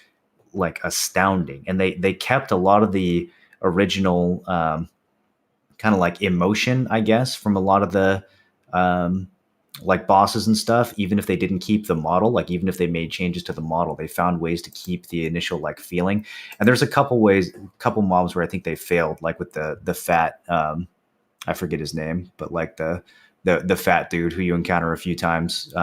like astounding, and they kept a lot of the original kind of like emotion, I guess, from a lot of the like bosses and stuff. Even if they didn't keep the model, like even if they made changes to the model, they found ways to keep the initial like feeling. And there's a couple mobs where I think they failed, like with the fat I forget his name, but like the fat dude who you encounter a few times.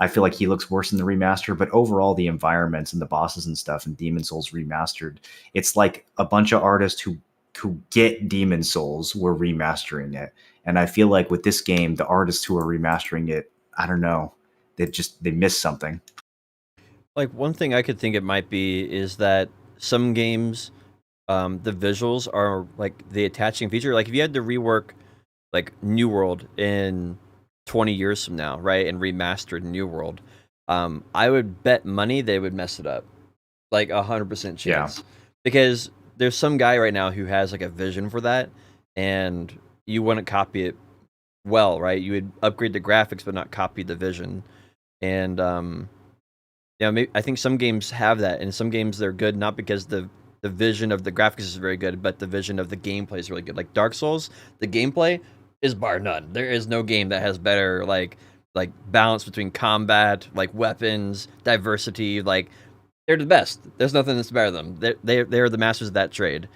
I feel like he looks worse in the remaster, but overall the environments and the bosses and stuff in Demon Souls remastered, it's like a bunch of artists who get Demon Souls were remastering it. And I feel like with this game, the artists who are remastering it, I don't know, they missed something. Like one thing I could think it might be is that some games, the visuals are like the attaching feature. Like if you had to rework like New World in 20 years from now, right, and remastered New World, I would bet money they would mess it up, like 100% chance, because there's some guy right now who has like a vision for that, and you wouldn't copy it well, right? You would upgrade the graphics but not copy the vision, and yeah, maybe, I think some games have that, and some games they're good not because the vision of the graphics is very good, but the vision of the gameplay is really good. Like Dark Souls, the gameplay is bar none. There is no game that has better like balance between combat, like weapons, diversity. Like they're the best. There's nothing that's better than them. They're the masters of that trade.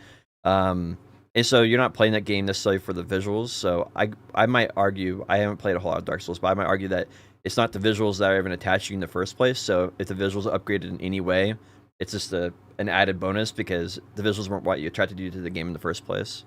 And so you're not playing that game necessarily for the visuals. So I might argue, I haven't played a whole lot of Dark Souls, but I might argue that it's not the visuals that are even attaching in the first place. So if the visuals are upgraded in any way, it's just an added bonus because the visuals weren't what you attracted you to the game in the first place.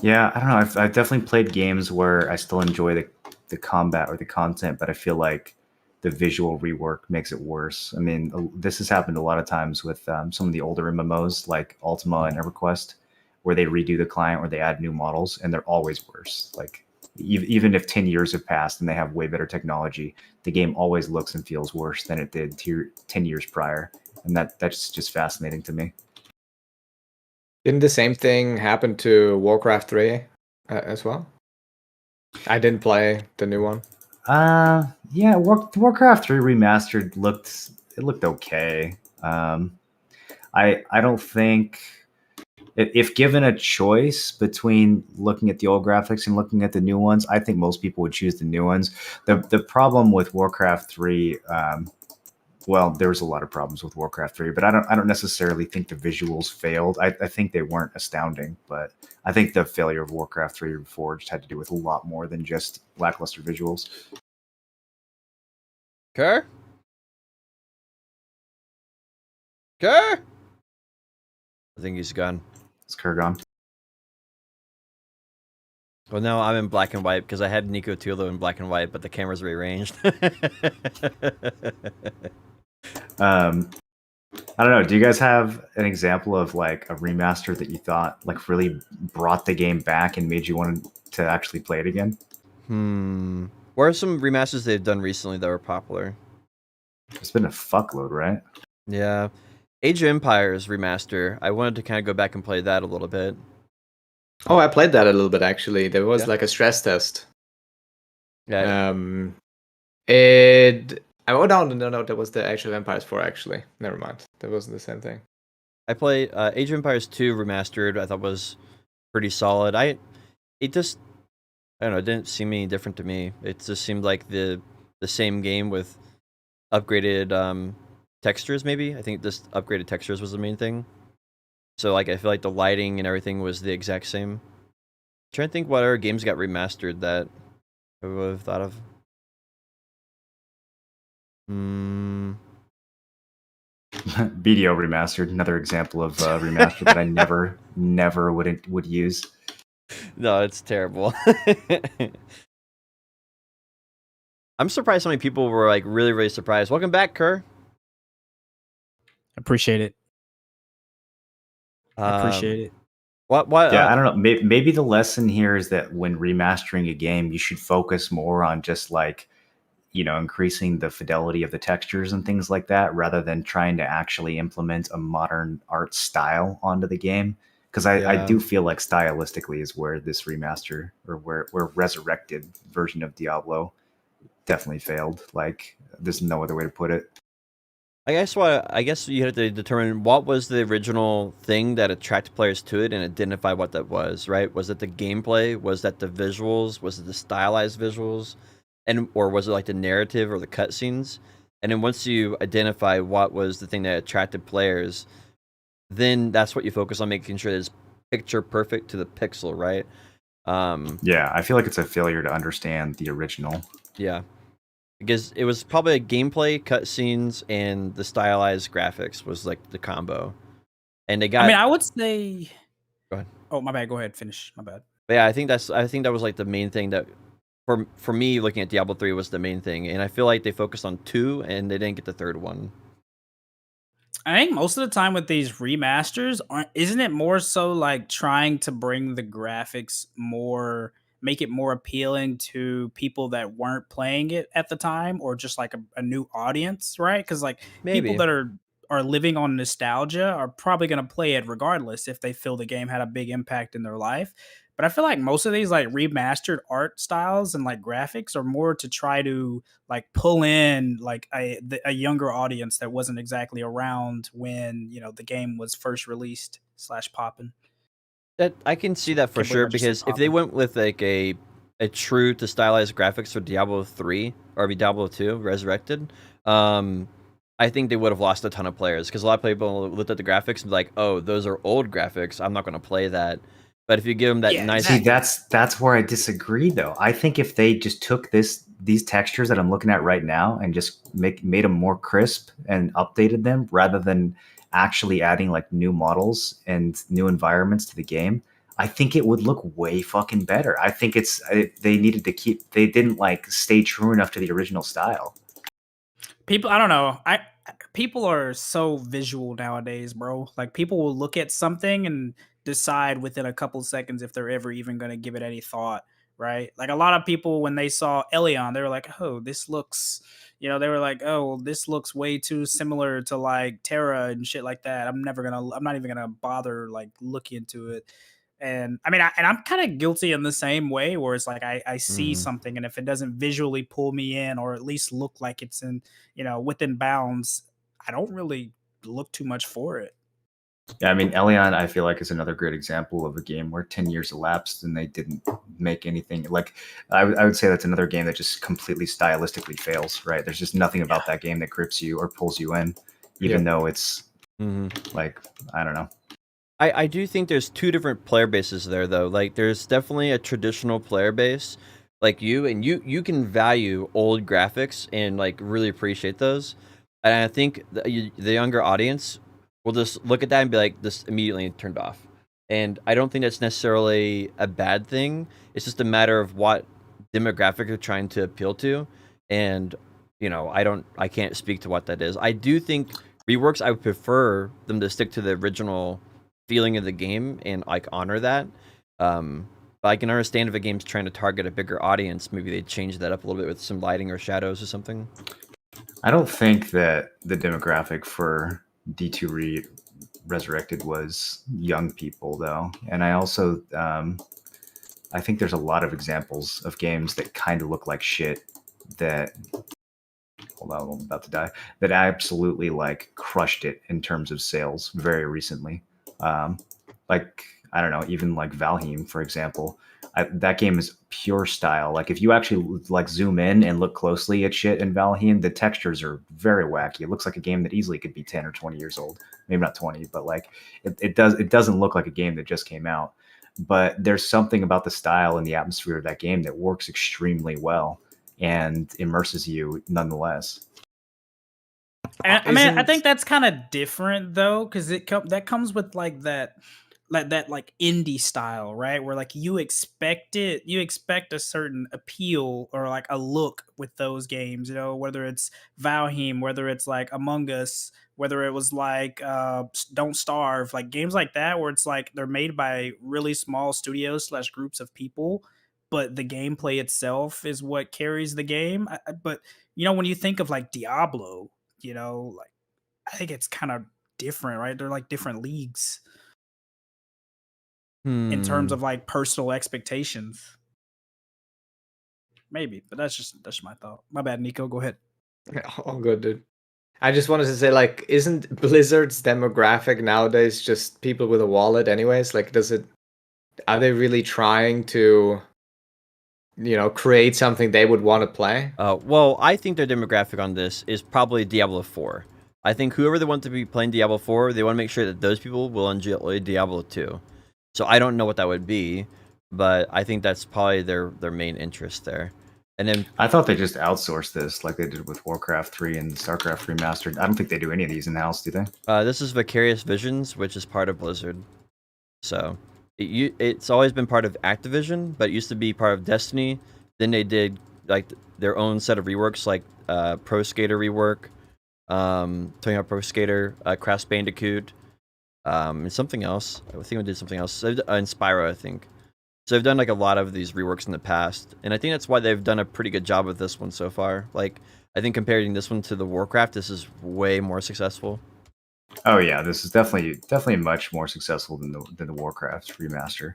Yeah, I don't know. I've definitely played games where I still enjoy the combat or the content, but I feel like the visual rework makes it worse. I mean, this has happened a lot of times with some of the older MMOs like Ultima and EverQuest, where they redo the client or they add new models, and they're always worse. Like even if 10 years have passed and they have way better technology, the game always looks and feels worse than it did 10 years prior, and that's just fascinating to me. Didn't the same thing happen to Warcraft 3 as well? I didn't play the new one. Yeah, Warcraft 3 remastered looked okay. I don't think if given a choice between looking at the old graphics and looking at the new ones, I think most people would choose the new ones. The problem with Warcraft 3, well, there was a lot of problems with Warcraft 3, but I don't necessarily think the visuals failed. I think they weren't astounding, but I think the failure of Warcraft 3 Reforged had to do with a lot more than just lackluster visuals. Kerr? Kerr? I think he's gone. Is Kerr gone? Well, no, I'm in black and white because I had Nico Tulo in black and white, but the camera's rearranged. I don't know. Do you guys have an example of like a remaster that you thought like really brought the game back and made you want to actually play it again? What are some remasters they've done recently that were popular? There's been a fuckload, right? Yeah. Age of Empires remaster. I wanted to kind of go back and play that a little bit. Oh, I played that a little bit actually. There was like a stress test. Yeah. Oh no, that was the Age of Empires 4 actually. Never mind. That wasn't the same thing. I played Age of Empires 2 remastered. I thought was pretty solid. I don't know, it didn't seem any different to me. It just seemed like the same game with upgraded textures maybe. I think just upgraded textures was the main thing. So like I feel like the lighting and everything was the exact same. I'm trying to think what other games got remastered that I would have thought of. BDO remastered, another example of remaster that I never would use. No, it's terrible. I'm surprised how many people were like really surprised. Welcome back, Kerr. Appreciate it. Appreciate it. What? Yeah, I don't know. Maybe the lesson here is that when remastering a game, you should focus more on just like, increasing the fidelity of the textures and things like that, rather than trying to actually implement a modern art style onto the game. Because I do feel like stylistically is where this remaster or where resurrected version of Diablo definitely failed. Like, there's no other way to put it. I guess you had to determine what was the original thing that attracted players to it and identify what that was, right? Was it the gameplay? Was that the visuals? Was it the stylized visuals? Or was it like the narrative or the cutscenes? And then once you identify what was the thing that attracted players, then that's what you focus on, making sure it's picture perfect to the pixel, right? Yeah, I feel like it's a failure to understand the original. Yeah. Because it was probably a gameplay, cutscenes, and the stylized graphics was like the combo. And they got. I mean, I would say. Go ahead. Oh, my bad. Go ahead. Finish. My bad. But yeah, I think that was like the main thing that, for me, looking at Diablo 3 was the main thing, and I feel like they focused on 2 and they didn't get the third one. I think most of the time with these remasters, isn't it more so like trying to bring the graphics make it more appealing to people that weren't playing it at the time, or just like a new audience, right? Because like people that are living on nostalgia are probably going to play it regardless if they feel the game had a big impact in their life. But I feel like most of these like remastered art styles and like graphics are more to try to like pull in like a younger audience that wasn't exactly around when the game was first released / popping. That I can see that for sure, because if they went with like a true to stylized graphics for Diablo 3 or Diablo 2 Resurrected, I I think they would have lost a ton of players because a lot of people looked at the graphics and be like, "Oh, those are old graphics. I'm not going to play that." But if you give them that Yeah, nice, See, exactly. that's where I disagree, though. I think if they just took these textures that I'm looking at right now and just made them more crisp and updated them, rather than actually adding like new models and new environments to the game, I think it would look way fucking better. I think they needed to they didn't like stay true enough to the original style. People, I don't know. People are so visual nowadays, bro. Like people will look at something and decide within a couple seconds if they're ever even going to give it any thought, right? Like a lot of people when they saw Elion, they were like, "Oh, this looks," they were like, "Oh, this looks way too similar to like Terra and shit like that. I'm not even going to bother like looking into it." And I mean, I'm kind of guilty in the same way where it's like I see Mhm. something and if it doesn't visually pull me in or at least look like it's in, within bounds, I don't really look too much for it. Yeah, I mean, Elion, I feel like is another great example of a game where 10 years elapsed and they didn't make anything. Like, I would say that's another game that just completely stylistically fails, right? There's just nothing about that game that grips you or pulls you in, even though it's like, I don't know. I do think there's two different player bases there, though. Like, there's definitely a traditional player base, like you, and you can value old graphics and like really appreciate those. And I think the younger audience will just look at that and be like, this immediately turned off. And I don't think that's necessarily a bad thing. It's just a matter of what demographic you're trying to appeal to. And I can't speak to what that is. I do think reworks, I would prefer them to stick to the original feeling of the game and like honor that. But I can understand if a game's trying to target a bigger audience, maybe they change that up a little bit with some lighting or shadows or something. I don't think that the demographic for D2 Resurrected was young people, though. And I also, I think there's a lot of examples of games that kind of look like shit that hold on, I'm about to die, that absolutely like crushed it in terms of sales very recently. Um, like, I don't know, even like Valheim, for example. That game is pure style. Like, if you actually like zoom in and look closely at shit in Valheim, the textures are very wacky. It looks like a game that easily could be 10 or 20 years old. Maybe not 20, but like it doesn't look like a game that just came out. But there's something about the style and the atmosphere of that game that works extremely well and immerses you nonetheless. And I mean, I think that's kind of different though, because that comes with like that like indie style, right? Where like you expect a certain appeal or like a look with those games, whether it's Valheim, whether it's like Among Us, whether it was like Don't Starve, like games like that, where it's like they're made by really small studios / groups of people, but the gameplay itself is what carries the game. But when you think of like Diablo, like I think it's kind of different, right? They're like different leagues in terms Hmm. of like personal expectations. Maybe, but that's my thought. My bad, Nico. Go ahead. All good, dude. I just wanted to say, like, isn't Blizzard's demographic nowadays just people with a wallet, anyways? Like, are they really trying to, create something they would want to play? Well, I think their demographic on this is probably Diablo 4. I think whoever they want to be playing Diablo 4, they want to make sure that those people will enjoy Diablo 2. So I don't know what that would be, but I think that's probably their main interest there. And then I thought they just outsourced this like they did with Warcraft 3 and StarCraft Remastered. I don't think they do any of these in-house, do they? this is Vicarious Visions, which is part of Blizzard. So it's always been part of Activision, but it used to be part of Destiny. Then they did like their own set of reworks, like Pro Skater rework, Tony Hawk Pro Skater, Crash Bandicoot, and something else. I think we did something else. Spyro, I think. So they've done like a lot of these reworks in the past, and I think that's why they've done a pretty good job with this one so far. Like, I think comparing this one to the Warcraft, this is way more successful. Oh yeah, this is definitely much more successful than the Warcraft remaster.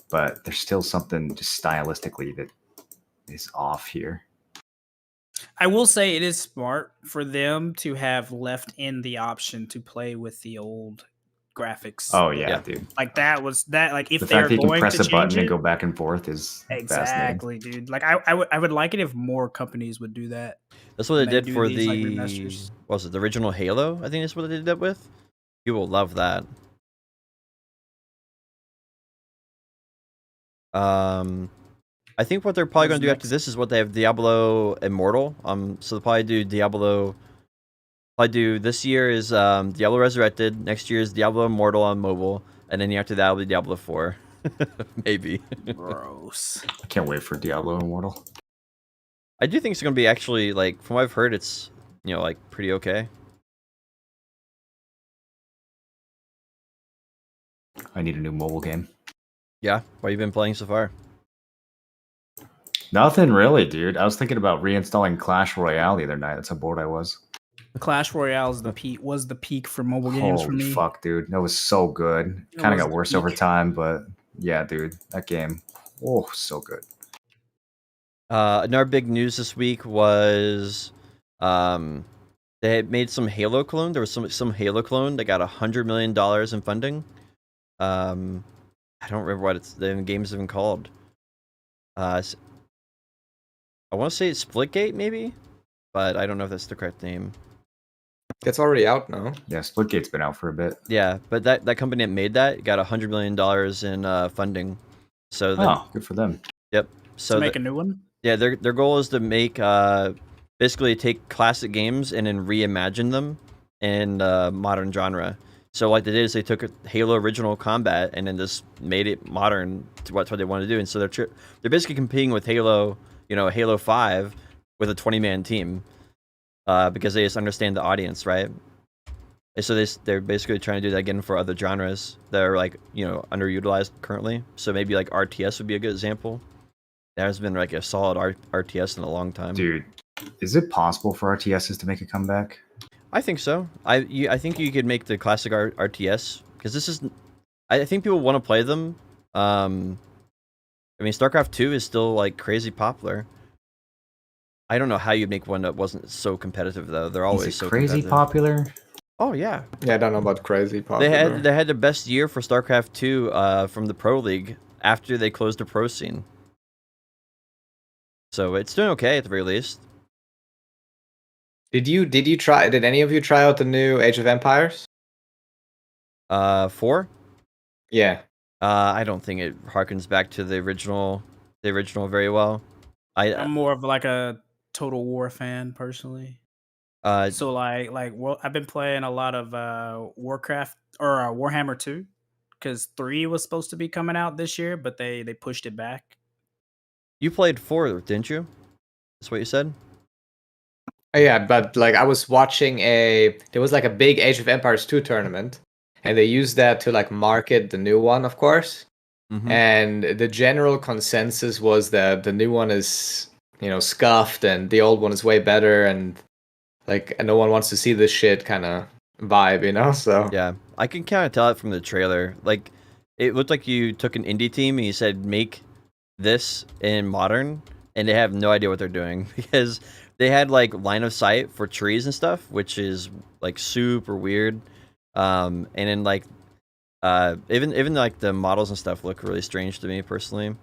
But there's still something just stylistically that is off here. I will say it is smart for them to have left in the option to play with the old graphics. Oh yeah, Yeah. dude. Like that was that. Like if The they're fact that you can going press to a button change and it, go back and forth is fascinating. exactly, dude. Like I would like it if more companies would do that. That's what they when did do for these, like, the remasters. what was it, the original Halo? I think that's what they did that with. People love that. I think what they're probably What's going to do after next? this is what they have Diablo Immortal. So they'll probably do Diablo. Probably do this year is Diablo Resurrected. Next year is Diablo Immortal on mobile, and then after that will be Diablo 4, maybe. Gross. I can't wait for Diablo Immortal. I do think it's going to be actually, like, from what I've heard, it's, you know, like, pretty okay. I need a new mobile game. Yeah, what have you been playing so far? Nothing really, dude. I was thinking about reinstalling Clash Royale the other night. That's how bored I was. Clash Royale is the peak for mobile games for Holy me. fuck, dude. That was so good. It Kind of was got the worse over peak. time, but yeah, dude. That game. Oh, so good. Another big news this week was they had made some Halo clone. There was some Halo clone that got $100 million in funding. I don't remember what the game's even called. I want to say it's Splitgate, maybe, but I don't know if that's the correct name. It's already out now. Yeah, Splitgate's been out for a bit. Yeah, but that company that made that got $100 million in funding. So then, Oh, good for them. yep. To So make a new one. yeah, their goal is to make basically take classic games and then reimagine them in modern genre. So what they did is they took Halo original combat and then just made it modern to what they want to do. And so they're basically competing with Halo, Halo 5 with a 20-man team because they just understand the audience, right? And so they're basically trying to do that again for other genres that are like underutilized currently. So maybe like RTS would be a good example. There has been like a solid RTS in a long time. Dude, is it possible for RTSs to make a comeback? I think so. I think you could make the classic RTS because this is. I think people want to play them. I mean, StarCraft 2 is still like crazy popular. I don't know how you'd make one that wasn't so competitive though. They're always Is it so crazy competitive. popular? Oh yeah. Yeah, I don't know about crazy popular. They had the best year for StarCraft 2 from the Pro League after they closed the pro scene. So it's doing okay at the very least. Did any of you try out the new Age of Empires? 4? Yeah. I don't think it harkens back to the original very well. I'm more of like a Total War fan personally. So well, I've been playing a lot of Warcraft or Warhammer 2 because 3 was supposed to be coming out this year, but they pushed it back. You played 4, didn't you? That's what you said? Yeah, but like I was watching there was like a big Age of Empires 2 tournament, and they used that to like market the new one, of course. Mm-hmm. And the general consensus was that the new one is, scuffed and the old one is way better, and like no one wants to see this shit kind of vibe, so. Yeah, I can kind of tell it from the trailer. Like, it looked like you took an indie team and you said, make this in modern, and they have no idea what they're doing because they had like line of sight for trees and stuff, which is like super weird. And then like even like the models and stuff look really strange to me personally.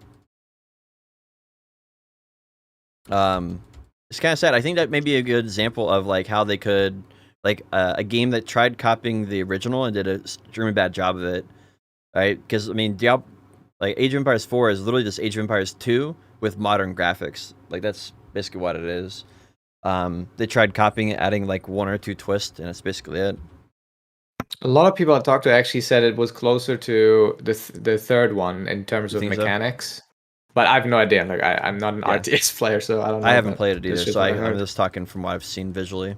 It's kind of sad. I think that may be a good example of like how they could like a game that tried copying the original and did a extremely bad job of it, right? Because I mean, like Age of Empires 4 is literally just Age of Empires 2 with modern graphics. Like that's basically what it is. They tried copying it, adding like 1 or 2 twists, and that's basically it. A lot of people I talked to actually said it was closer to the third one in terms of mechanics. So? But I have no idea. Like I'm not an RTS player, so I don't know. I haven't played it either, so I'm just talking from what I've seen visually.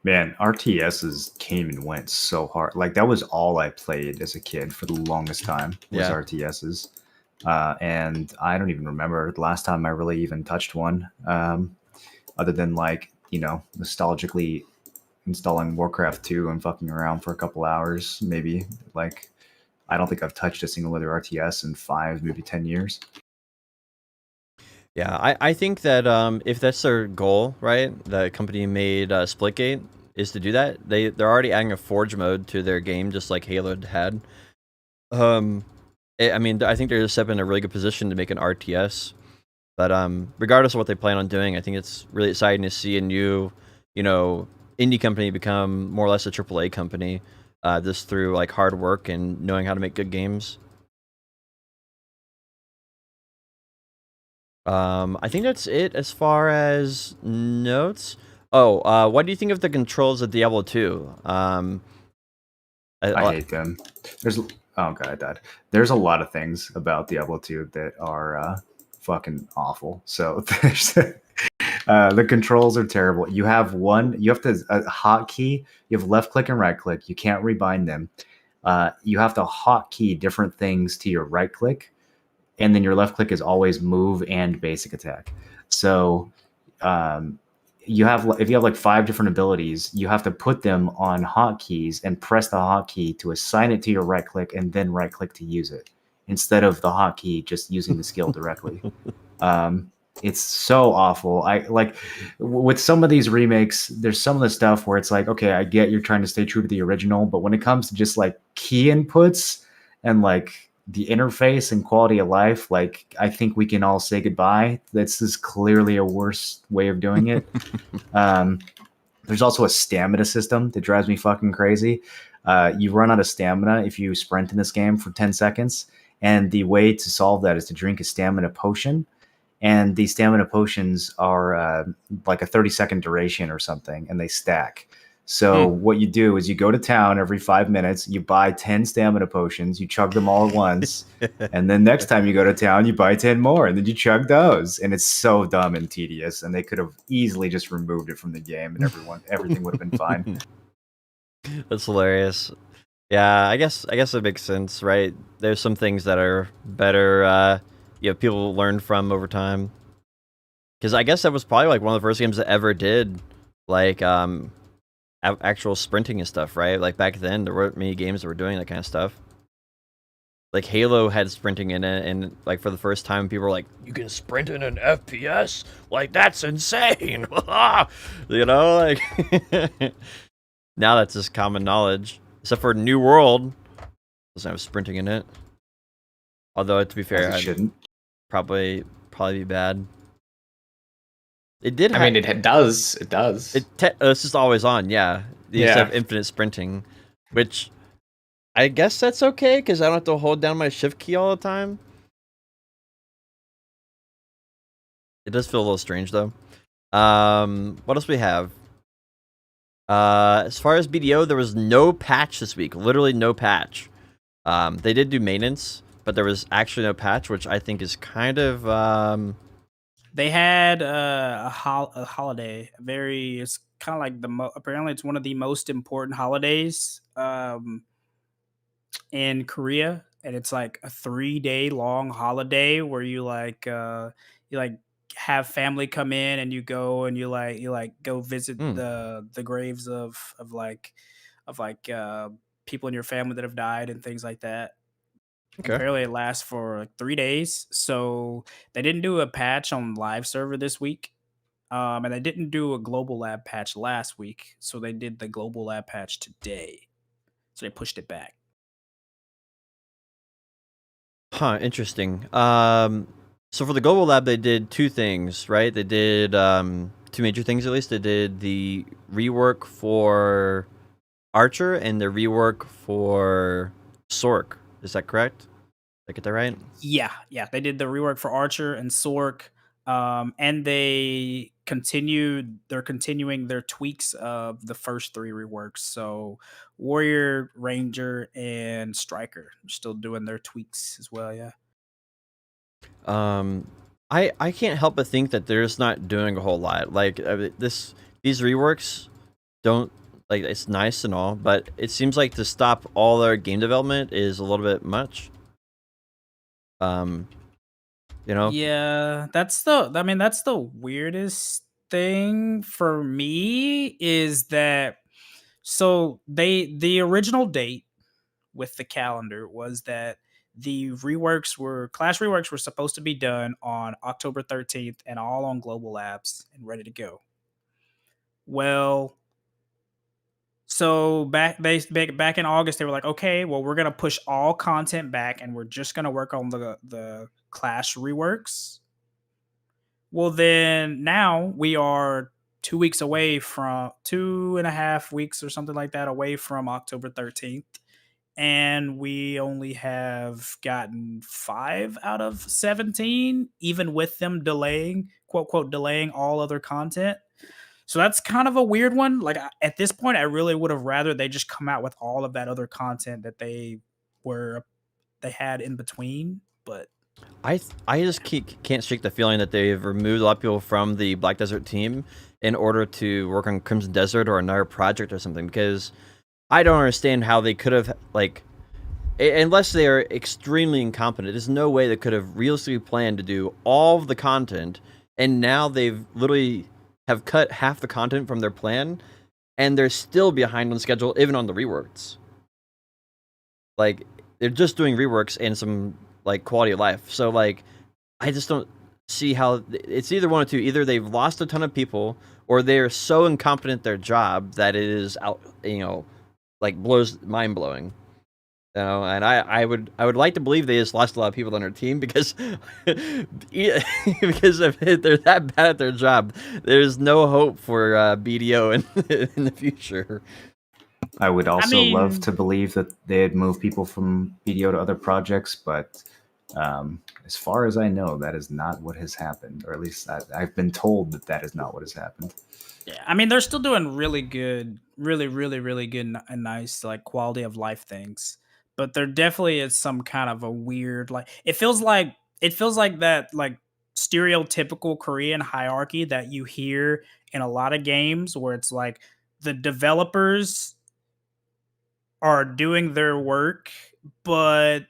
Man, RTSs came and went so hard. Like that was all I played as a kid for the longest time was RTSs. And I don't even remember the last time I really even touched one. Other than like, nostalgically installing Warcraft 2 and fucking around for a couple hours, maybe. Like, I don't think I've touched a single other RTS in 5, maybe 10 years. Yeah, I think that if that's their goal, right? The company made Splitgate, is to do that. They're already adding a Forge mode to their game, just like Halo had. I mean, I think they're just set in a really good position to make an RTS. But regardless of what they plan on doing, I think it's really exciting to see a new, indie company become more or less a AAA company, just through like hard work and knowing how to make good games. I think that's it as far as notes. Oh, what do you think of the controls of Diablo 2? I hate them. Oh god, I died. There's a lot of things about Diablo 2 that are fucking awful. So there's the controls are terrible. You have to a hotkey. You have left click and right click. You can't rebind them. You have to hotkey different things to your right click, and then your left click is always move and basic attack. So if you have like 5 different abilities, you have to put them on hotkeys and press the hotkey to assign it to your right click and then right click to use it, instead of the hotkey just using the skill directly. It's so awful. I like with some of these remakes, there's some of the stuff where it's like, okay, I get you're trying to stay true to the original, but when it comes to just like key inputs and like the interface and quality of life, like I think we can all say goodbye. This is clearly a worse way of doing it. There's also a stamina system that drives me fucking crazy. You run out of stamina if you sprint in this game for 10 seconds, and the way to solve that is to drink a stamina potion. And these stamina potions are like a 30-second duration or something, and they stack. So what you do is you go to town every 5 minutes, you buy 10 stamina potions, you chug them all at once, and then next time you go to town, you buy 10 more, and then you chug those. And it's so dumb and tedious, and they could have easily just removed it from the game, and everything would have been fine. That's hilarious. Yeah, I guess it makes sense, right? There's some things that are better, people learn from over time. Because I guess that was probably like one of the first games that ever did like actual sprinting and stuff, right? Like back then, there weren't many games that were doing that kind of stuff. Like Halo had sprinting in it, and like for the first time, people were like, "You can sprint in an FPS? Like that's insane!" Like now that's just common knowledge. Except for New World, doesn't have sprinting in it. Although to be fair, it shouldn't. Probably be bad. It did. I mean, it does. It does. It's just always on. Yeah, you just have infinite sprinting, which I guess that's okay because I don't have to hold down my shift key all the time. It does feel a little strange though. What else we have? As far as BDO, there was no patch this week. Literally no patch. They did do maintenance, but there was actually no patch, which I think is kind of They had a holiday. It's kind of like apparently it's one of the most important holidays in Korea, and it's like a 3-day long holiday where you have family come in and you go and you go visit the graves of people in your family that have died and things like that. Okay. Apparently it lasts for like 3 days. So they didn't do a patch on live server this week. And they didn't do a global lab patch last week. So they did the global lab patch today. So they pushed it back. Huh, interesting. So for the global lab, they did 2 things, right? They did 2 major things at least. They did the rework for Archer and the rework for Sork. Is that correct? Did I get that right? Yeah. They did the rework for Archer and Sork. And they're continuing their tweaks of the first 3 reworks. So Warrior, Ranger, and Striker are still doing their tweaks as well. Yeah. I can't help but think that they're just not doing a whole lot. Like these reworks don't like, it's nice and all, but it seems like to stop all their game development is a little bit much. Yeah, that's the weirdest thing for me is that the original date with the calendar was that Clash reworks were supposed to be done on October 13th and all on Global Labs and ready to go. Well, So back in August, they were like, okay, well, we're gonna push all content back, and we're just gonna work on the Clash reworks. Well, then now we are 2 weeks away from 2.5 weeks or something like that away from October 13th. And we only have gotten 5 out of 17, even with them delaying, quote, quote, delaying all other content. So that's kind of a weird one. Like at this point, I really would have rather they just come out with all of that other content that they had in between. But I just can't shake the feeling that they've removed a lot of people from the Black Desert team in order to work on Crimson Desert or another project or something, because I don't understand how they could have, like, unless they are extremely incompetent, there's no way they could have realistically planned to do all of the content, and now they've literally have cut half the content from their plan, and they're still behind on schedule, even on the reworks. Like, they're just doing reworks and some, like, quality of life. So, like, I just don't see how it's either one or two. Either they've lost a ton of people, or they're so incompetent at their job that it is out, like blows mind blowing. And I would like to believe they just lost a lot of people on their team because because if they're that bad at their job, there's no hope for BDO in the future. I would also love to believe that they'd move people from BDO to other projects, but as far as I know, that is not what has happened, or at least I've been told that is not what has happened. yeah, I mean, they're still doing really good, really, really, really good and nice, like, quality of life things. But there definitely is some kind of a weird, like, it feels like that, like, stereotypical Korean hierarchy that you hear in a lot of games, where it's like the developers are doing their work, but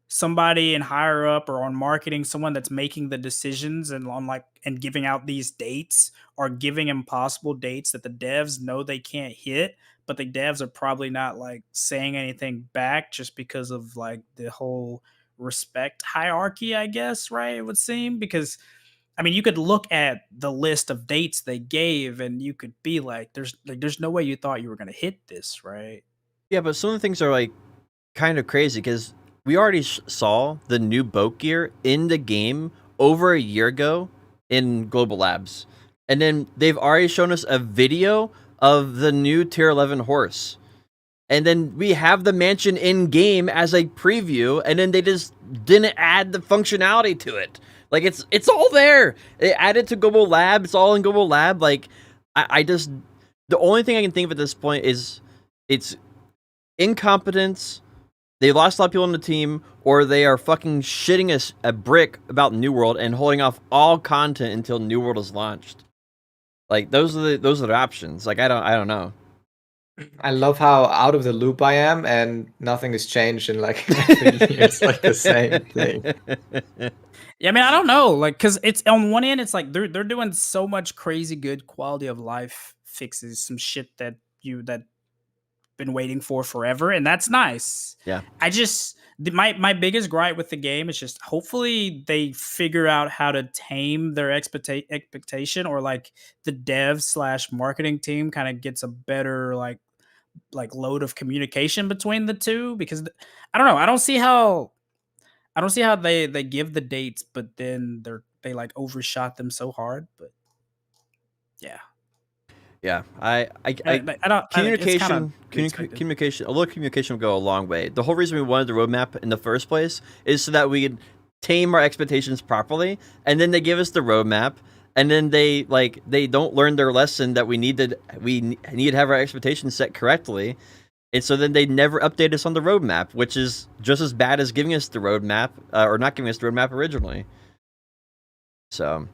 somebody in higher up or on marketing, someone that's making the decisions and on, like, and giving out these dates, are giving impossible dates that the devs know they can't hit, but the devs are probably not, like, saying anything back just because of, like, the whole respect hierarchy, I guess, right? It would seem, because I mean, you could look at the list of dates they gave and you could be like, there's no way you thought you were going to hit this, right? Yeah, but some of the things are, like, kind of crazy because we already saw the new boat gear in the game over a year ago in Global Labs. And then they've already shown us a video of the new tier 11 horse. And then we have the mansion in game as a preview, and then they just didn't add the functionality to it. Like, it's all there. They added to Global Lab. It's all in Global Lab. Like, I just, the only thing I can think of at this point is it's incompetence. They lost a lot of people on the team, or they are fucking shitting a brick about New World and holding off all content until New World is launched. Like, those are the options. Like, I don't know. I love how out of the loop I am, and nothing has changed in like every year. It's like the same thing. Yeah, I mean, I don't know, like, because it's on one end, it's like they're doing so much crazy good quality of life fixes, some shit that been waiting for forever, and that's nice. Yeah. I just my biggest gripe with the game is just hopefully they figure out how to tame their expectation, or like the dev / marketing team kind of gets a better like load of communication between the two, because I don't know, I don't see how they give the dates, but then they like overshot them so hard. But yeah. Yeah, I don't. communication, communication. A little communication will go a long way. The whole reason we wanted the roadmap in the first place is so that we could tame our expectations properly, and then they give us the roadmap, and then they don't learn their lesson that we need to have our expectations set correctly, and so then they never update us on the roadmap, which is just as bad as giving us the roadmap or not giving us the roadmap originally. So,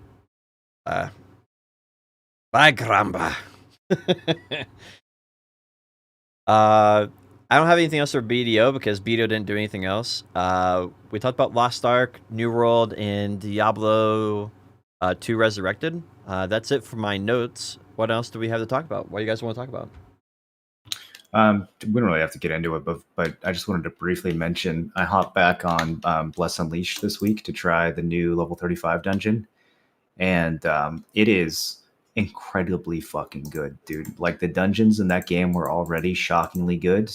by caramba. I don't have anything else for BDO because BDO didn't do anything else. We talked about Lost Ark, New World, and Diablo 2 Resurrected. That's it for my notes. What else do we have to talk about? What do you guys want to talk about? We don't really have to get into it, but I just wanted to briefly mention I hopped back on Bless Unleashed this week to try the new level 35 dungeon, and it is incredibly fucking good, dude. Like the dungeons in that game were already shockingly good.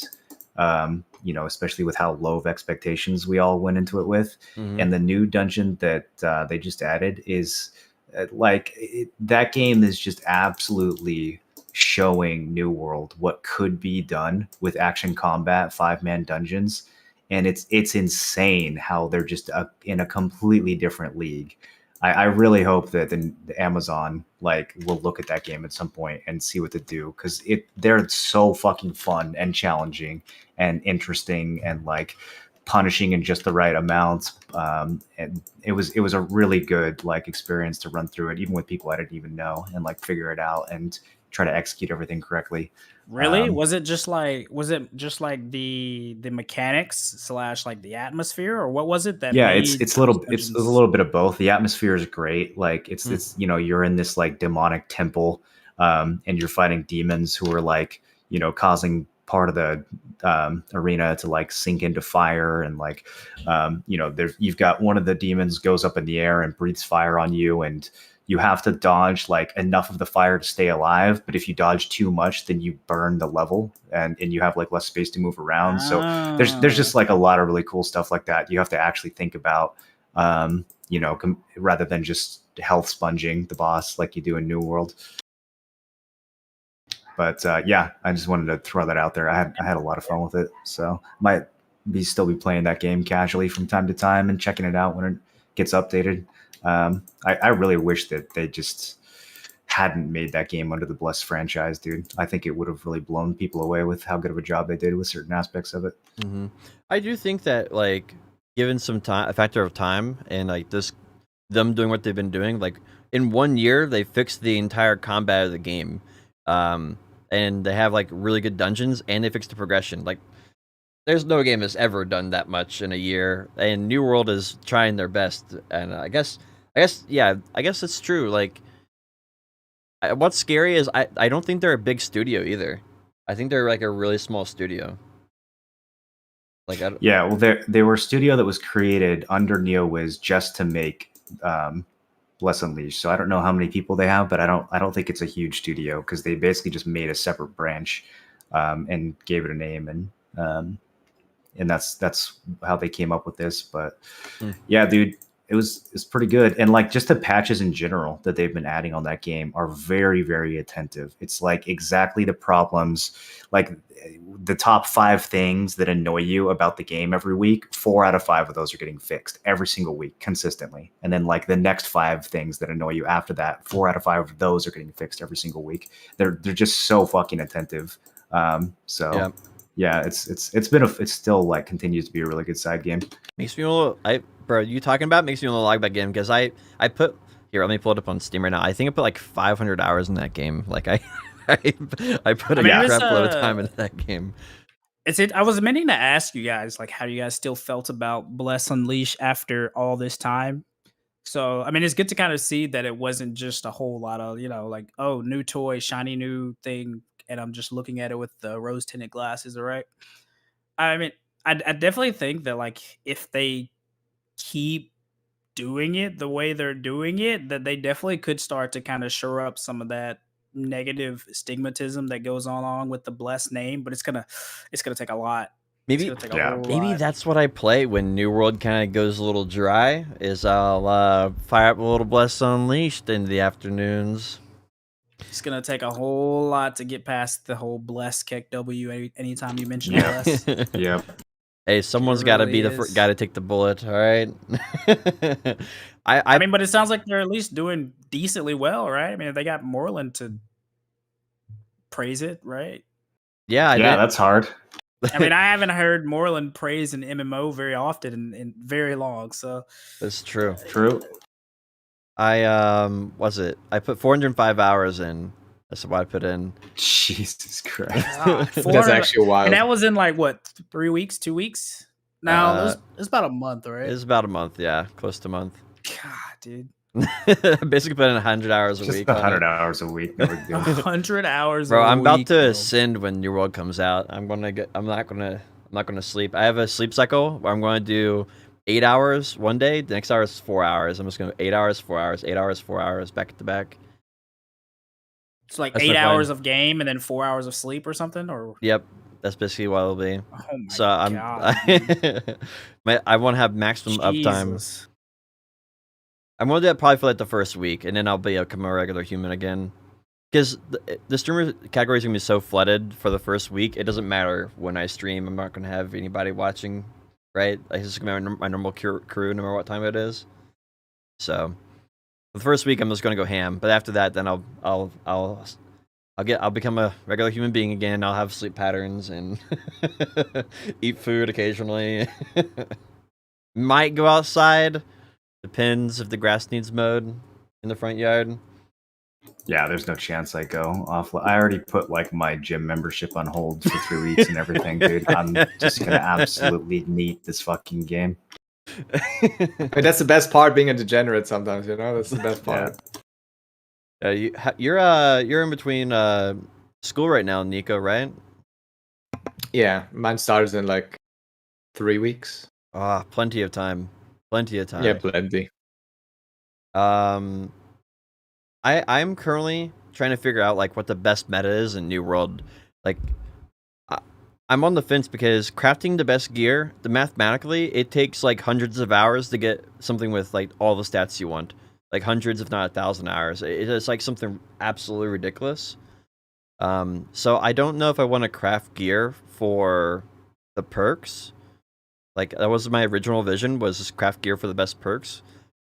You know, especially with how low of expectations we all went into it with. And the new dungeon that they just added is that game is just absolutely showing New World what could be done with action combat 5-man dungeons, and it's insane how they're just in a completely different league. I really hope that the Amazon like will look at that game at some point and see what to do, because they're so fucking fun and challenging and interesting and like punishing in just the right amount. And it was a really good like experience to run through it, even with people I didn't even know, and like figure it out and try to execute everything correctly. Really? Was it just like the mechanics slash like the atmosphere, or what was it that Yeah, made it's a those little it's a dungeons? little bit of both. The atmosphere is great. Like it's you know, you're in this like demonic temple, and you're fighting demons who are like, you know, causing part of the arena to like sink into fire, and like you know, you've got one of the demons goes up in the air and breathes fire on you, and you have to dodge like enough of the fire to stay alive. But if you dodge too much, then you burn the level, and you have like less space to move around. So there's just like a lot of really cool stuff like that. You have to actually think about, you know, rather than just health sponging the boss like you do in New World. But yeah, I just wanted to throw that out there. I had a lot of fun with it, so might still be playing that game casually from time to time and checking it out when it gets updated. I really wish that they just hadn't made that game under the Blessed franchise, dude. I think it would have really blown people away with how good of a job they did with certain aspects of it. I do think that, like, given some time, a factor of time, and like them doing what they've been doing, like in 1 year they fixed the entire combat of the game, and they have like really good dungeons, and they fixed the progression. Like, there's no game that's ever done that much in a year, and New World is trying their best. And I guess it's true. Like, what's scary is I don't think they're a big studio either. I think they're like a really small studio. Like, yeah, well, they were a studio that was created under NeoWiz just to make Bless Unleashed. So I don't know how many people they have, but I don't think it's a huge studio, because they basically just made a separate branch and gave it a name, and that's how they came up with this. But yeah, dude, it's pretty good. And like just the patches in general that they've been adding on that game are very, very attentive. It's like exactly the problems, like the top 5 things that annoy you about the game every week, 4 out of 5 of those are getting fixed every single week consistently. And then like the next 5 things that annoy you after that, 4 out of 5 of those are getting fixed every single week. They're just so fucking attentive. So yeah, it's still like continues to be a really good side game. Makes me a little, bro, you talking about makes me a little like that game, because I put, here, let me pull it up on Steam right now. I think I put like 500 hours in that game. Like I put a crap load of time into that game. I was meaning to ask you guys, like, how you guys still felt about Bless Unleash after all this time. So, I mean, it's good to kind of see that it wasn't just a whole lot of, you know, like, oh, new toy, shiny new thing, and I'm just looking at it with the rose tinted glasses, all right? I mean, I definitely think that, like, if they keep doing it the way they're doing it, that they definitely could start to kind of shore up some of that negative stigmatism that goes on along with the Blessed name. But it's gonna take a lot. It's Maybe gonna take a whole lot. that's what I play when New World kind of goes a little dry. Is I'll fire up a little Bless Unleashed in the afternoons. It's gonna take a whole lot to get past the whole Bless Keck W anytime you mention Bless. Yeah. Hey, someone's got to be the guy to take the bullet. All right. I mean, but it sounds like they're at least doing decently well, right? I mean, they got Moreland to praise it, right? Yeah, that's hard. I mean, I haven't heard Moreland praise an MMO very often in very long. So that's true. True. I put 405 hours in. That's what I put in. Jesus Christ. That's actually wild. And that was in like what, 3 weeks, 2 weeks? No, it was about a month, right? It was about a month, yeah, close to a month. God, dude. Basically putting 100 hours a Just week. 100 hours a week. No big deal. 100 hours. Bro, I'm about to bro. ascend when New World comes out. I'm not gonna sleep. I have a sleep cycle where I'm going to do 8 hours one day. The next hour is 4 hours. I'm just going to 8 hours, 4 hours, 8 hours, 4 hours, back to back. It's like That's 8 my hours plan. of game and then 4 hours of sleep or something. Or Yep, that's basically what it'll be. oh my So I'm god, dude. I want to have maximum uptime. Jesus. I'm gonna do that probably for like the first week, and then I'll become a regular human again. Because the streamer category is gonna be so flooded for the first week, it doesn't matter when I stream. I'm not gonna have anybody watching, right? Like, it's just gonna be my normal crew, no matter what time it is. So, for the first week, I'm just gonna go ham. But after that, then I'll become a regular human being again. I'll have sleep patterns and eat food occasionally. Might go outside. Depends if the grass needs mowed in the front yard. Yeah, there's no chance I go off. I already put like my gym membership on hold for 3 weeks and everything, dude. I'm just gonna absolutely need this fucking game. I mean, that's the best part, being a degenerate sometimes, you know? That's the best part. You're in between school right now, Nico, right? Yeah, mine starts in like 3 weeks. Ah, plenty of time. Plenty of time. Yeah, plenty. I'm currently trying to figure out like what the best meta is in New World. Like, I'm on the fence because crafting the best gear, mathematically, it takes like hundreds of hours to get something with like all the stats you want. Like hundreds, if not 1,000 hours. It's like something absolutely ridiculous. So I don't know if I want to craft gear for the perks. Like, that was my original vision, was just craft gear for the best perks.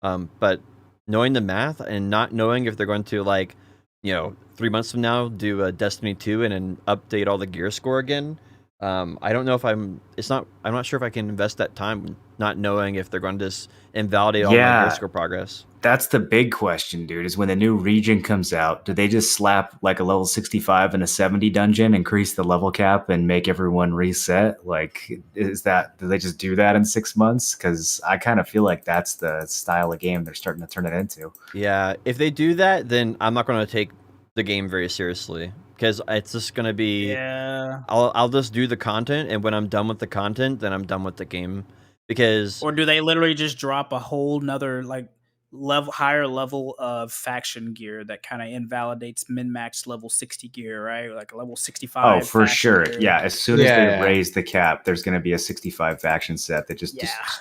But knowing the math and not knowing if they're going to, like, 3 months from now do a Destiny 2 and then update all the gear score again. I don't know if I'm not sure if I can invest that time not knowing if they're going to just invalidate all my gear score progress. That's the big question, dude, is when the new region comes out, do they just slap like a level 65 and a 70 dungeon, increase the level cap, and make everyone reset? Like, do they just do that in 6 months? Because I kind of feel like that's the style of game they're starting to turn it into. Yeah, if they do that, then I'm not going to take the game very seriously. Because it's just going to be... Yeah. I'll just do the content, and when I'm done with the content, then I'm done with the game. Because... Or do they literally just drop a whole nother, like, higher level of faction gear that kind of invalidates min-max level 60 gear, right? Like a level 65. Oh, for sure. Gear. Yeah, as soon as they raise the cap, there's going to be a 65 faction set that just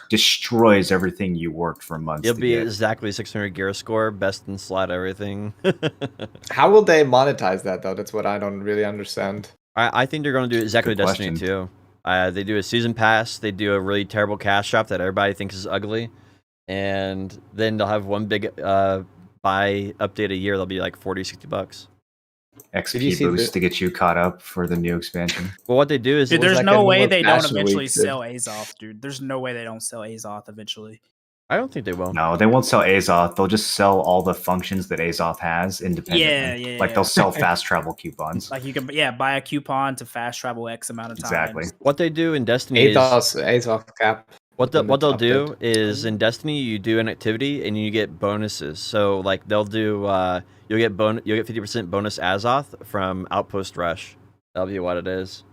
destroys everything you worked for months. It'll be exactly 600 gear score, best in slot, everything. How will they monetize that, though? That's what I don't really understand. I think they're going to do exactly Destiny 2. They do a season pass. They do a really terrible cash shop that everybody thinks is ugly. And then they'll have one big buy update a year. They'll be like $40-$60. XP boost to get you caught up for the new expansion. Well, what they do is... Dude, there's no way they don't eventually sell Azoth, dude. There's no way they don't sell Azoth eventually. I don't think they will. No, they won't sell Azoth. They'll just sell all the functions that Azoth has independently. Yeah. Like, they'll sell fast travel coupons. Like, you can, buy a coupon to fast travel X amount of time. Exactly. What they do in Destiny is... Azoth cap. What they'll do is, in Destiny, you do an activity and you get bonuses. So like they'll do you'll get 50% bonus Azoth from Outpost Rush. That'll be what it is.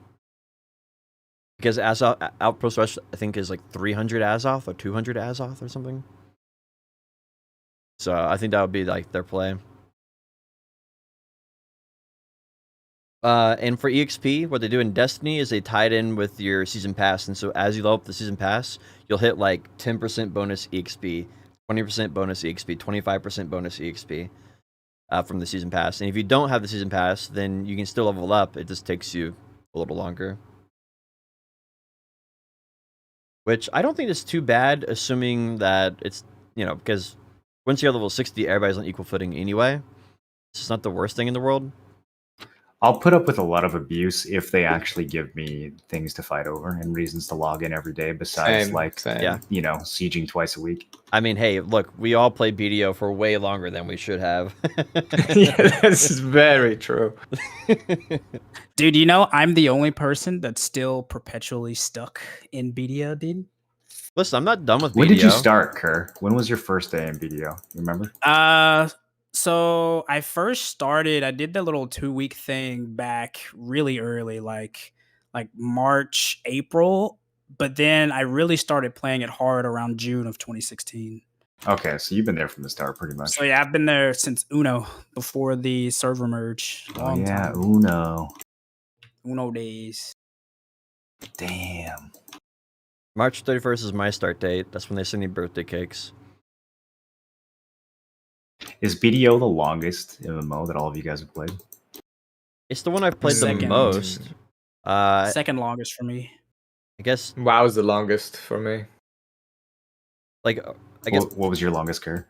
Because Outpost Rush, I think, is like 300 Azoth or 200 Azoth or something. So I think that would be like their play. And for EXP, what they do in Destiny is they tie it in with your Season Pass. And so as you level up the Season Pass, you'll hit like 10% bonus EXP, 20% bonus EXP, 25% bonus EXP from the Season Pass. And if you don't have the Season Pass, then you can still level up. It just takes you a little longer. Which I don't think is too bad, assuming that it's, because once you're level 60, everybody's on equal footing anyway. It's just not the worst thing in the world. I'll put up with a lot of abuse if they actually give me things to fight over and reasons to log in every day besides sieging twice a week. I mean, hey, look, we all played BDO for way longer than we should have. Yeah, this is very true. Dude, I'm the only person that's still perpetually stuck in BDO, dude. Listen, I'm not done with BDO. When did you start, Kerr? When was your first day in BDO? You remember? So I first started, I did the little 2-week thing back really early, like March, April. But then I really started playing it hard around June of 2016. Okay, so you've been there from the start, pretty much. So yeah, I've been there since Uno, before the server merge. Oh yeah, Uno days. Damn. March 31st is my start date. That's when they send me birthday cakes. Is BDO the longest MMO that all of you guys have played? It's the one I've played the Second. most. Second longest for me. I guess WoW is the longest for me. like I guess What was your longest career?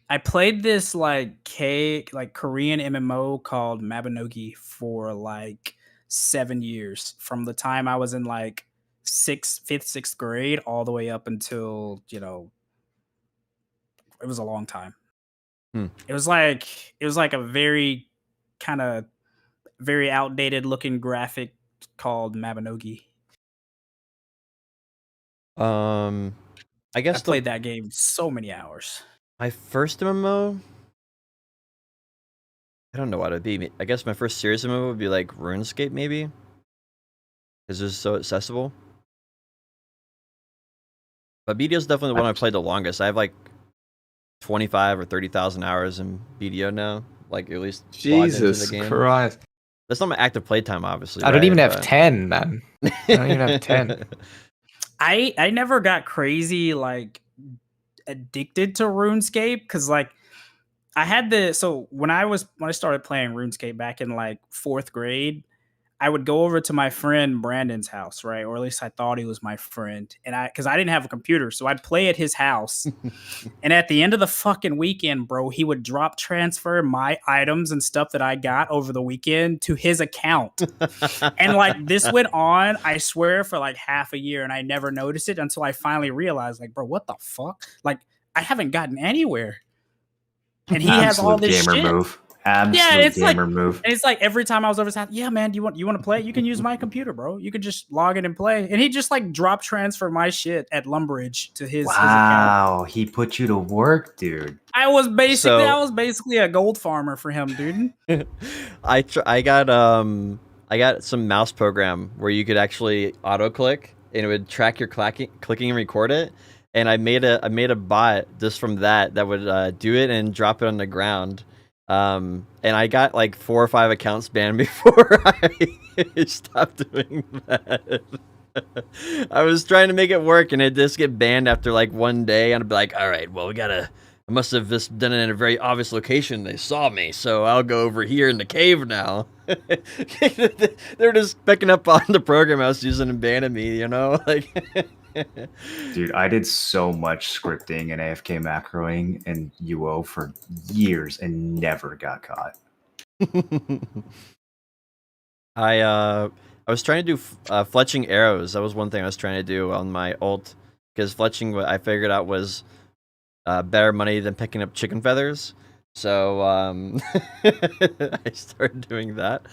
I played this like Korean MMO called Mabinogi for like 7 years, from the time I was in like fifth, sixth grade, all the way up until, you know, it was a long time. It was like a very kind of very outdated looking graphic called Mabinogi. I guess I played that game so many hours. my first MMO. I don't know what it'd be. I guess my first serious MMO would be like RuneScape, maybe, because it's so accessible. But BDO is definitely the one I played the longest. I have like 25 or 30,000 hours in BDO now. Like at least Jesus the game. Christ. That's not my active playtime, obviously. I don't even have but... 10, man. I don't even have 10. I never got crazy like addicted to RuneScape, because like I had when I started playing RuneScape back in like 4th grade, I would go over to my friend Brandon's house, right? Or at least I thought he was my friend. And because I didn't have a computer, so I'd play at his house. And at the end of the fucking weekend, bro, he would drop transfer my items and stuff that I got over the weekend to his account. And like this went on, I swear, for like half a year, and I never noticed it until I finally realized, like, bro, what the fuck? Like, I haven't gotten anywhere. And he has all this gamer shit. Move. Absolute gamer move. And it's like every time I was over his house, yeah, man, you want to play? You can use my computer, bro. You can just log in and play. And he just like drop transfer my shit at Lumbridge to his account. Wow, he put you to work, dude. I was basically a gold farmer for him, dude. I got some mouse program where you could actually auto click and it would track your clicking and record it. And I made a bot just from that would do it and drop it on the ground. And I got like 4 or 5 accounts banned before I stopped doing that. I was trying to make it work and it just get banned after like 1 day, and I'd be like, all right, well, I must have just done it in a very obvious location. They saw me, so I'll go over here in the cave now. They're just picking up on the program I was using and banning me, you know? Like, dude, I did so much scripting and AFK macroing and UO for years and never got caught. I was trying to do fletching arrows. That was one thing I was trying to do on my ult, because fletching, I figured out, was better money than picking up chicken feathers. So I started doing that.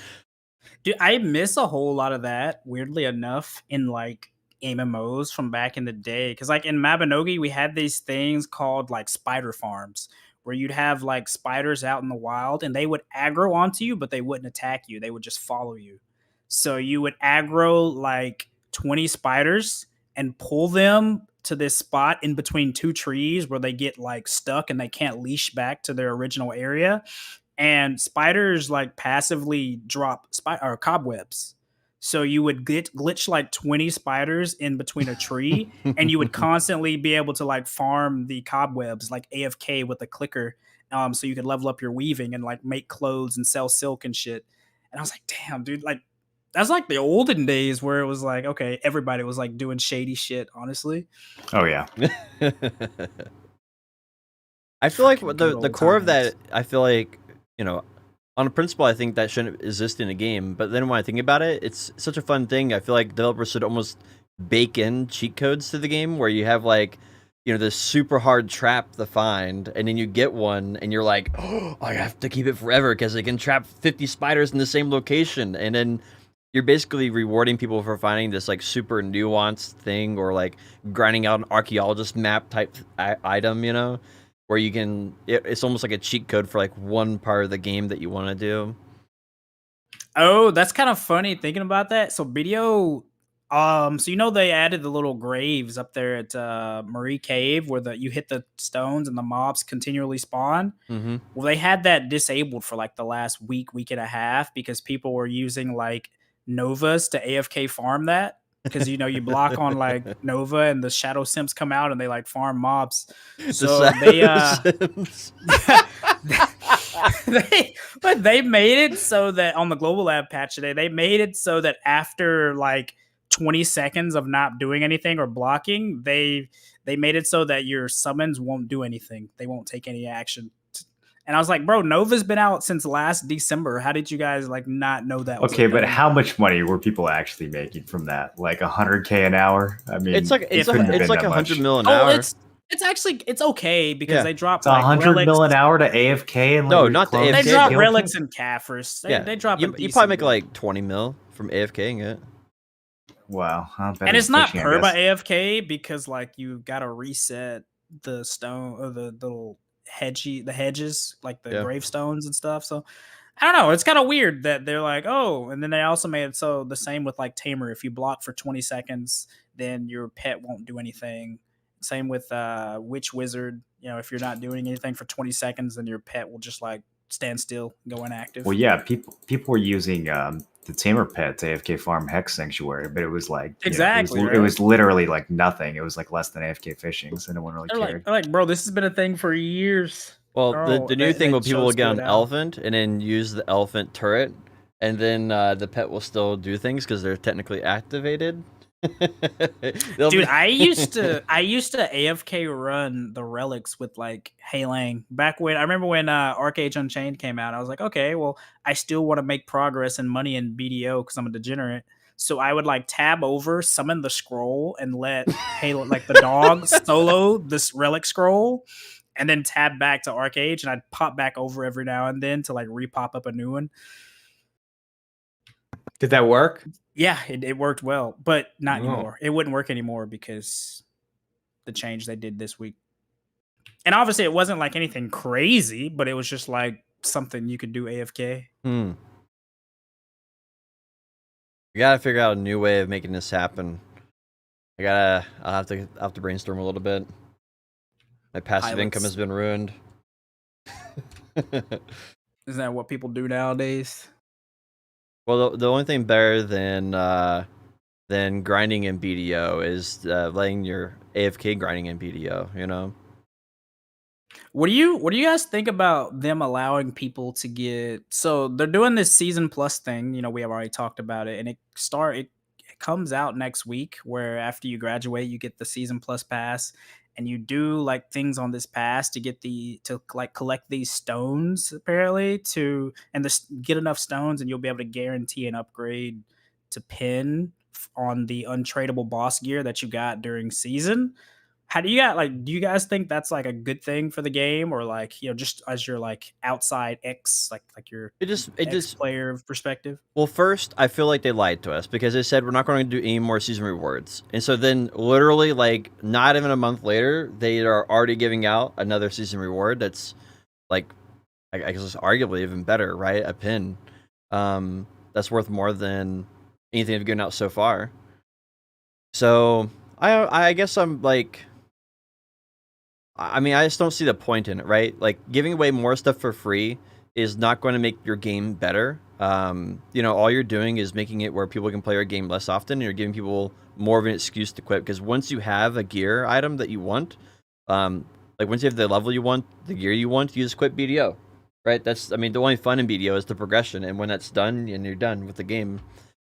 Dude, I miss a whole lot of that, weirdly enough, in like MMOs from back in the day. Because like in Mabinogi, we had these things called like spider farms, where you'd have like spiders out in the wild and they would aggro onto you, but they wouldn't attack you. They would just follow you. So you would aggro like 20 spiders and pull them to this spot in between 2 trees where they get like stuck and they can't leash back to their original area. And spiders like passively drop cobwebs. So you would glitch like 20 spiders in between a tree, and you would constantly be able to like farm the cobwebs like AFK with a clicker, so you could level up your weaving and like make clothes and sell silk and shit. And I was like, damn, dude, like that's like the olden days where it was like, okay, everybody was like doing shady shit, honestly. Oh yeah. I feel like the core of that, I feel like, you know, on a principle, I think that shouldn't exist in a game. But then when I think about it, it's such a fun thing. I feel like developers should almost bake in cheat codes to the game where you have like, you know, this super hard trap to find, and then you get one and you're like, oh, I have to keep it forever because it can trap 50 spiders in the same location. And then you're basically rewarding people for finding this like super nuanced thing, or like grinding out an archaeologist map type item, you know, where you can, it's almost like a cheat code for like one part of the game that you want to do. Oh, that's kind of funny thinking about that. So BDO So you know they added the little graves up there at Marie Cave where you hit the stones and the mobs continually spawn. Mm-hmm. Well, they had that disabled for like the last week and a half because people were using like Novas to AFK farm that. Because you know you block on like Nova and the Shadow Simps come out and they like farm mobs. So they made it so that on the Global Lab patch today, they made it so that after like 20 seconds of not doing anything or blocking, they made it so that your summons won't do anything. They won't take any action. And I was like, bro, Nova's been out since last December. How did you guys like not know that? Okay, but how much money were people actually making from that? Like 100K an hour? I mean, it's like it couldn't have been like that 100 much. mil an hour. It's actually okay because they dropped It's like 100 relics. mil an hour to AFK and No, like, not the clone AFK. They drop kill relics thing? and Kaffers. Yeah, They drop. you probably make like 20 mil from AFKing it. Wow, and it's not perma AFK because like you gotta reset the stone or the little hedges, like the gravestones and stuff. So I don't know. It's kind of weird that they're like, oh, and then they also made it so the same with like Tamer. If you block for 20 seconds, then your pet won't do anything. Same with Witch Wizard. You know, if you're not doing anything for 20 seconds, then your pet will just like stand still, go inactive. Well, yeah, people were using the Tamer pet to AFK farm Hex Sanctuary, but it was like exactly it was literally like nothing. It was like less than AFK fishing, so no one really cared. They're like, bro, this has been a thing for years. Well, the new thing will people will get on Elephant and then use the Elephant turret, and then the pet will still do things because they're technically activated. Dude, I used to AFK run the relics with like Heilang back when I remember when Arcade Unchained came out. I was like, okay, well, I still want to make progress and money in BDO because I'm a degenerate. So I would like tab over, summon the scroll, and let Halo like the dog solo this relic scroll, and then tab back to Arcade, and I'd pop back over every now and then to like repop up a new one. Did that work? Yeah, it worked well, but not anymore. It wouldn't work anymore because the change they did this week. And obviously it wasn't like anything crazy, but it was just like something you could do AFK. You gotta figure out a new way of making this happen. I'll have to brainstorm a little bit. My passive income has been ruined. Isn't that what people do nowadays? Well, the only thing better than grinding in BDO is letting your AFK grinding in BDO. You know. What do you guys think about them allowing people to get? So they're doing this season plus thing. You know, we have already talked about it, and it comes out next week. Where after you graduate, you get the season plus pass, and you do like things on this pass to get collect these stones apparently get enough stones, and you'll be able to guarantee an upgrade to pin on the untradeable boss gear that you got during season. How do you do you guys think that's like a good thing for the game, or like, you know, just as your like outside like your player perspective? Well, first, I feel like they lied to us because they said we're not going to do any more season rewards, and so then literally like not even a month later, they are already giving out another season reward that's like I guess it's arguably even better, right? A pin that's worth more than anything they've given out so far. So I guess I'm like. I mean, I just don't see the point in it, right? Like, giving away more stuff for free is not going to make your game better. You know, all you're doing is making it where people can play your game less often, and you're giving people more of an excuse to quit. Because once you have a gear item that you want, like once you have the level you want, the gear you want, you just quit BDO, right? I mean, the only fun in BDO is the progression, and when that's done, and you're done with the game.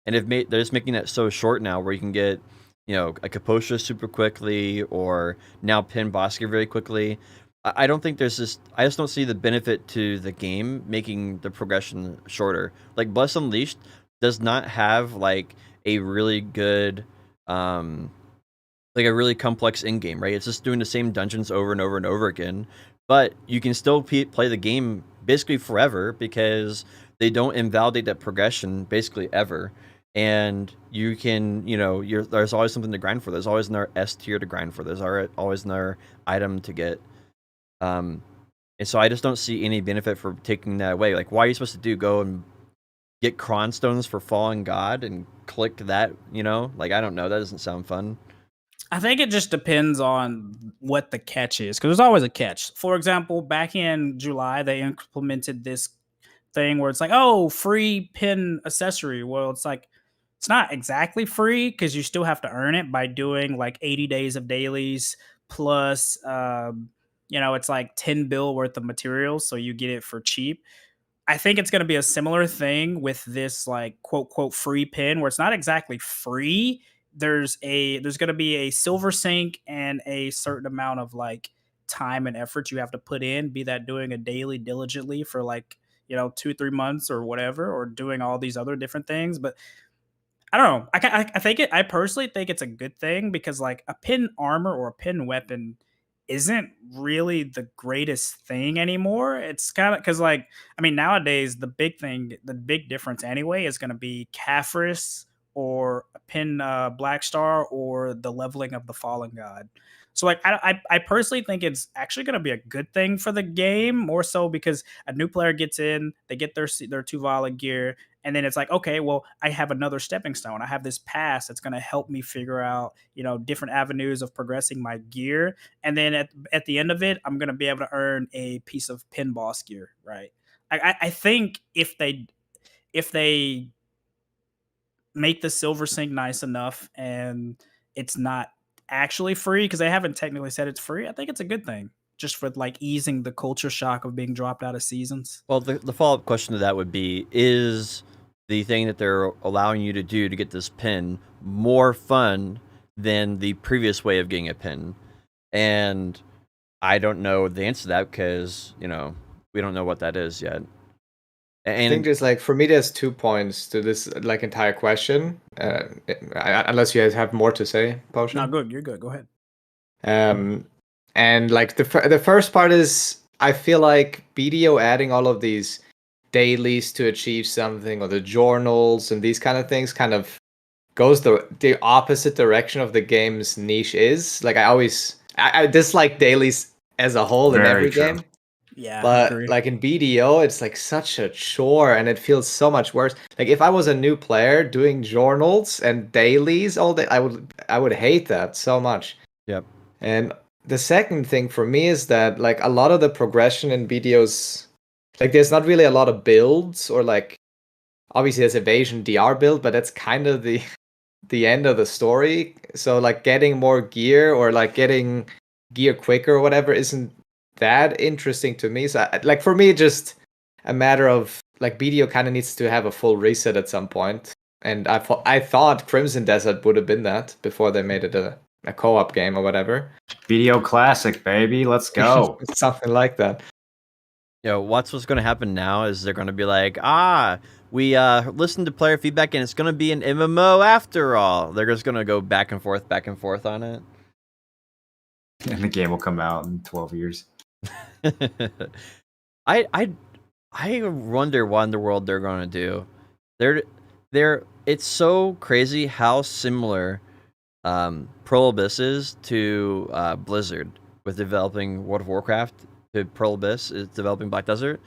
And they're just making that so short now, where you can get, you know, a Kaposha super quickly, or now pin boss gear very quickly. I don't think there's this. I just don't see the benefit to the game making the progression shorter. Like Bless Unleashed does not have like a really good, like a really complex end game, right? It's just doing the same dungeons over and over and over again, but you can still play the game basically forever because they don't invalidate that progression basically ever. And you can, you know, there's always something to grind for. There's always another S tier to grind for. There's always another item to get. And so I just don't see any benefit for taking that away. Like, why are you supposed to go and get cron stones for fallen god and click that, you know? Like, I don't know, that doesn't sound fun. I think it just depends on what the catch is, because there's always a catch. For example, back in July, they implemented this thing where it's like, oh, free pin accessory. Well, it's like, it's not exactly free because you still have to earn it by doing like 80 days of dailies plus, it's like 10 bill worth of materials. So you get it for cheap. I think it's going to be a similar thing with this like quote quote free pin where it's not exactly free. There's going to be a silver sync and a certain amount of like time and effort you have to put in, be that doing a daily diligently for like 2-3 months or whatever, or doing all these other different things. But I don't know. I think I personally think it's a good thing because like a pin armor or a pin weapon isn't really the greatest thing anymore. It's kind of because like I mean nowadays the big difference anyway is going to be Caphras or a pin Black Star or the leveling of the Fallen God. So like I personally think it's actually going to be a good thing for the game more so because a new player gets in, they get their Tuvala gear, and then it's like, okay, well, I have another stepping stone. I have this pass that's going to help me figure out, different avenues of progressing my gear. And then at the end of it, I'm going to be able to earn a piece of pin boss gear, right? I think if they make the silver sync nice enough and it's not actually free because they haven't technically said it's free, I think it's a good thing just for like easing the culture shock of being dropped out of seasons. Well, the follow-up question to that would be, is the thing that they're allowing you to do to get this pin more fun than the previous way of getting a pin? And I don't know the answer to that because, we don't know what that is yet. I think there's like, for me, there's 2 points to this like entire question. Unless you guys have more to say, Potion. No, good. You're good. Go ahead. And like the first part is, I feel like BDO adding all of these dailies to achieve something, or the journals and these kind of things, kind of goes the opposite direction of the game's niche is. Like I dislike dailies as a whole in Very every true. game. Yeah, I But agree. like in BDO, it's like such a chore and it feels so much worse. Like if I was a new player doing journals and dailies all day, I would hate that so much. Yep. And the second thing for me is that like a lot of the progression in BDOs, like there's not really a lot of builds, or like obviously there's evasion DR build, but that's kind of the end of the story. So like getting more gear or like getting gear quicker or whatever isn't that interesting to me. So like for me, just a matter of like BDO kind of needs to have a full reset at some point. And I thought Crimson Desert would have been that before they made it a co-op game or whatever. Video classic, baby. Let's go. Something like that. What's going to happen now is they're going to be like, we listened to player feedback and it's going to be an MMO after all. They're just going to go back and forth on it. And the game will come out in 12 years. I wonder what in the world they're going to do. It's so crazy how similar Pearl Abyss is to Blizzard with developing World of Warcraft. To Pearl Abyss is developing Black Desert.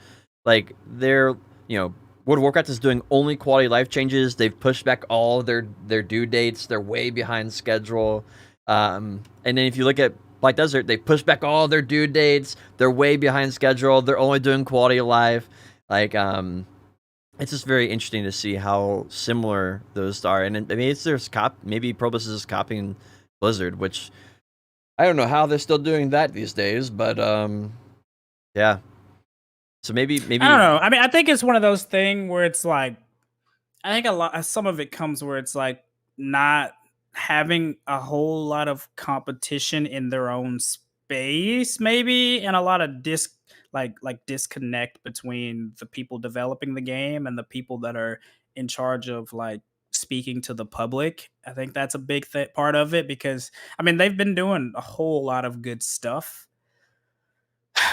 Like World of Warcraft is doing only quality life changes. They've pushed back all their due dates. They're way behind schedule. And then if you look at Black Desert, they push back all their due dates. They're way behind schedule. They're only doing quality of life. Like, it's just very interesting to see how similar those are. And I mean, maybe Pearl Abyss is copying Blizzard, which I don't know how they're still doing that these days. But yeah. So maybe I don't know. I mean, I think it's one of those things where it's like, I think some of it comes where it's like not having a whole lot of competition in their own space, maybe, and a lot of disconnect between the people developing the game and the people that are in charge of like speaking to the public. I think that's a big part of it because I mean they've been doing a whole lot of good stuff.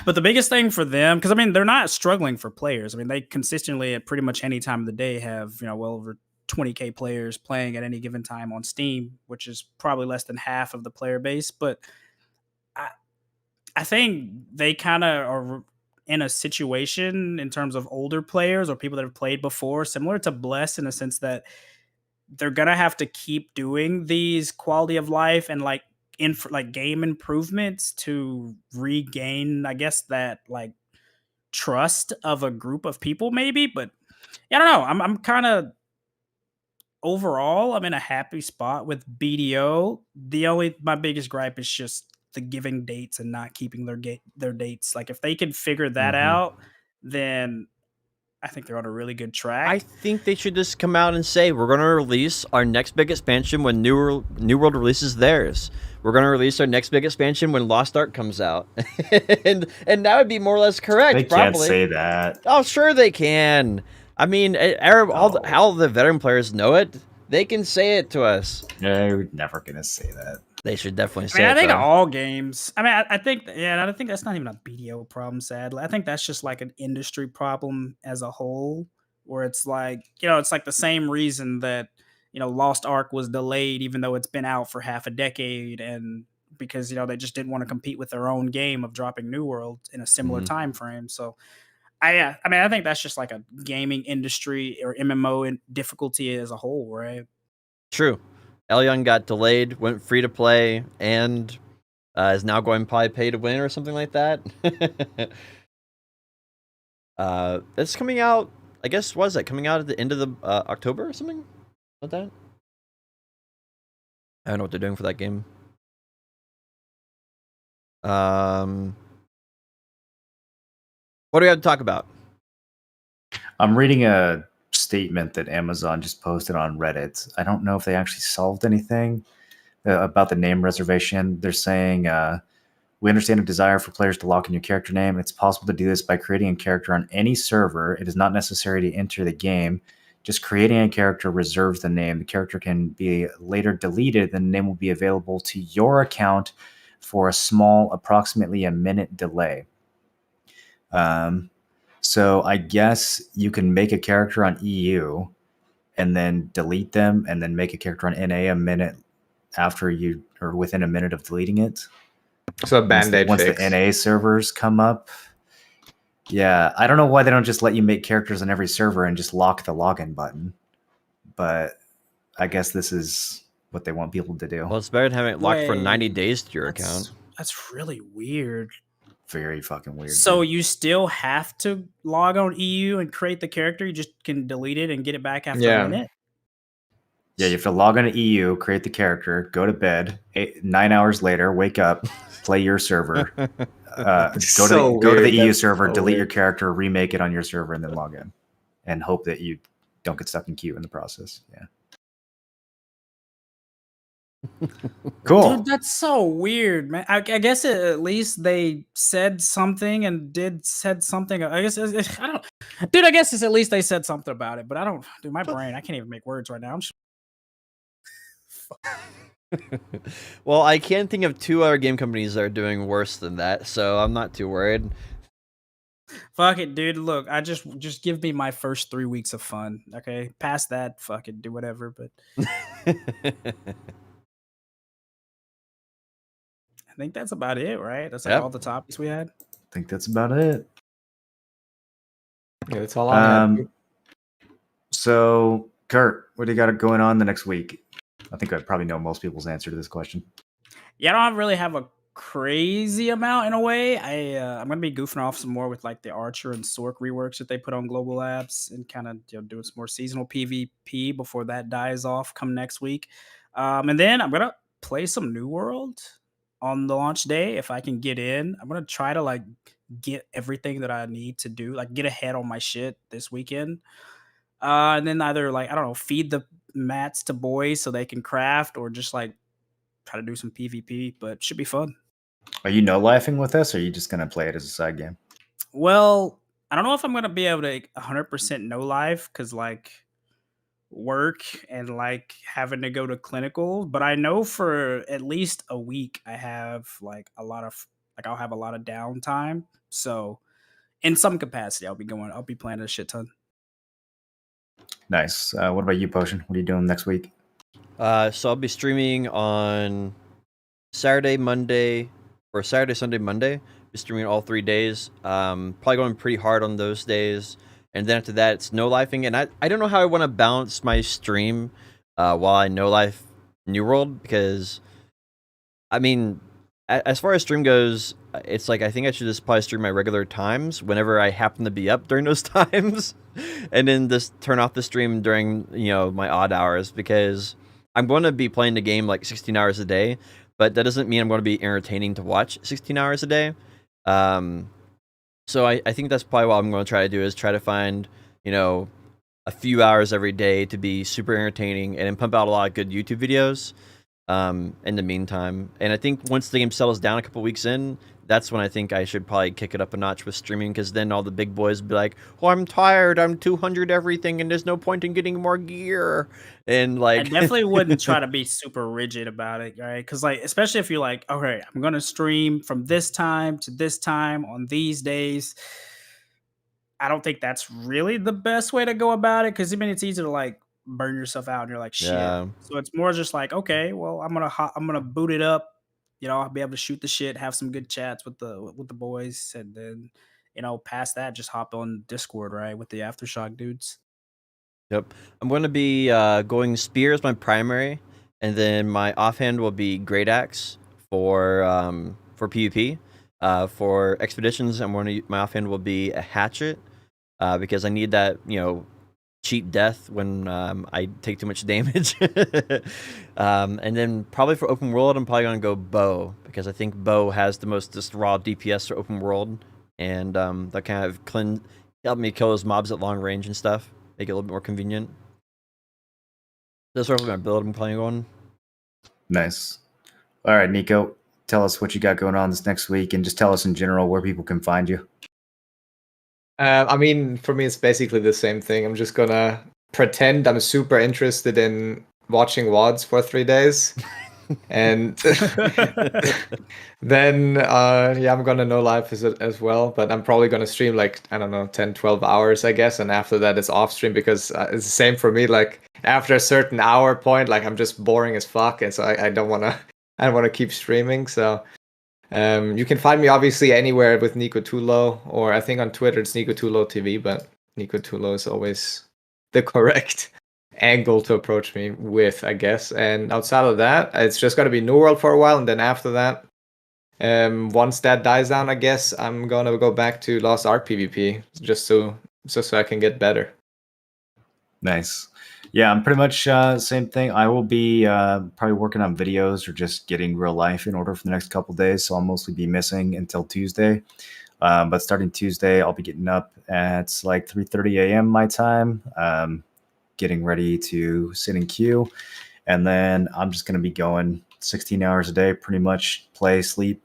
But the biggest thing for them, because I mean, they're not struggling for players. I mean, they consistently at pretty much any time of the day have, well over 20K players playing at any given time on Steam, which is probably less than half of the player base. But I think they kind of are in a situation in terms of older players or people that have played before, similar to Bless in a sense that they're gonna have to keep doing these quality of life and like like game improvements to regain, I guess, that like trust of a group of people, maybe. But yeah, I don't know. I'm kind of overall, I'm in a happy spot with BDO. My biggest gripe is just the giving dates and not keeping their dates. Like if they can figure that out, then I think they're on a really good track. I think they should just come out and say, we're going to release our next big expansion when New World releases theirs. We're going to release our next big expansion when Lost Ark comes out. and that would be more or less correct, They probably. can't say that. Oh, sure they can. I mean, all the veteran players know it. They can say it to us. They're never going to say that. They should definitely say I mean, it. I think though. all games. I mean, I think, yeah, I think that's not even a BDO problem, sadly. I think that's just like an industry problem as a whole, where it's like, it's like the same reason that, Lost Ark was delayed, even though it's been out for half a decade. And because, they just didn't want to compete with their own game of dropping New World in a similar time frame. So, I mean, I think that's just like a gaming industry or MMO difficulty as a whole, right? True. Elyon got delayed, went free to play, and is now going probably pay to win or something like that. It's coming out, I guess, was that coming out at the end of the October or something like that? I don't know what they're doing for that game. What do we have to talk about? I'm reading a statement that Amazon just posted on Reddit. I don't know if they actually solved anything about the name reservation. They're saying, we understand a desire for players to lock in your character name. It's possible to do this by creating a character on any server. It is not necessary to enter the game. Just creating a character reserves the name. The character can be later deleted. The name will be available to your account for a small, approximately a minute delay. So I guess you can make a character on EU and then delete them and then make a character on NA a minute after you, or within a minute of deleting it. So a band-aid once fix. the NA servers come up. Yeah, I don't know why they don't just let you make characters on every server and just lock the login button. But I guess this is what they want people to do. Well, it's better than having it locked for 90 days to your account. That's really weird. Very fucking weird. So you still have to log on EU and create the character? You just can delete it and get it back after a minute? Yeah, you have to log on to EU, create the character, go to bed, 9 hours later, wake up, play your server, go to the EU server, delete your character, remake it on your server, and then log in. And hope that you don't get stuck in queue in the process. Yeah. Cool. Dude, that's so weird, man. I guess at least they said something and said something. I guess I don't. Dude, I guess it's at least they said something about it. But I don't. Dude, my brain. I can't even make words right now. I'm just. Well, I can't think of 2 other game companies that are doing worse than that, so I'm not too worried. Fuck it, dude. Look, I just give me my first 3 weeks of fun. Okay, past that, fuck it, do whatever. But I think that's about it, right? That's like all the topics we had. I think that's about it. Yeah, that's all I have. So, Kurt, what do you got going on the next week? I think I probably know most people's answer to this question. Yeah, I don't really have a crazy amount in a way. I'm gonna be goofing off some more with like the Archer and Sork reworks that they put on Global Labs and kind of doing some more seasonal PvP before that dies off come next week. And then I'm gonna play some New World on the launch day if I can get in. I'm gonna try to like get everything that I need to do, like get ahead on my shit this weekend. And then either like, I don't know, feed the mats to boys so they can craft or just like try to do some PvP, but it should be fun. Are you no-lifing with this, or are you just going to play it as a side game? Well, I don't know if I'm going to be able to 100% no-life because like work and like having to go to clinical, but I know for at least a week I have like I'll have a lot of downtime. So in some capacity, I'll be playing a shit ton. Nice. What about you, Potion? What are you doing next week? So I'll be streaming on Saturday, Sunday, Monday be streaming all 3 days. Probably going pretty hard on those days. And then after that, it's no lifing. And I don't know how I want to balance my stream while I no life New World, because I mean, as far as stream goes, it's like I think I should just probably stream my regular times whenever I happen to be up during those times, and then just turn off the stream during my odd hours, because I'm going to be playing the game like 16 hours a day, but that doesn't mean I'm going to be entertaining to watch 16 hours a day. So I think that's probably what I'm going to try to do, is try to find a few hours every day to be super entertaining, and then pump out a lot of good YouTube videos in the meantime. And I think once the game settles down a couple weeks in, that's when I think I should probably kick it up a notch with streaming, because then all the big boys will be like, oh, I'm tired, I'm 200 everything, and there's no point in getting more gear. And I like, definitely wouldn't try to be super rigid about it, right? Because like, especially if you're like, okay, I'm gonna stream from this time to this time on these days. I don't think that's really the best way to go about it, because I mean it's easy to like burn yourself out and you're like shit. yeah. So it's more just like, okay, well I'm gonna boot it up. I'll be able to shoot the shit, have some good chats with the boys, and then past that, just hop on Discord, right, with the Aftershock dudes. Yep. I'm going to be going spear as my primary, and then my offhand will be great axe for PvP. For expeditions, my offhand will be a hatchet, because I need that cheat death when I take too much damage. And then probably for open world, I'm probably going to go bow, because I think bow has the most just raw DPS for open world, and that kind of help me kill those mobs at long range and stuff. Make it a little bit more convenient. That's roughly my build I'm planning on. Nice. All right, Nico, tell us what you got going on this next week, and just tell us in general where people can find you. I mean, for me, it's basically the same thing. I'm just gonna pretend I'm super interested in watching WODs for 3 days. And then I'm gonna no life as well, but I'm probably gonna stream like, I don't know, 10-12 hours, I guess, and after that it's off stream, because it's the same for me. Like after a certain hour point, like I'm just boring as fuck, and so I don't want to keep streaming. So you can find me obviously anywhere with Nico Tulo, or I think on Twitter it's Nico Tulo TV, but Nico Tulo is always the correct angle to approach me with, I guess. And outside of that, it's just gonna be New World for a while, and then after that, once that dies down, I guess I'm gonna go back to Lost Ark PvP, just so I can get better. Nice. Yeah, I'm pretty much same thing. I will be probably working on videos or just getting real life in order for the next couple days, so I'll mostly be missing until Tuesday. But starting Tuesday, I'll be getting up at like 3:30 a.m. my time, getting ready to sit in queue, and then I'm just going to be going 16 hours a day, pretty much play, sleep.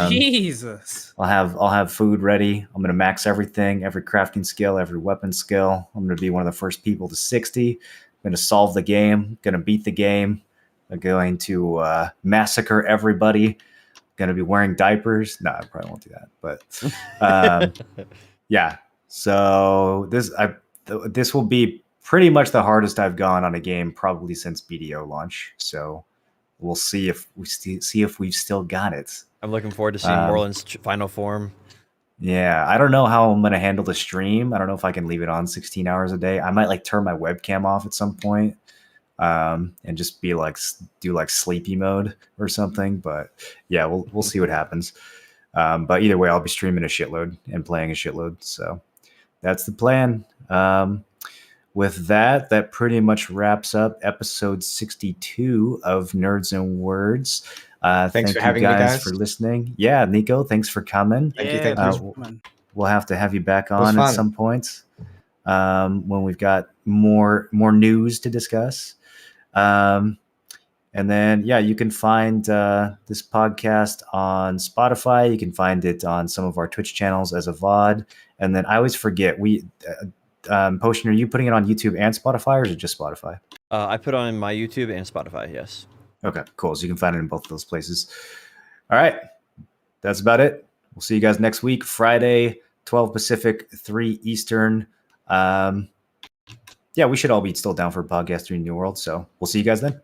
Jesus. I'll have food ready. I'm going to max everything, every crafting skill, every weapon skill. I'm going to be one of the first people to 60. I'm going to solve the game, going to beat the game. I'm going to massacre everybody. Going to be wearing diapers. No, I probably won't do that. But yeah. So this will be pretty much the hardest I've gone on a game probably since BDO launch. So we'll see if we've still got it. I'm looking forward to seeing Morland's final form. Yeah, I don't know how I'm gonna handle the stream. I don't know if I can leave it on 16 hours a day. I might like turn my webcam off at some point, and just be like do like sleepy mode or something. But yeah, we'll see what happens. But either way, I'll be streaming a shitload and playing a shitload. So that's the plan. With that pretty much wraps up episode 62 of Nerds and Words. Thanks for having you guys, me, guys, for listening. Yeah, Nico, thanks for coming. Thank you. We'll have to have you back on at some point when we've got more news to discuss. And then, yeah, you can find this podcast on Spotify. You can find it on some of our Twitch channels as a VOD. And then I always forget, Potion, are you putting it on YouTube and Spotify, or is it just Spotify? I put on my YouTube and Spotify, yes. Okay, cool. So you can find it in both of those places. All right. That's about it. We'll see you guys next week, Friday, 12 Pacific, 3 Eastern. Yeah, we should all be still down for a podcast during New World. So we'll see you guys then.